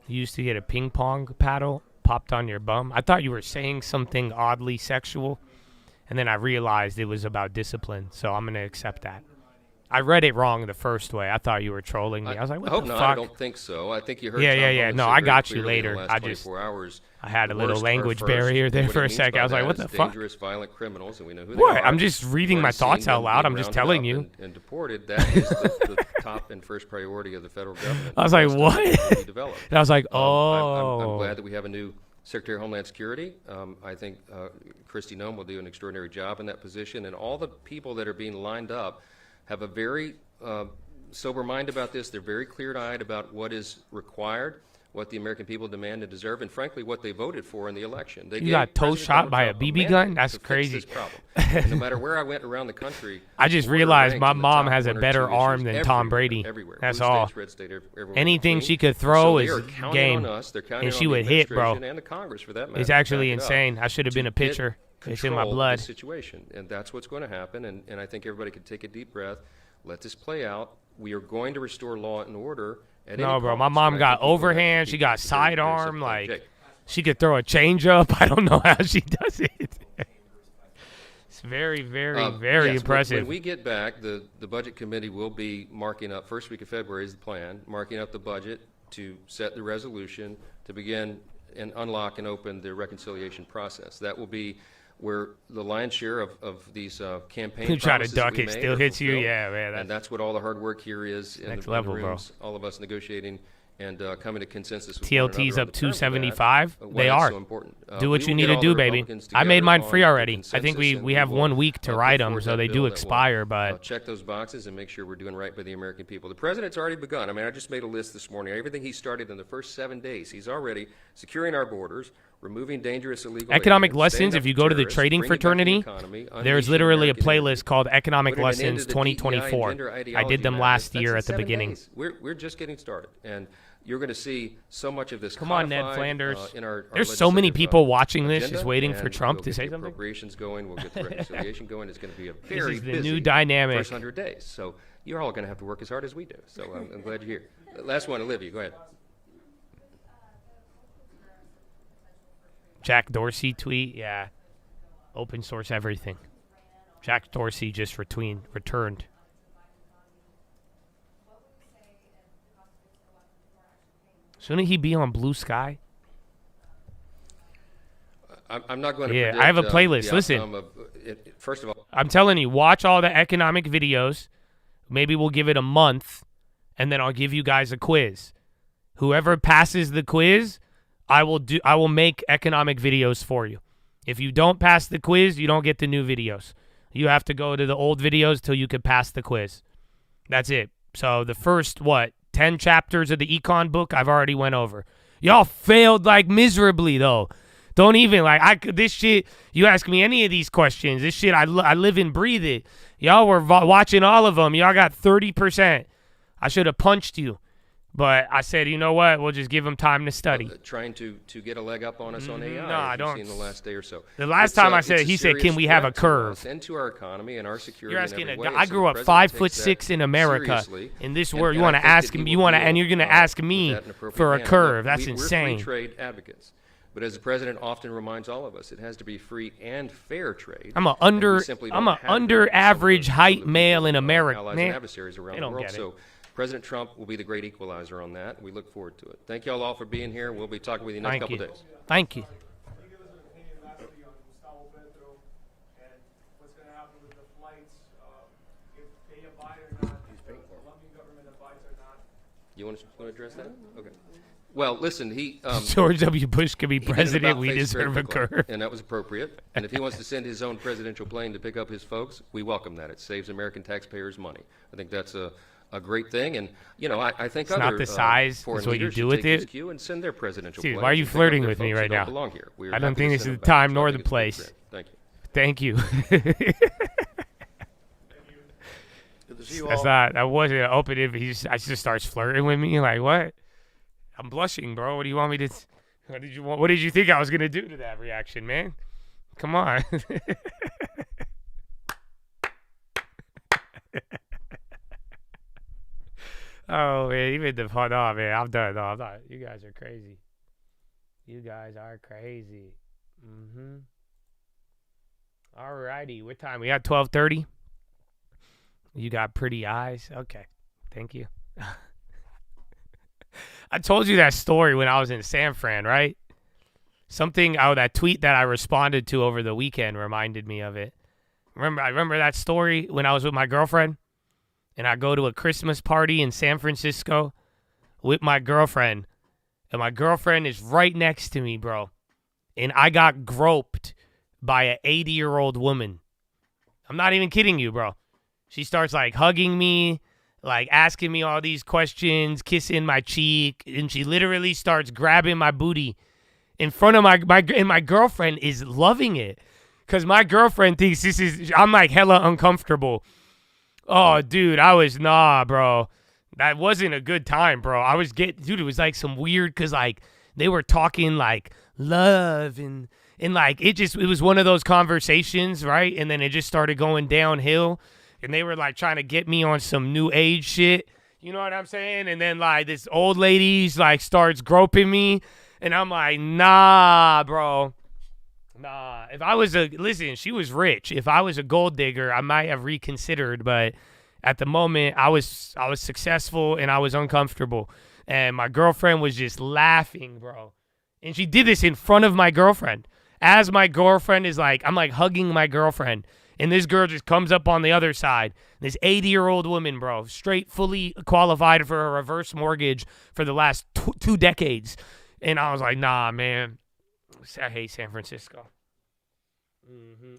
You used to get a ping pong paddle popped on your bum. I thought you were saying something oddly sexual, and then I realized it was about discipline, so I'm going to accept that. I read it wrong the first way. I thought you were trolling me. I was like, what I hope the not. fuck? I don't think so. I think you heard Yeah, Tom yeah, yeah. Holland No, say I very got you clearly in the later. last I 24 hours, I had a little worst are language first. barrier there And what for he a means second. by I was like, that what the is fuck? dangerous, violent criminals, and we know who What? they are. I'm just reading We're my seeing thoughts them out loud. being I'm just rounded telling up you. and deported. That is the top and first priority of the federal government. I was like, That's what? to be developed. And I was like, I'm glad that we have a new Secretary of Homeland Security. I think Kristi Noem will do an extraordinary job in that position, and all the people that are being lined up have a very sober mind about this. They're very clear-eyed about what is required, what the American people demand and deserve, and frankly, what they voted for in the election. They You got toe shot by a BB gun? That's crazy. And no matter where I went around the country, I just order realized ranked my in the mom top has a one or better two arm issues than Tom everywhere, Brady. everywhere. That's Blue all. states, red state, everywhere in Anything between. she could throw So they is are counting game. on us. They're counting And on she the would hit, bro. administration and the Congress for that matter. It's to actually back it up insane. I should have been to a pitcher. get It's in my control of blood. the situation, and that's what's going to happen. And I think everybody can take a deep breath. Let this play out. We are going to restore law and order. At No, any bro. My cost. mom And I got think people have to overhand. be She got very, very sidearm. sympathetic. Like, she could throw a changeup. I don't know how she does it. It's very, very, very yes, impressive. When we get back, the Budget Committee will be marking up, first week of February is the plan, marking up the budget to set the resolution to begin and unlock and open the reconciliation process. That will be where the lion's share of these campaign You try to promises duck that we it, made still are hits you. fulfilled. Yeah, man. And that's what all the hard work here is in Next the level, bro. rooms, all of us negotiating and coming to consensus with TLT's one another on up the terms of that, 275. why They it's are. so important. Do We what you will need get to all do, the baby. Republicans I made together mine on free the already. I think consensus, and we have will, 1 week to put write them, forward so that they bill do that will, expire. But check those boxes and make sure we're doing right by the American people. The president's already begun. I mean, I just made a list this morning. Everything he started in the first 7 days, he's already securing our borders, removing dangerous illegal economic aliens, lessons, standing if up you to go to the terrorists, trading bringing back the fraternity, economy, there's unleashing literally a American playlist industry, called Economic putting an end to Lessons the 2024. DEI and gender I did ideology them madness. last That's year in at the 7 beginning. days. We're just getting started, and you're going to see so much of this. Come on, Ned codified, Flanders. in our There's so many legislative, people watching this, agenda, just waiting for and Trump we'll to get say the something. Appropriations going. We'll get the reconciliation going. It's going to be a very is the busy new dynamic. first 100 days. So you're all going to have to work as hard as we do. So I'm glad you're here. Last one, Olivia. Go ahead. Jack Dorsey tweet, yeah. Open source everything. Jack Dorsey just returned. Shouldn't he be on Blue Sky? I'm not going to. Yeah, predict, I have a the playlist. Listen. outcome of, first of all, I'm telling you, watch all the economic videos. Maybe we'll give it a month, and then I'll give you guys a quiz. Whoever passes the quiz, I will make economic videos for you. If you don't pass the quiz, you don't get the new videos. You have to go to the old videos till you can pass the quiz. That's it. So the first 10 chapters of the econ book I've already went over. Y'all failed like miserably though. Don't even this shit. You ask me any of these questions. This shit I live and breathe it. Y'all were watching all of them. Y'all got 30%. I should have punched you. But I said, you know what? We'll just give them time to study. Trying to get a leg up on us on AI. No, I don't. Seen the last day or so. The last time I said, he said, "Can we have a curve?" And to our economy and our security. You're asking. in every way. I So grew the up president 5'6" takes in that America. seriously. In this And- world, you and want I to think ask that he me. You will want to, deal, and you're going to ask with me that in appropriate for a manner. curve. Look, That's we're insane. free trade advocates. But as the president often reminds all of us, it has to be free and fair trade. I'm a and we simply don't have that under with some of average the height people, male in America. allies Man, and adversaries around they the don't world. get it. So President Trump will be the great equalizer on that. We look forward to it. Thank you all for being here. We'll be talking with you next couple days. Thank you. You want to address that? Okay. Well, listen, George W. Bush could be he hit an president. about We face very deserve a quickly, curve. and that was appropriate. And if he wants to send his own presidential plane to pick up his folks, we welcome that. It saves American taxpayers money. I think that's a great thing. And I think It's not the size, foreign it's what you leaders do should with take his it. cue and send their presidential Dude, planes why are you and pick up flirting their with me folks who right don't now? belong here. We are I don't happy think to this is send the them back. time So I nor think the it's a good place. thing. Thank you. Thank you. See you That's all. not. That wasn't an open invitation. I just starts flirting with me. Like what? I'm blushing, bro. What do you want me to? What did you want? What did you think I was gonna do to that reaction, man? Come on. Oh man, even the fun. Oh man, I'm done. No, I'm not. You guys are crazy. You guys are crazy. Alrighty, what time? We got 12:30. You got pretty eyes. Okay, thank you. I told you that story when I was in San Fran, right? Something. Oh, that tweet that I responded to over the weekend reminded me of it. I remember that story when I was with my girlfriend, and I go to a Christmas party in San Francisco with my girlfriend, and my girlfriend is right next to me, bro, and I got groped by an 80-year-old woman. I'm not even kidding you, bro. She starts like hugging me, like asking me all these questions, kissing my cheek, and she literally starts grabbing my booty in front of my girlfriend is loving it. Because my girlfriend thinks I'm like hella uncomfortable. Oh, dude, bro. That wasn't a good time, bro. Dude, it was like some weird, because like they were talking like love and like it was one of those conversations, right? And then it just started going downhill, and they were like trying to get me on some new age shit. You know what I'm saying? And then like this old lady's like starts groping me, and I'm like, nah, bro. Nah, listen, she was rich. If I was a gold digger, I might have reconsidered, but at the moment I was successful and I was uncomfortable. And my girlfriend was just laughing, bro. And she did this in front of my girlfriend. As my girlfriend is like, I'm like hugging my girlfriend, and this girl just comes up on the other side. This 80-year-old woman, bro, straight, fully qualified for a reverse mortgage for the last 2 decades. And I was like, nah, man. I hate San Francisco.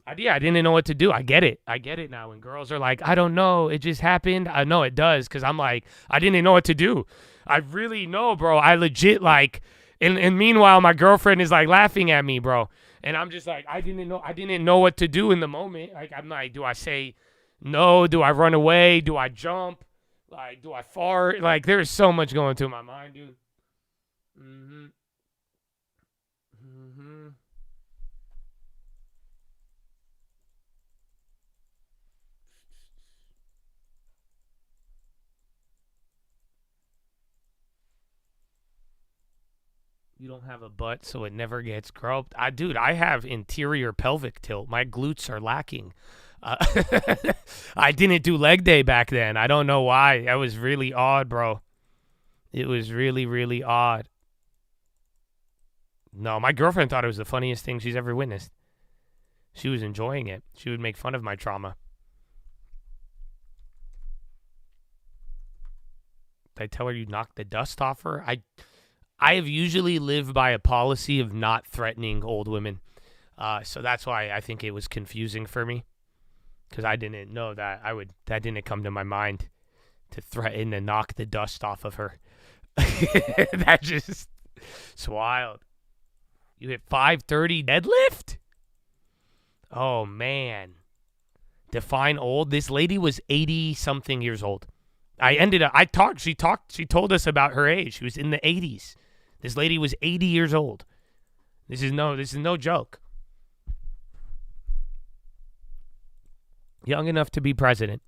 I didn't know what to do. I get it now. When girls are like, I don't know, it just happened. I know it does, because I'm like, I didn't know what to do. I really know, bro. I legit like, and meanwhile, my girlfriend is like laughing at me, bro. And I'm just like, I didn't know what to do in the moment. Like, I'm like, do I say no? Do I run away? Do I jump? Like, do I fart? Like, there's so much going through my mind, dude. You don't have a butt, so it never gets groped. Dude, I have interior pelvic tilt. My glutes are lacking. I didn't do leg day back then. I don't know why. That was really odd, bro. It was really, really odd. No, my girlfriend thought it was the funniest thing she's ever witnessed. She was enjoying it. She would make fun of my trauma. Did I tell her you knocked the dust off her? I have usually lived by a policy of not threatening old women. So that's why I think it was confusing for me. Because I didn't know that that didn't come to my mind to threaten to knock the dust off of her. It's wild. You hit 530 deadlift? Oh, man. Define old. This lady was 80-something years old. She told us about her age. She was in the 80s. This lady was 80 years old. This is no joke. Young enough to be president.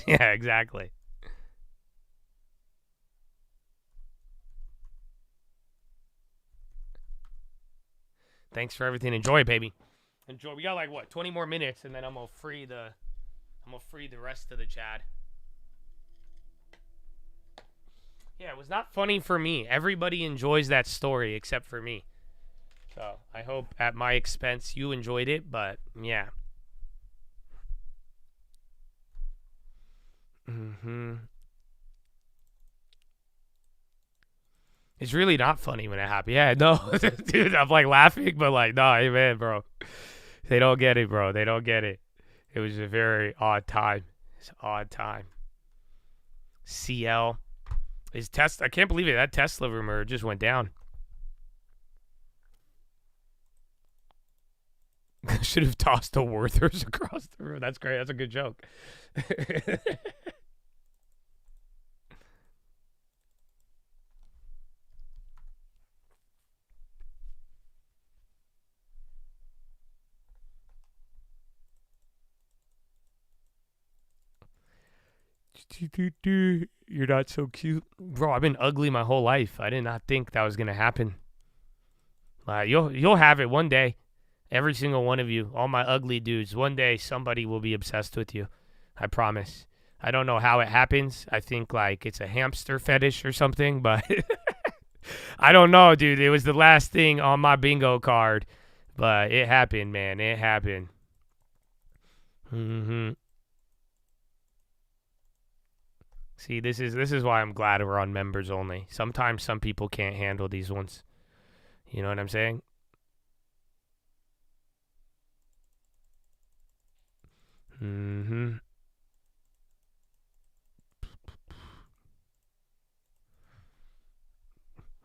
Yeah, exactly. Thanks for everything. Enjoy, baby. Enjoy. We got like 20 more minutes, and then I'm gonna free the rest of the chat. Yeah, it was not funny for me. Everybody enjoys that story except for me. So I hope at my expense you enjoyed it, but yeah. It's really not funny when it happened. Yeah, no, dude, I'm like laughing, but like, nah, hey man, bro. They don't get it, bro. They don't get it. It was a very odd time. It's an odd time. CL. I can't believe it. That Tesla rumor just went down. should have tossed a Werther's across the room. That's great. That's a good joke. You're not so cute. Bro, I've been ugly my whole life. I did not think that was going to happen. You'll have it one day. Every single one of you, all my ugly dudes, one day somebody will be obsessed with you. I promise. I don't know how it happens. I think like it's a hamster fetish or something, but I don't know, dude. It was the last thing on my bingo card, but it happened, man. It happened. See, this is why I'm glad we're on members only. Sometimes some people can't handle these ones. You know what I'm saying?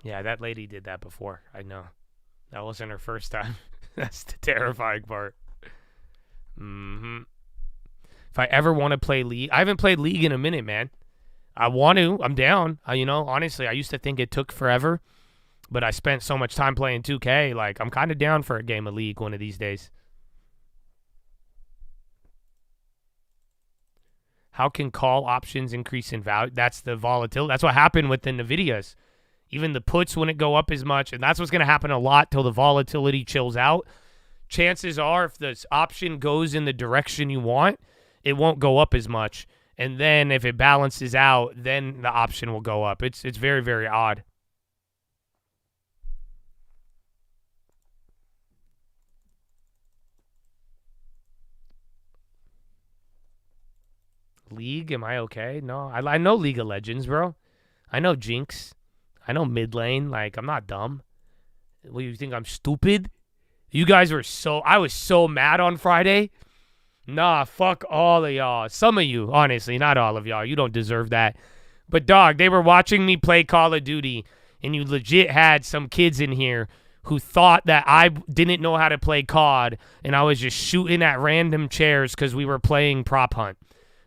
Yeah, that lady did that before. I know. That wasn't her first time. That's the terrifying part. If I ever want to play League, I haven't played League in a minute, man. I want to. I'm down. Honestly, I used to think it took forever, but I spent so much time playing 2K. Like, I'm kind of down for a game of League one of these days. How can call options increase in value? That's the volatility. That's what happened with the NVIDIAs. Even the puts wouldn't go up as much, and that's what's going to happen a lot till the volatility chills out. Chances are, if this option goes in the direction you want, it won't go up as much. And then if it balances out, then the option will go up. It's very, very odd. League, am I okay? No, I know League of Legends, bro. I know Jinx. I know mid lane. Like, I'm not dumb. What, you think I'm stupid? You guys were I was so mad on Friday. Nah, fuck all of y'all. Some of you, honestly, not all of y'all. You don't deserve that. But, dog, they were watching me play Call of Duty, and you legit had some kids in here who thought that I didn't know how to play COD, and I was just shooting at random chairs because we were playing Prop Hunt.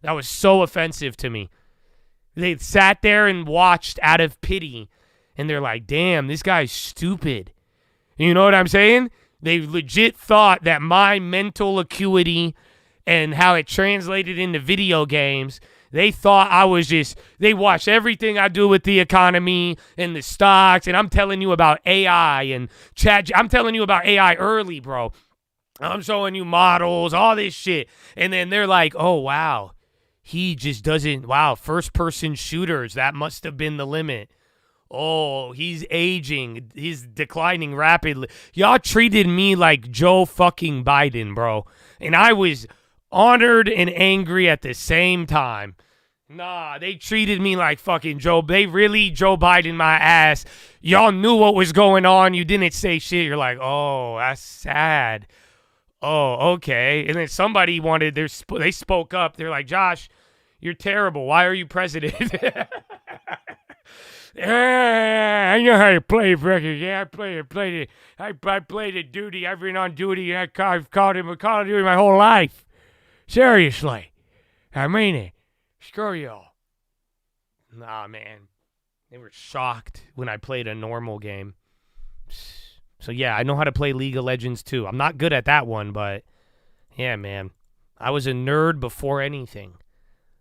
That was so offensive to me. They sat there and watched out of pity, and they're like, damn, this guy's stupid. You know what I'm saying? They legit thought that my mental acuity and how it translated into video games, they thought I was they watched everything I do with the economy and the stocks, and I'm telling you about AI and chat. I'm telling you about AI early, bro. I'm showing you models, all this shit. And then they're like, oh, wow. He just doesn't, first-person shooters, that must have been the limit. Oh, he's aging. He's declining rapidly. Y'all treated me like Joe fucking Biden, bro. And I was honored and angry at the same time. Nah, they treated me like fucking Joe. They really Joe Biden my ass. Y'all knew what was going on. You didn't say shit. You're like, oh, that's sad. Oh, okay. And then somebody they spoke up. They're like, Josh, you're terrible. Why are you president? I know how to play records. Yeah, I played it. I played it duty. I've been on duty. I've called him a Call of Duty my whole life. Seriously. I mean it. Screw y'all. Nah, man. They were shocked when I played a normal game. So, yeah, I know how to play League of Legends, too. I'm not good at that one, but, yeah, man. I was a nerd before anything.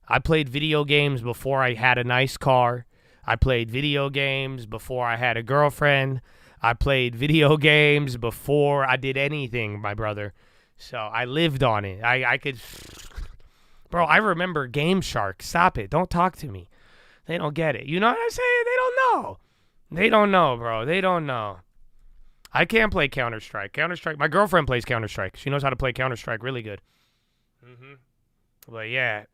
I played video games before I had a nice car. I played video games before I had a girlfriend. I played video games before I did anything, my brother. So I lived on it. I could... Bro, I remember Game Shark. Stop it. Don't talk to me. They don't get it. You know what I'm saying? They don't know. They don't know, bro. They don't know. I can't play Counter-Strike. Counter-Strike. My girlfriend plays Counter-Strike. She knows how to play Counter-Strike really good. But, yeah.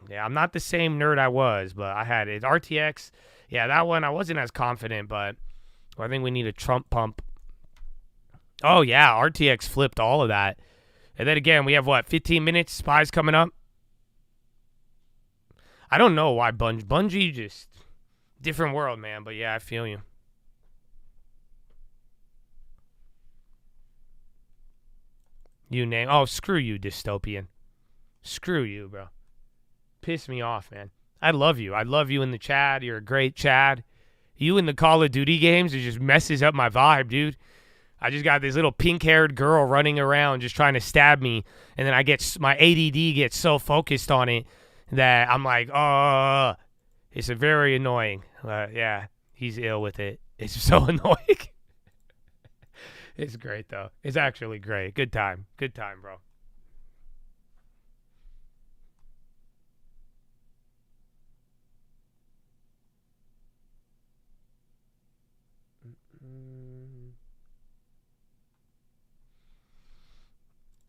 Yeah, I'm not the same nerd I was, but I had it. RTX, yeah, that one I wasn't as confident, but I think we need a Trump pump. Oh, yeah, RTX flipped all of that. And then again, we have, 15 minutes? Spies coming up? I don't know why Bungie just... Different world, man, but yeah, I feel you. You name. Oh, screw you, dystopian. Screw you, bro. Piss me off, man. I love you. I love you in the chat. You're a great Chad. You in the Call of Duty games, it just messes up my vibe, dude. I just got this little pink-haired girl running around just trying to stab me, and then my ADD gets so focused on it that I'm like, oh, it's very annoying. Yeah, he's ill with it. It's so annoying. It's great, though. It's actually great. Good time. Good time, bro.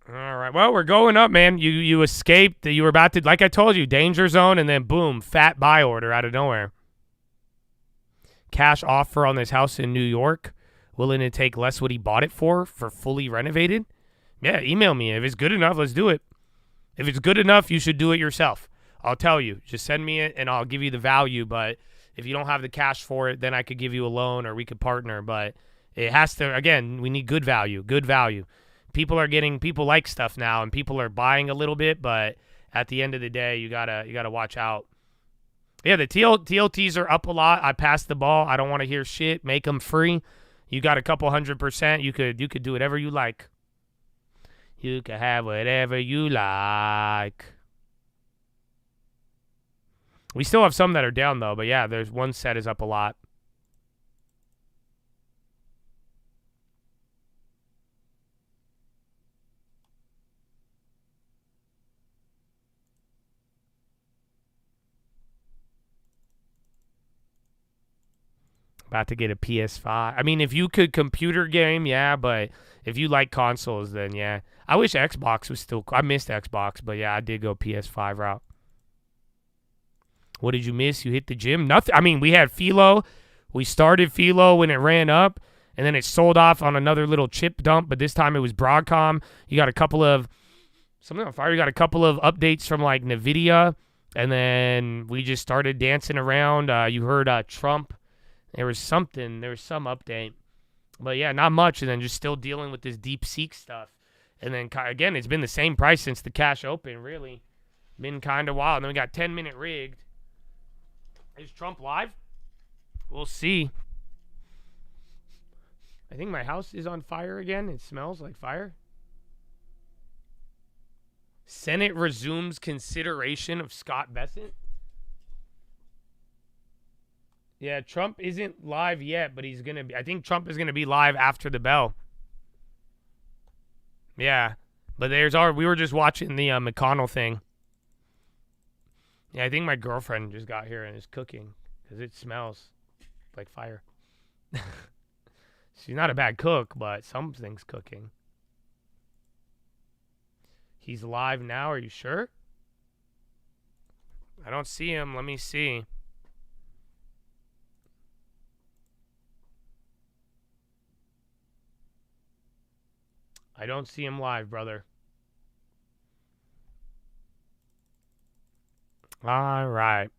All right. Well, we're going up, man. You escaped. You were about to, like I told you, danger zone, and then boom, fat buy order out of nowhere. Cash offer on this house in New York. Willing to take less what he bought it for fully renovated? Yeah, email me. If it's good enough, let's do it. If it's good enough, you should do it yourself. I'll tell you. Just send me it, and I'll give you the value. But if you don't have the cash for it, then I could give you a loan or we could partner. But it has to, again, we need good value. Good value. People like stuff now, and people are buying a little bit, but at the end of the day, you gotta watch out. Yeah, the TLTs are up a lot. I passed the ball. I don't want to hear shit. Make them free. You got a couple 100%. You could do whatever you like. You can have whatever you like. We still have some that are down though, but yeah, there's one set is up a lot. About to get a PS5. I mean, if you could computer game, yeah, but if you like consoles, then yeah. I wish Xbox was still cool. I missed Xbox, but yeah, I did go PS5 route. What did you miss? You hit the gym? Nothing. I mean, we had Philo. We started Philo when it ran up, and then it sold off on another little chip dump, but this time it was Broadcom. You got a couple of something on fire. You got a couple of updates from like NVIDIA, and then we just started dancing around. You heard Trump. There was some update. But yeah, not much. And then just still dealing with this DeepSeek stuff. And then, again, it's been the same price since the cash open, really. Been kind of wild. And then we got 10-minute rigged. Is Trump live? We'll see. I think my house is on fire again. It smells like fire. Senate resumes consideration of Scott Bessent. Yeah, Trump isn't live yet, but he's going to be. I think Trump is going to be live after the bell. Yeah, but we were just watching the McConnell thing. Yeah, I think my girlfriend just got here and is cooking because it smells like fire. She's not a bad cook, but something's cooking. He's live now. Are you sure? I don't see him. Let me see. I don't see him live, brother. All right.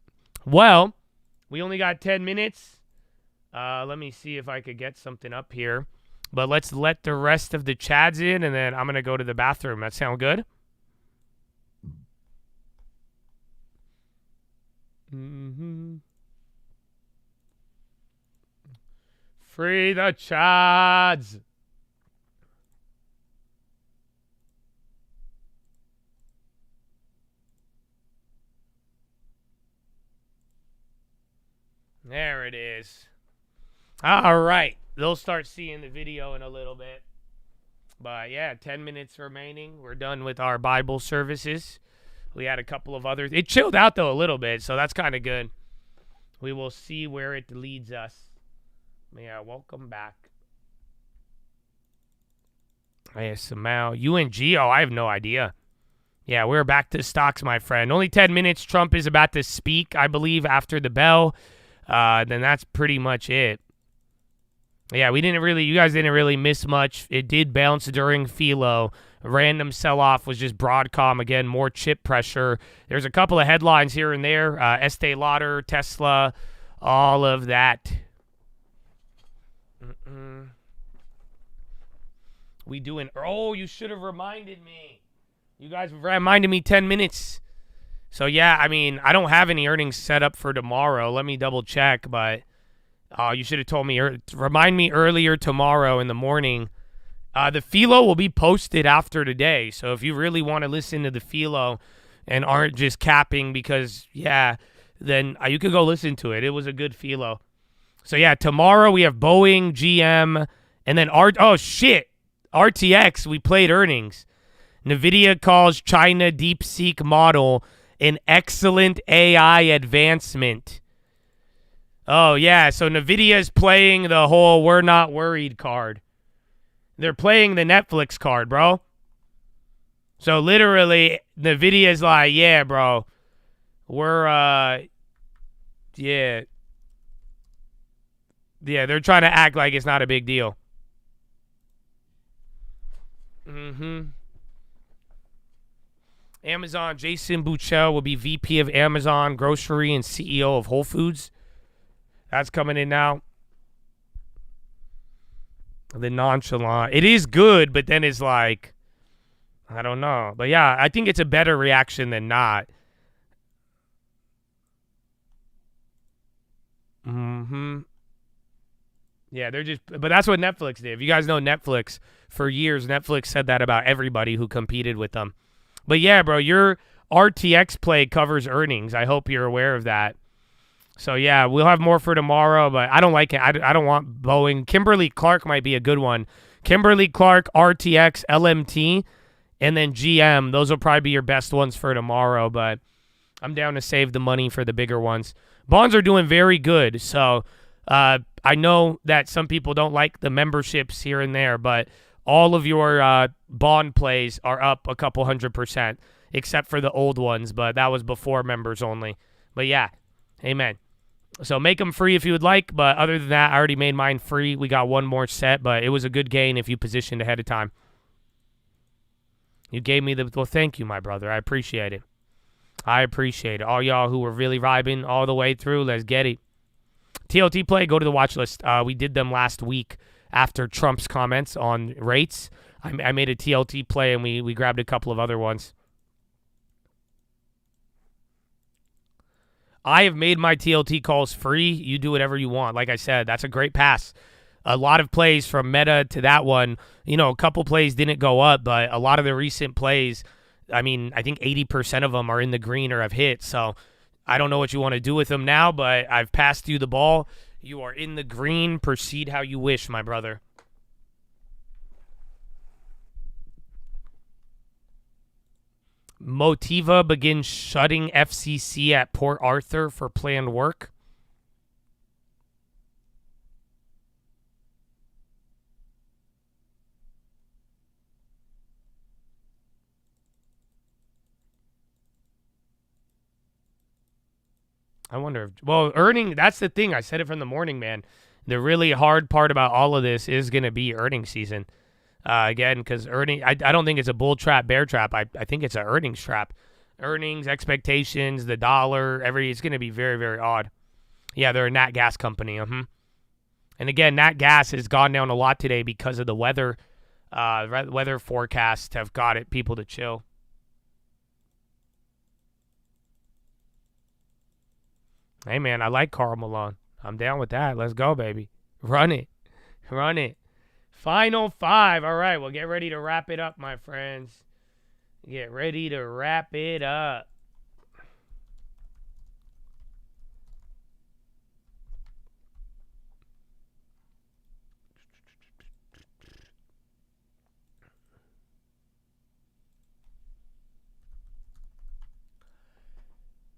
Well, we only got 10 minutes. Let me see if I could get something up here. But let's let the rest of the Chads in, and then I'm going to go to the bathroom. That sound good? Mm-hmm. Free the Chads. There it is. All right. They'll start seeing the video in a little bit. But yeah, 10 minutes remaining. We're done with our Bible services. We had a couple of others. It chilled out, though, a little bit, so that's kind of good. We will see where it leads us. Yeah, welcome back. ASML. UNG? Oh, I have no idea. Yeah, we're back to stocks, my friend. Only 10 minutes. Trump is about to speak, I believe, after the bell. Then that's pretty much it. Yeah, you guys didn't really miss much. It did bounce during Philo. A random sell-off was just Broadcom. Again, more chip pressure. There's a couple of headlines here and there. Estee Lauder, Tesla, all of that. We doing? Oh, you should have reminded me. You guys reminded me 10 minutes. So yeah, I mean, I don't have any earnings set up for tomorrow. Let me double check, but you should have told me. Remind me earlier tomorrow in the morning. The Philo will be posted after today. So if you really want to listen to the Philo and aren't just capping because, yeah, then you could go listen to it. It was a good Philo. So yeah, tomorrow we have Boeing, GM, and then RTX. We played earnings. NVIDIA calls China DeepSeek model an excellent AI advancement. Oh, yeah, so NVIDIA is playing the whole we're not worried card. They're playing the Netflix card, bro. So literally, NVIDIA is like, yeah, bro, we're, yeah. Yeah, they're trying to act like it's not a big deal. Amazon, Jason Buchel will be VP of Amazon Grocery and CEO of Whole Foods. That's coming in now. The nonchalant. It is good, but then it's like, I don't know. But yeah, I think it's a better reaction than not. Yeah, but that's what Netflix did. If you guys know Netflix, for years, Netflix said that about everybody who competed with them. But yeah, bro, your RTX play covers earnings. I hope you're aware of that. So yeah, we'll have more for tomorrow, but I don't like it. I don't want Boeing. Kimberly Clark might be a good one. Kimberly Clark, RTX, LMT, and then GM. Those will probably be your best ones for tomorrow, but I'm down to save the money for the bigger ones. Bonds are doing very good, so I know that some people don't like the memberships here and there, but all of your bond plays are up a couple 100%, except for the old ones, but that was before members only. But yeah, amen. So make them free if you would like, but other than that, I already made mine free. We got one more set, but it was a good gain if you positioned ahead of time. You gave me well, thank you, my brother. I appreciate it. I appreciate it. All y'all who were really vibing all the way through, let's get it. TLT play, go to the watch list. We did them last week after Trump's comments on rates. I made a TLT play, and we grabbed a couple of other ones. I have made my TLT calls free. You do whatever you want. Like I said, that's a great pass. A lot of plays from Meta to that one. You know, a couple plays didn't go up, but a lot of the recent plays, I mean, I think 80% of them are in the green or have hit. So I don't know what you want to do with them now, but I've passed you the ball. You are in the green. Proceed how you wish, my brother. Motiva begins shutting FCC at Port Arthur for planned work. I wonder if, well, earning, that's the thing. I said it from the morning, man. The really hard part about all of this is going to be earnings season. Again, because I don't think it's a bull trap, bear trap. I think it's an earnings trap. Earnings, expectations, the dollar, it's going to be very, very odd. Yeah, they're a nat gas company. And again, nat gas has gone down a lot today because of the weather. Weather forecasts have got people to chill. Hey, man, I like Karl Malone. I'm down with that. Let's go, baby. Run it. Run it. Final five. All right, well, get ready to wrap it up, my friends. Get ready to wrap it up.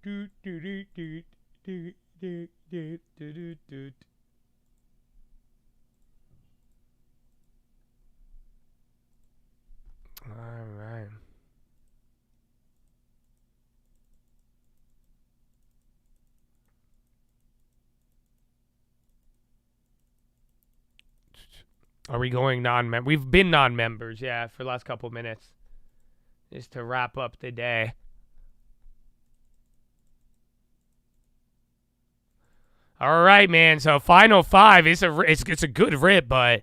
Do, do, do, do, do, do, do, do, do. All right. Are we going non-member? We've been non-members, yeah, for the last couple minutes. Just to wrap up the day. All right, man. So final five. It's a good rip, but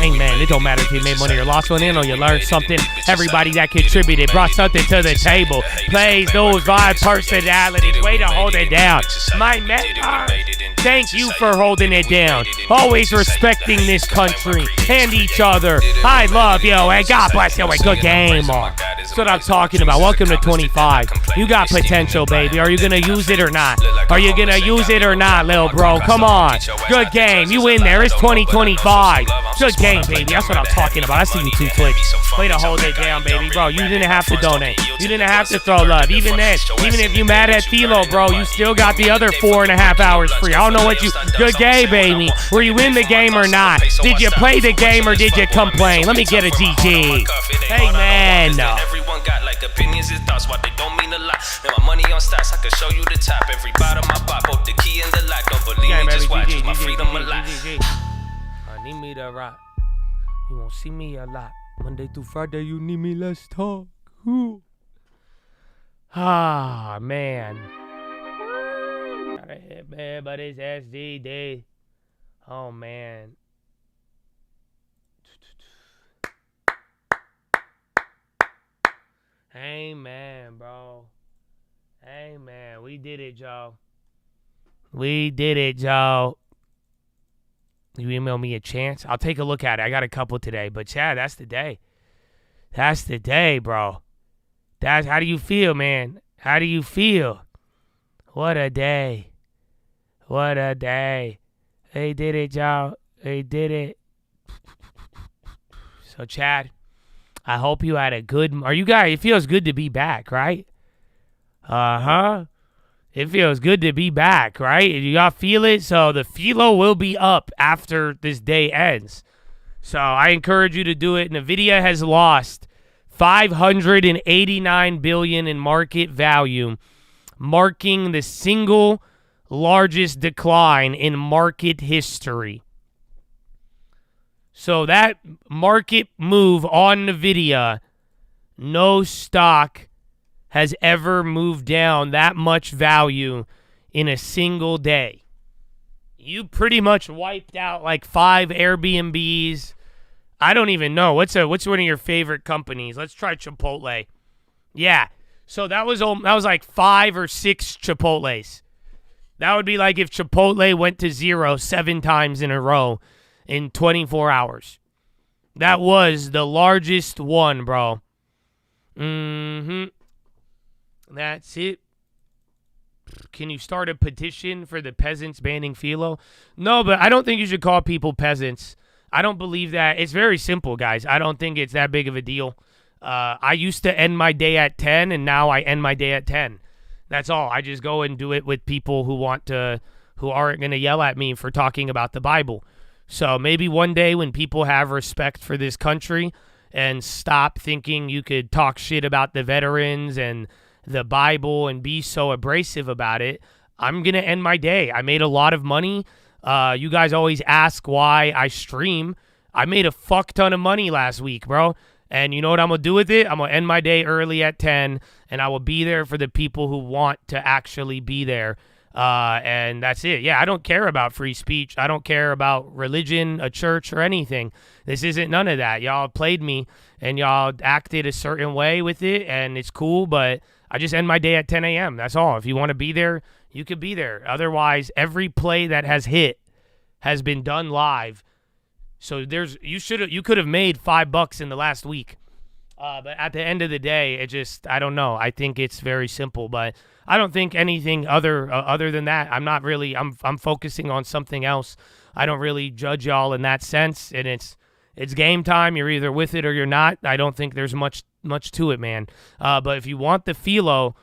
Amen. It don't matter if you made money or lost one in or you learned something. Everybody that contributed brought something to the table. Plays those vibe personalities. Way to hold it down. My man, thank you for holding it down. Always respecting this country and each other. I love you and God bless you. And good game. That's what I'm talking about. Welcome to 25. You got potential, baby. Are you going to use it or not? Are you going to use it or not, little bro? Come on. Good game. You in there. It's 2025. Good game, baby. That's what I'm talking about. I see you 2 clicks. Way to hold it down, baby. Bro, you didn't have to donate. You didn't have to throw love. Even then, even if you mad at Philo, bro, you still got the other 4.5 hours free. I don't know what you... Good game, baby. Were you in the game or not? Did you play the game or did you complain? Let me get a GG. Hey, man. Everyone got like opinions and thoughts, but they don't mean a lot. Man, my money on stocks, I can show you the top. Every bottom I bought, both the key and the lock. Don't believe me, just watch. Use my freedom a lot. I need me to rock. You won't see me a lot. Monday through Friday, you need me, let's talk. Ooh. Ah, man. Gotta hit, man, but it's SDD. Oh, man. Amen, bro. Amen. We did it, Joe. We did it, Joe. You email me a chance? I'll take a look at it. I got a couple today, but yeah, that's the day. That's the day, bro. How do you feel, man? How do you feel? What a day. What a day. They did it, Joe. They did it. So, Chad, I hope you had a good... it feels good to be back, right? Uh-huh. It feels good to be back, right? Y'all feel it? So the Philo will be up after this day ends. So I encourage you to do it. NVIDIA has lost $589 billion in market value, marking the single largest decline in market history. So that market move on NVIDIA, no stock has ever moved down that much value in a single day. You pretty much wiped out like 5 Airbnbs. I don't even know. What's one of your favorite companies? Let's try Chipotle. Yeah. So that was like 5 or 6 Chipotles. That would be like if Chipotle went to 0 7 times in a row in 24 hours. That was the largest one, bro. Mm-hmm. That's it. Can you start a petition for the peasants banning Philo? No, but I don't think you should call people peasants. I don't believe that. It's very simple, guys. I don't think it's that big of a deal. I used to end my day at 10, and now I end my day at 10. That's all. I just go and do it with people who aren't going to yell at me for talking about the Bible. So maybe one day when people have respect for this country and stop thinking you could talk shit about the veterans and the Bible and be so abrasive about it, I'm going to end my day. I made a lot of money. You guys always ask why I stream. I made a fuck ton of money last week, bro. And you know what I'm going to do with it? I'm going to end my day early at 10, and I will be there for the people who want to actually be there. And that's it. Yeah, I don't care about free speech. I don't care about religion, a church, or anything. This isn't none of that. Y'all played me, and y'all acted a certain way with it, and it's cool, but I just end my day at 10 a.m. That's all. If you want to be there, you could be there. Otherwise, every play that has hit has been done live. So you could have made $5 in the last week. But at the end of the day, I don't know. I think it's very simple, but I don't think anything other than that. I'm focusing on something else. I don't really judge y'all in that sense, and it's game time. You're either with it or you're not. I don't think there's much to it, man. But if you want the Philo,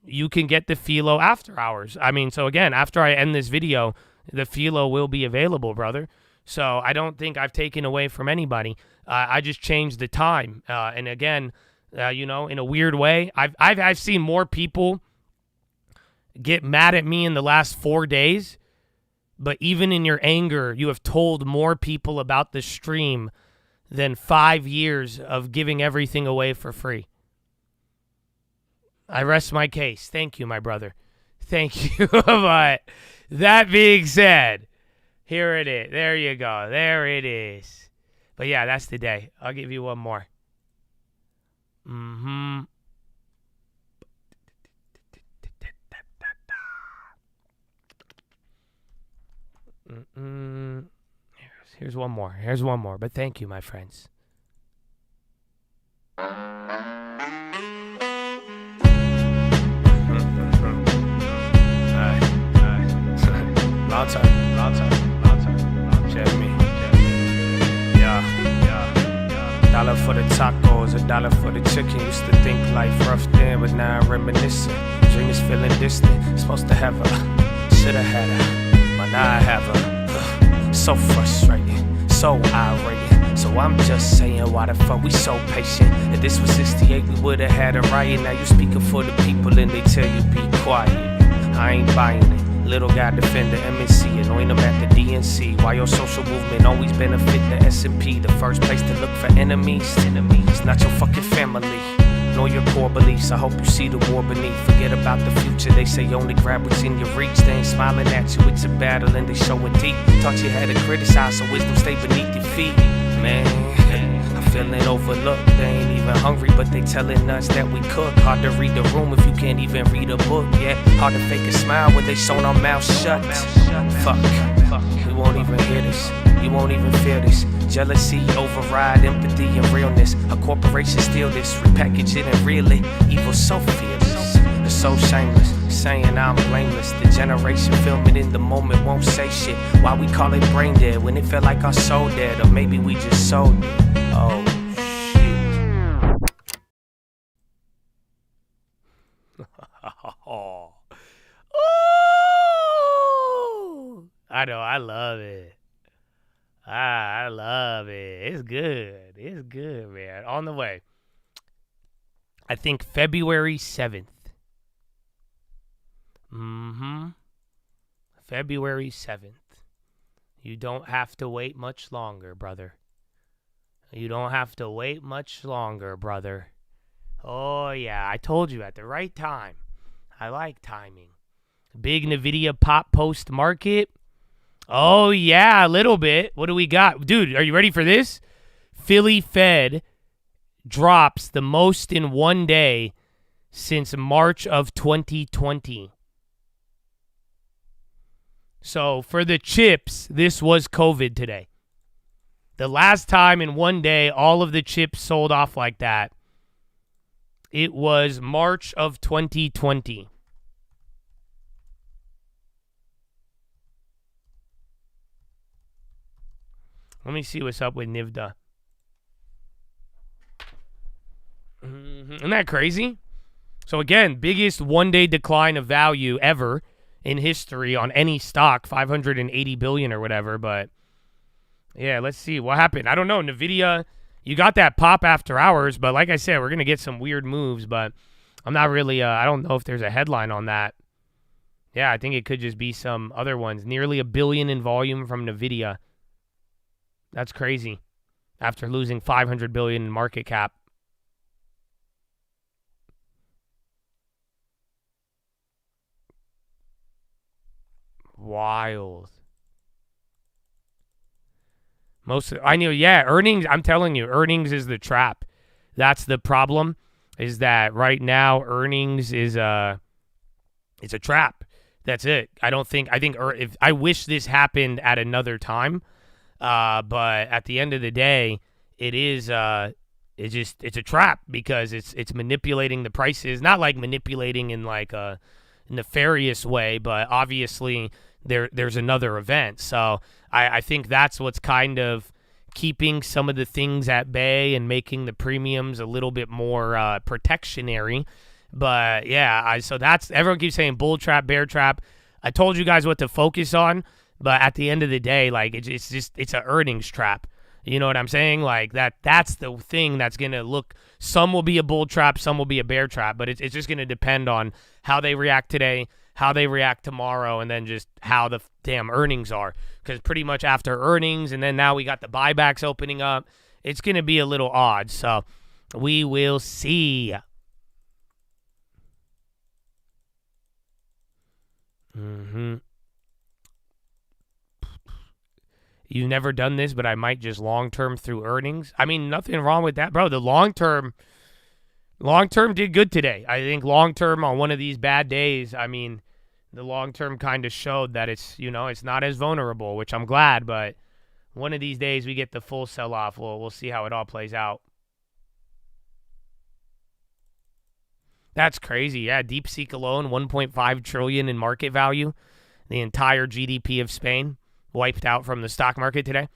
you can get the Philo after hours. I mean, so again, after I end this video, the Philo will be available, brother. So I don't think I've taken away from anybody. I just changed the time. And again, in a weird way, I've seen more people get mad at me in the last 4 days. But even in your anger, you have told more people about the stream than 5 years of giving everything away for free. I rest my case. Thank you, my brother. Thank you. But that being said, here it is. There you go. There it is. But yeah, that's the day. I'll give you one more. Here's one more. Here's one more. But thank you, my friends. Long time. Check me. Yeah. Dollar for the tacos, $1 for the chicken. Used to think life rough then, but now I'm reminiscing. Dream is feeling distant. Supposed to have her, shoulda had her, but now I have her. So frustrating, so irate. So I'm just saying, why the fuck we so patient? If this was 68, we would've had a riot. Now you speaking for the people and they tell you be quiet. I ain't buying it. Little guy defend the MNC, anoint him at the DNC. Why your social movement always benefit the S&P? The first place to look for enemies. It's not your fucking family, nor your core beliefs. I hope you see the war beneath. Forget about the future, they say only grab what's in your reach. They ain't smiling at you, it's a battle and they show it deep. Taught you how to criticize, so wisdom stay beneath your feet. Man, I'm feeling overlooked. They ain't even hungry, but they telling us that we cook. Hard to read the room if you can't even read a book. Yeah, hard to fake a smile when they sewn our mouths shut. Fuck, we won't even hear this. You won't even feel this. Jealousy override empathy and realness. A corporation steal this, repackage it and reel it. Evil so fearless, they're so shameless, saying I'm blameless. The generation filming in the moment won't say shit. Why we call it brain dead when it felt like our soul dead? Or maybe we just sold it. Oh shit. Oh. I know, I love it. I love it. It's good. It's good, man. On the way. I think February 7th. February 7th. You don't have to wait much longer, brother. You don't have to wait much longer, brother. Oh, yeah. I told you at the right time. I like timing. Big NVIDIA pop post market. Oh, yeah, a little bit. What do we got? Dude, are you ready for this? Philly Fed drops the most in one day since March of 2020. So for the chips, this was COVID today. The last time in one day all of the chips sold off like that, it was March of 2020. Let me see what's up with NVIDIA. Isn't that crazy? So again, biggest one-day decline of value ever in history on any stock, 580 billion or whatever. But yeah, let's see what happened. I don't know. NVIDIA, you got that pop after hours, but like I said, we're gonna get some weird moves. But I'm not really. I don't know if there's a headline on that. Yeah, I think it could just be some other ones. Nearly $1 billion in volume from NVIDIA. That's crazy. After losing 500 billion in market cap. Wild. I knew, yeah, earnings, I'm telling you, earnings is the trap. That's the problem, is that right now earnings is it's a trap. That's it. I wish this happened at another time. But at the end of the day, it's a trap because it's manipulating the prices, not like manipulating in like a nefarious way, but obviously there's another event. So I think that's what's kind of keeping some of the things at bay and making the premiums a little bit more protectionary. But yeah, so that's, everyone keeps saying bull trap, bear trap. I told you guys what to focus on. But at the end of the day, like it's an earnings trap. You know what I'm saying? Like that's the thing that's gonna look. Some will be a bull trap, some will be a bear trap. But it's just gonna depend on how they react today, how they react tomorrow, and then just how the damn earnings are. Because pretty much after earnings, and then now we got the buybacks opening up, it's gonna be a little odd. So we will see. you've never done this, but I might just long-term through earnings. I mean, nothing wrong with that, bro. The long-term did good today. I think long-term on one of these bad days, I mean, the long-term kind of showed that it's, it's not as vulnerable, which I'm glad, but one of these days we get the full sell-off. We'll see how it all plays out. That's crazy. Yeah, DeepSeek alone, 1.5 trillion in market value. The entire GDP of Spain wiped out from the stock market today.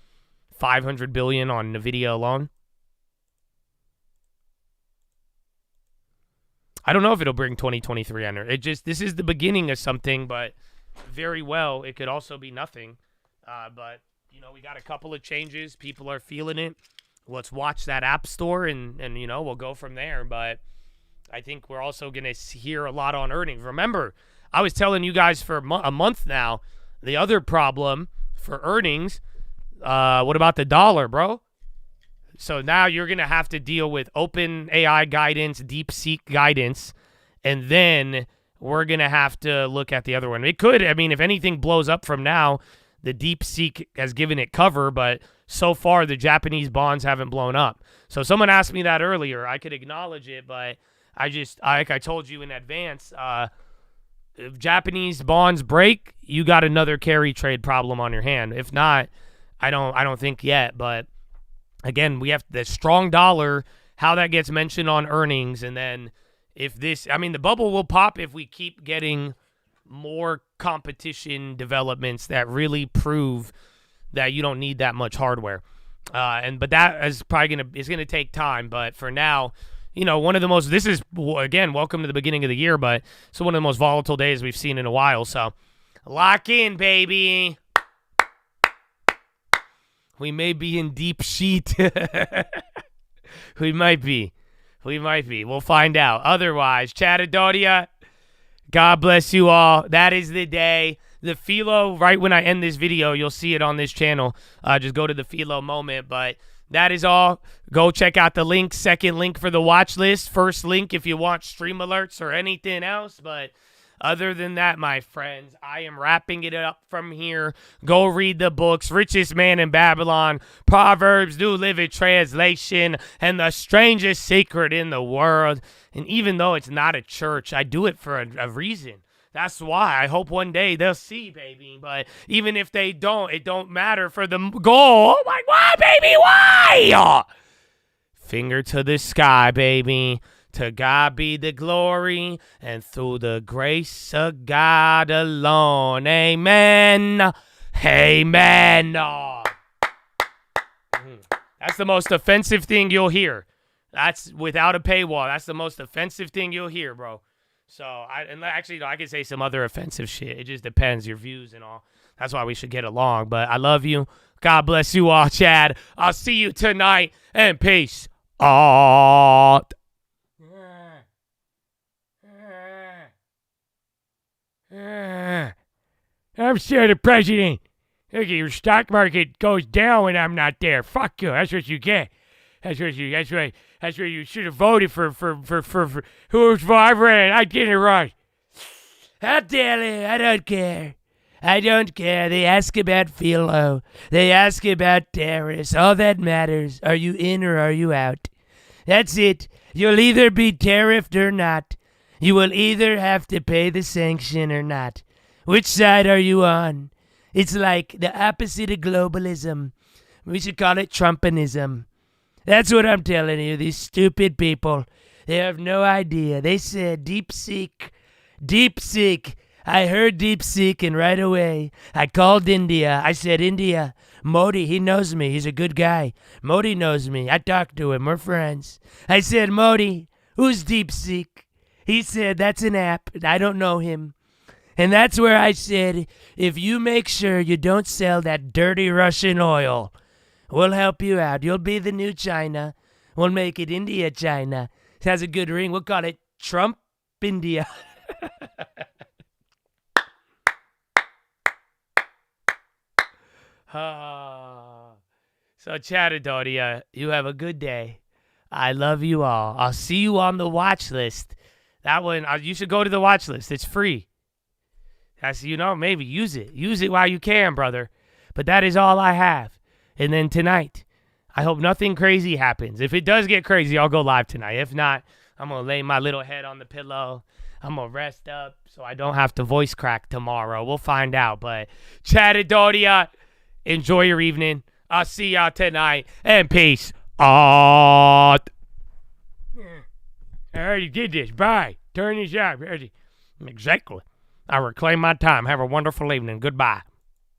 500 billion on Nvidia alone. I don't know if it'll bring 2023 under. This is the beginning of something, but very well, it could also be nothing. But, we got a couple of changes. People are feeling it. Let's watch that app store and we'll go from there. But I think we're also going to hear a lot on earnings. Remember, I was telling you guys for a month now, the other problem for earnings, what about the dollar, bro? So now you're going to have to deal with open AI guidance, DeepSeek guidance, and then we're going to have to look at the other one. It could, if anything blows up from now, the DeepSeek has given it cover, but so far the Japanese bonds haven't blown up. So someone asked me that earlier. I could acknowledge it, but like I told you in advance, if Japanese bonds break, you got another carry trade problem on your hand. If not, I don't think yet. But again, we have the strong dollar, how that gets mentioned on earnings, and then if this, the bubble will pop if we keep getting more competition developments that really prove that you don't need that much hardware. But that is probably gonna take time. But for now, one of the most, this is, again, welcome to the beginning of the year, but it's one of the most volatile days we've seen in a while. So lock in, baby. We may be in deep sheet. We might be. We'll find out. Otherwise, Chattadoria, God bless you all. That is the day. The Philo, right when I end this video, you'll see it on this channel. Just go to the Philo moment. But that is all. Go check out the link. Second link for the watch list. First link if you want stream alerts or anything else. But other than that, my friends, I am wrapping it up from here. Go read the books, Richest Man in Babylon, Proverbs, New Living Translation, and The Strangest Secret in the World. And even though it's not a church, I do it for a reason. That's why I hope one day they'll see, baby. But even if they don't, it don't matter for the goal. Oh my, why, baby? Why? Finger to the sky, baby. To God be the glory, and through the grace of God alone. Amen. Amen. Oh. That's the most offensive thing you'll hear. That's without a paywall. That's the most offensive thing you'll hear, bro. So, I could say some other offensive shit. It just depends, your views and all. That's why we should get along. But I love you. God bless you all, Chad. I'll see you tonight, and peace out. I'm still the president. Look, your stock market goes down when I'm not there. Fuck you. That's what you get. That's what you should have voted for who's I ran. I did it right. How dare it? I don't care. I don't care. They ask about Philo. They ask about terrorists. All that matters, are you in or are you out? That's it. You'll either be tariffed or not. You will either have to pay the sanction or not. Which side are you on? It's like the opposite of globalism. We should call it Trumpinism. That's what I'm telling you. These stupid people, they have no idea. They said DeepSeek. DeepSeek. I heard DeepSeek, and right away I called India. I said, India, Modi, he knows me. He's a good guy. Modi knows me. I talked to him. We're friends. I said, Modi, who's DeepSeek? He said, that's an app. I don't know him. And that's where I said, if you make sure you don't sell that dirty Russian oil, we'll help you out. You'll be the new China. We'll make it India China. It has a good ring. We'll call it Trump India. So, Chattadoria, you have a good day. I love you all. I'll see you on the watch list. That one, you should go to the watch list. It's free. Maybe use it. Use it while you can, brother. But that is all I have. And then tonight, I hope nothing crazy happens. If it does get crazy, I'll go live tonight. If not, I'm going to lay my little head on the pillow. I'm going to rest up so I don't have to voice crack tomorrow. We'll find out. But Chattadoria, enjoy your evening. I'll see y'all tonight. And peace out. I already did this. Bye. Turn this off. Exactly. I reclaim my time. Have a wonderful evening. Goodbye.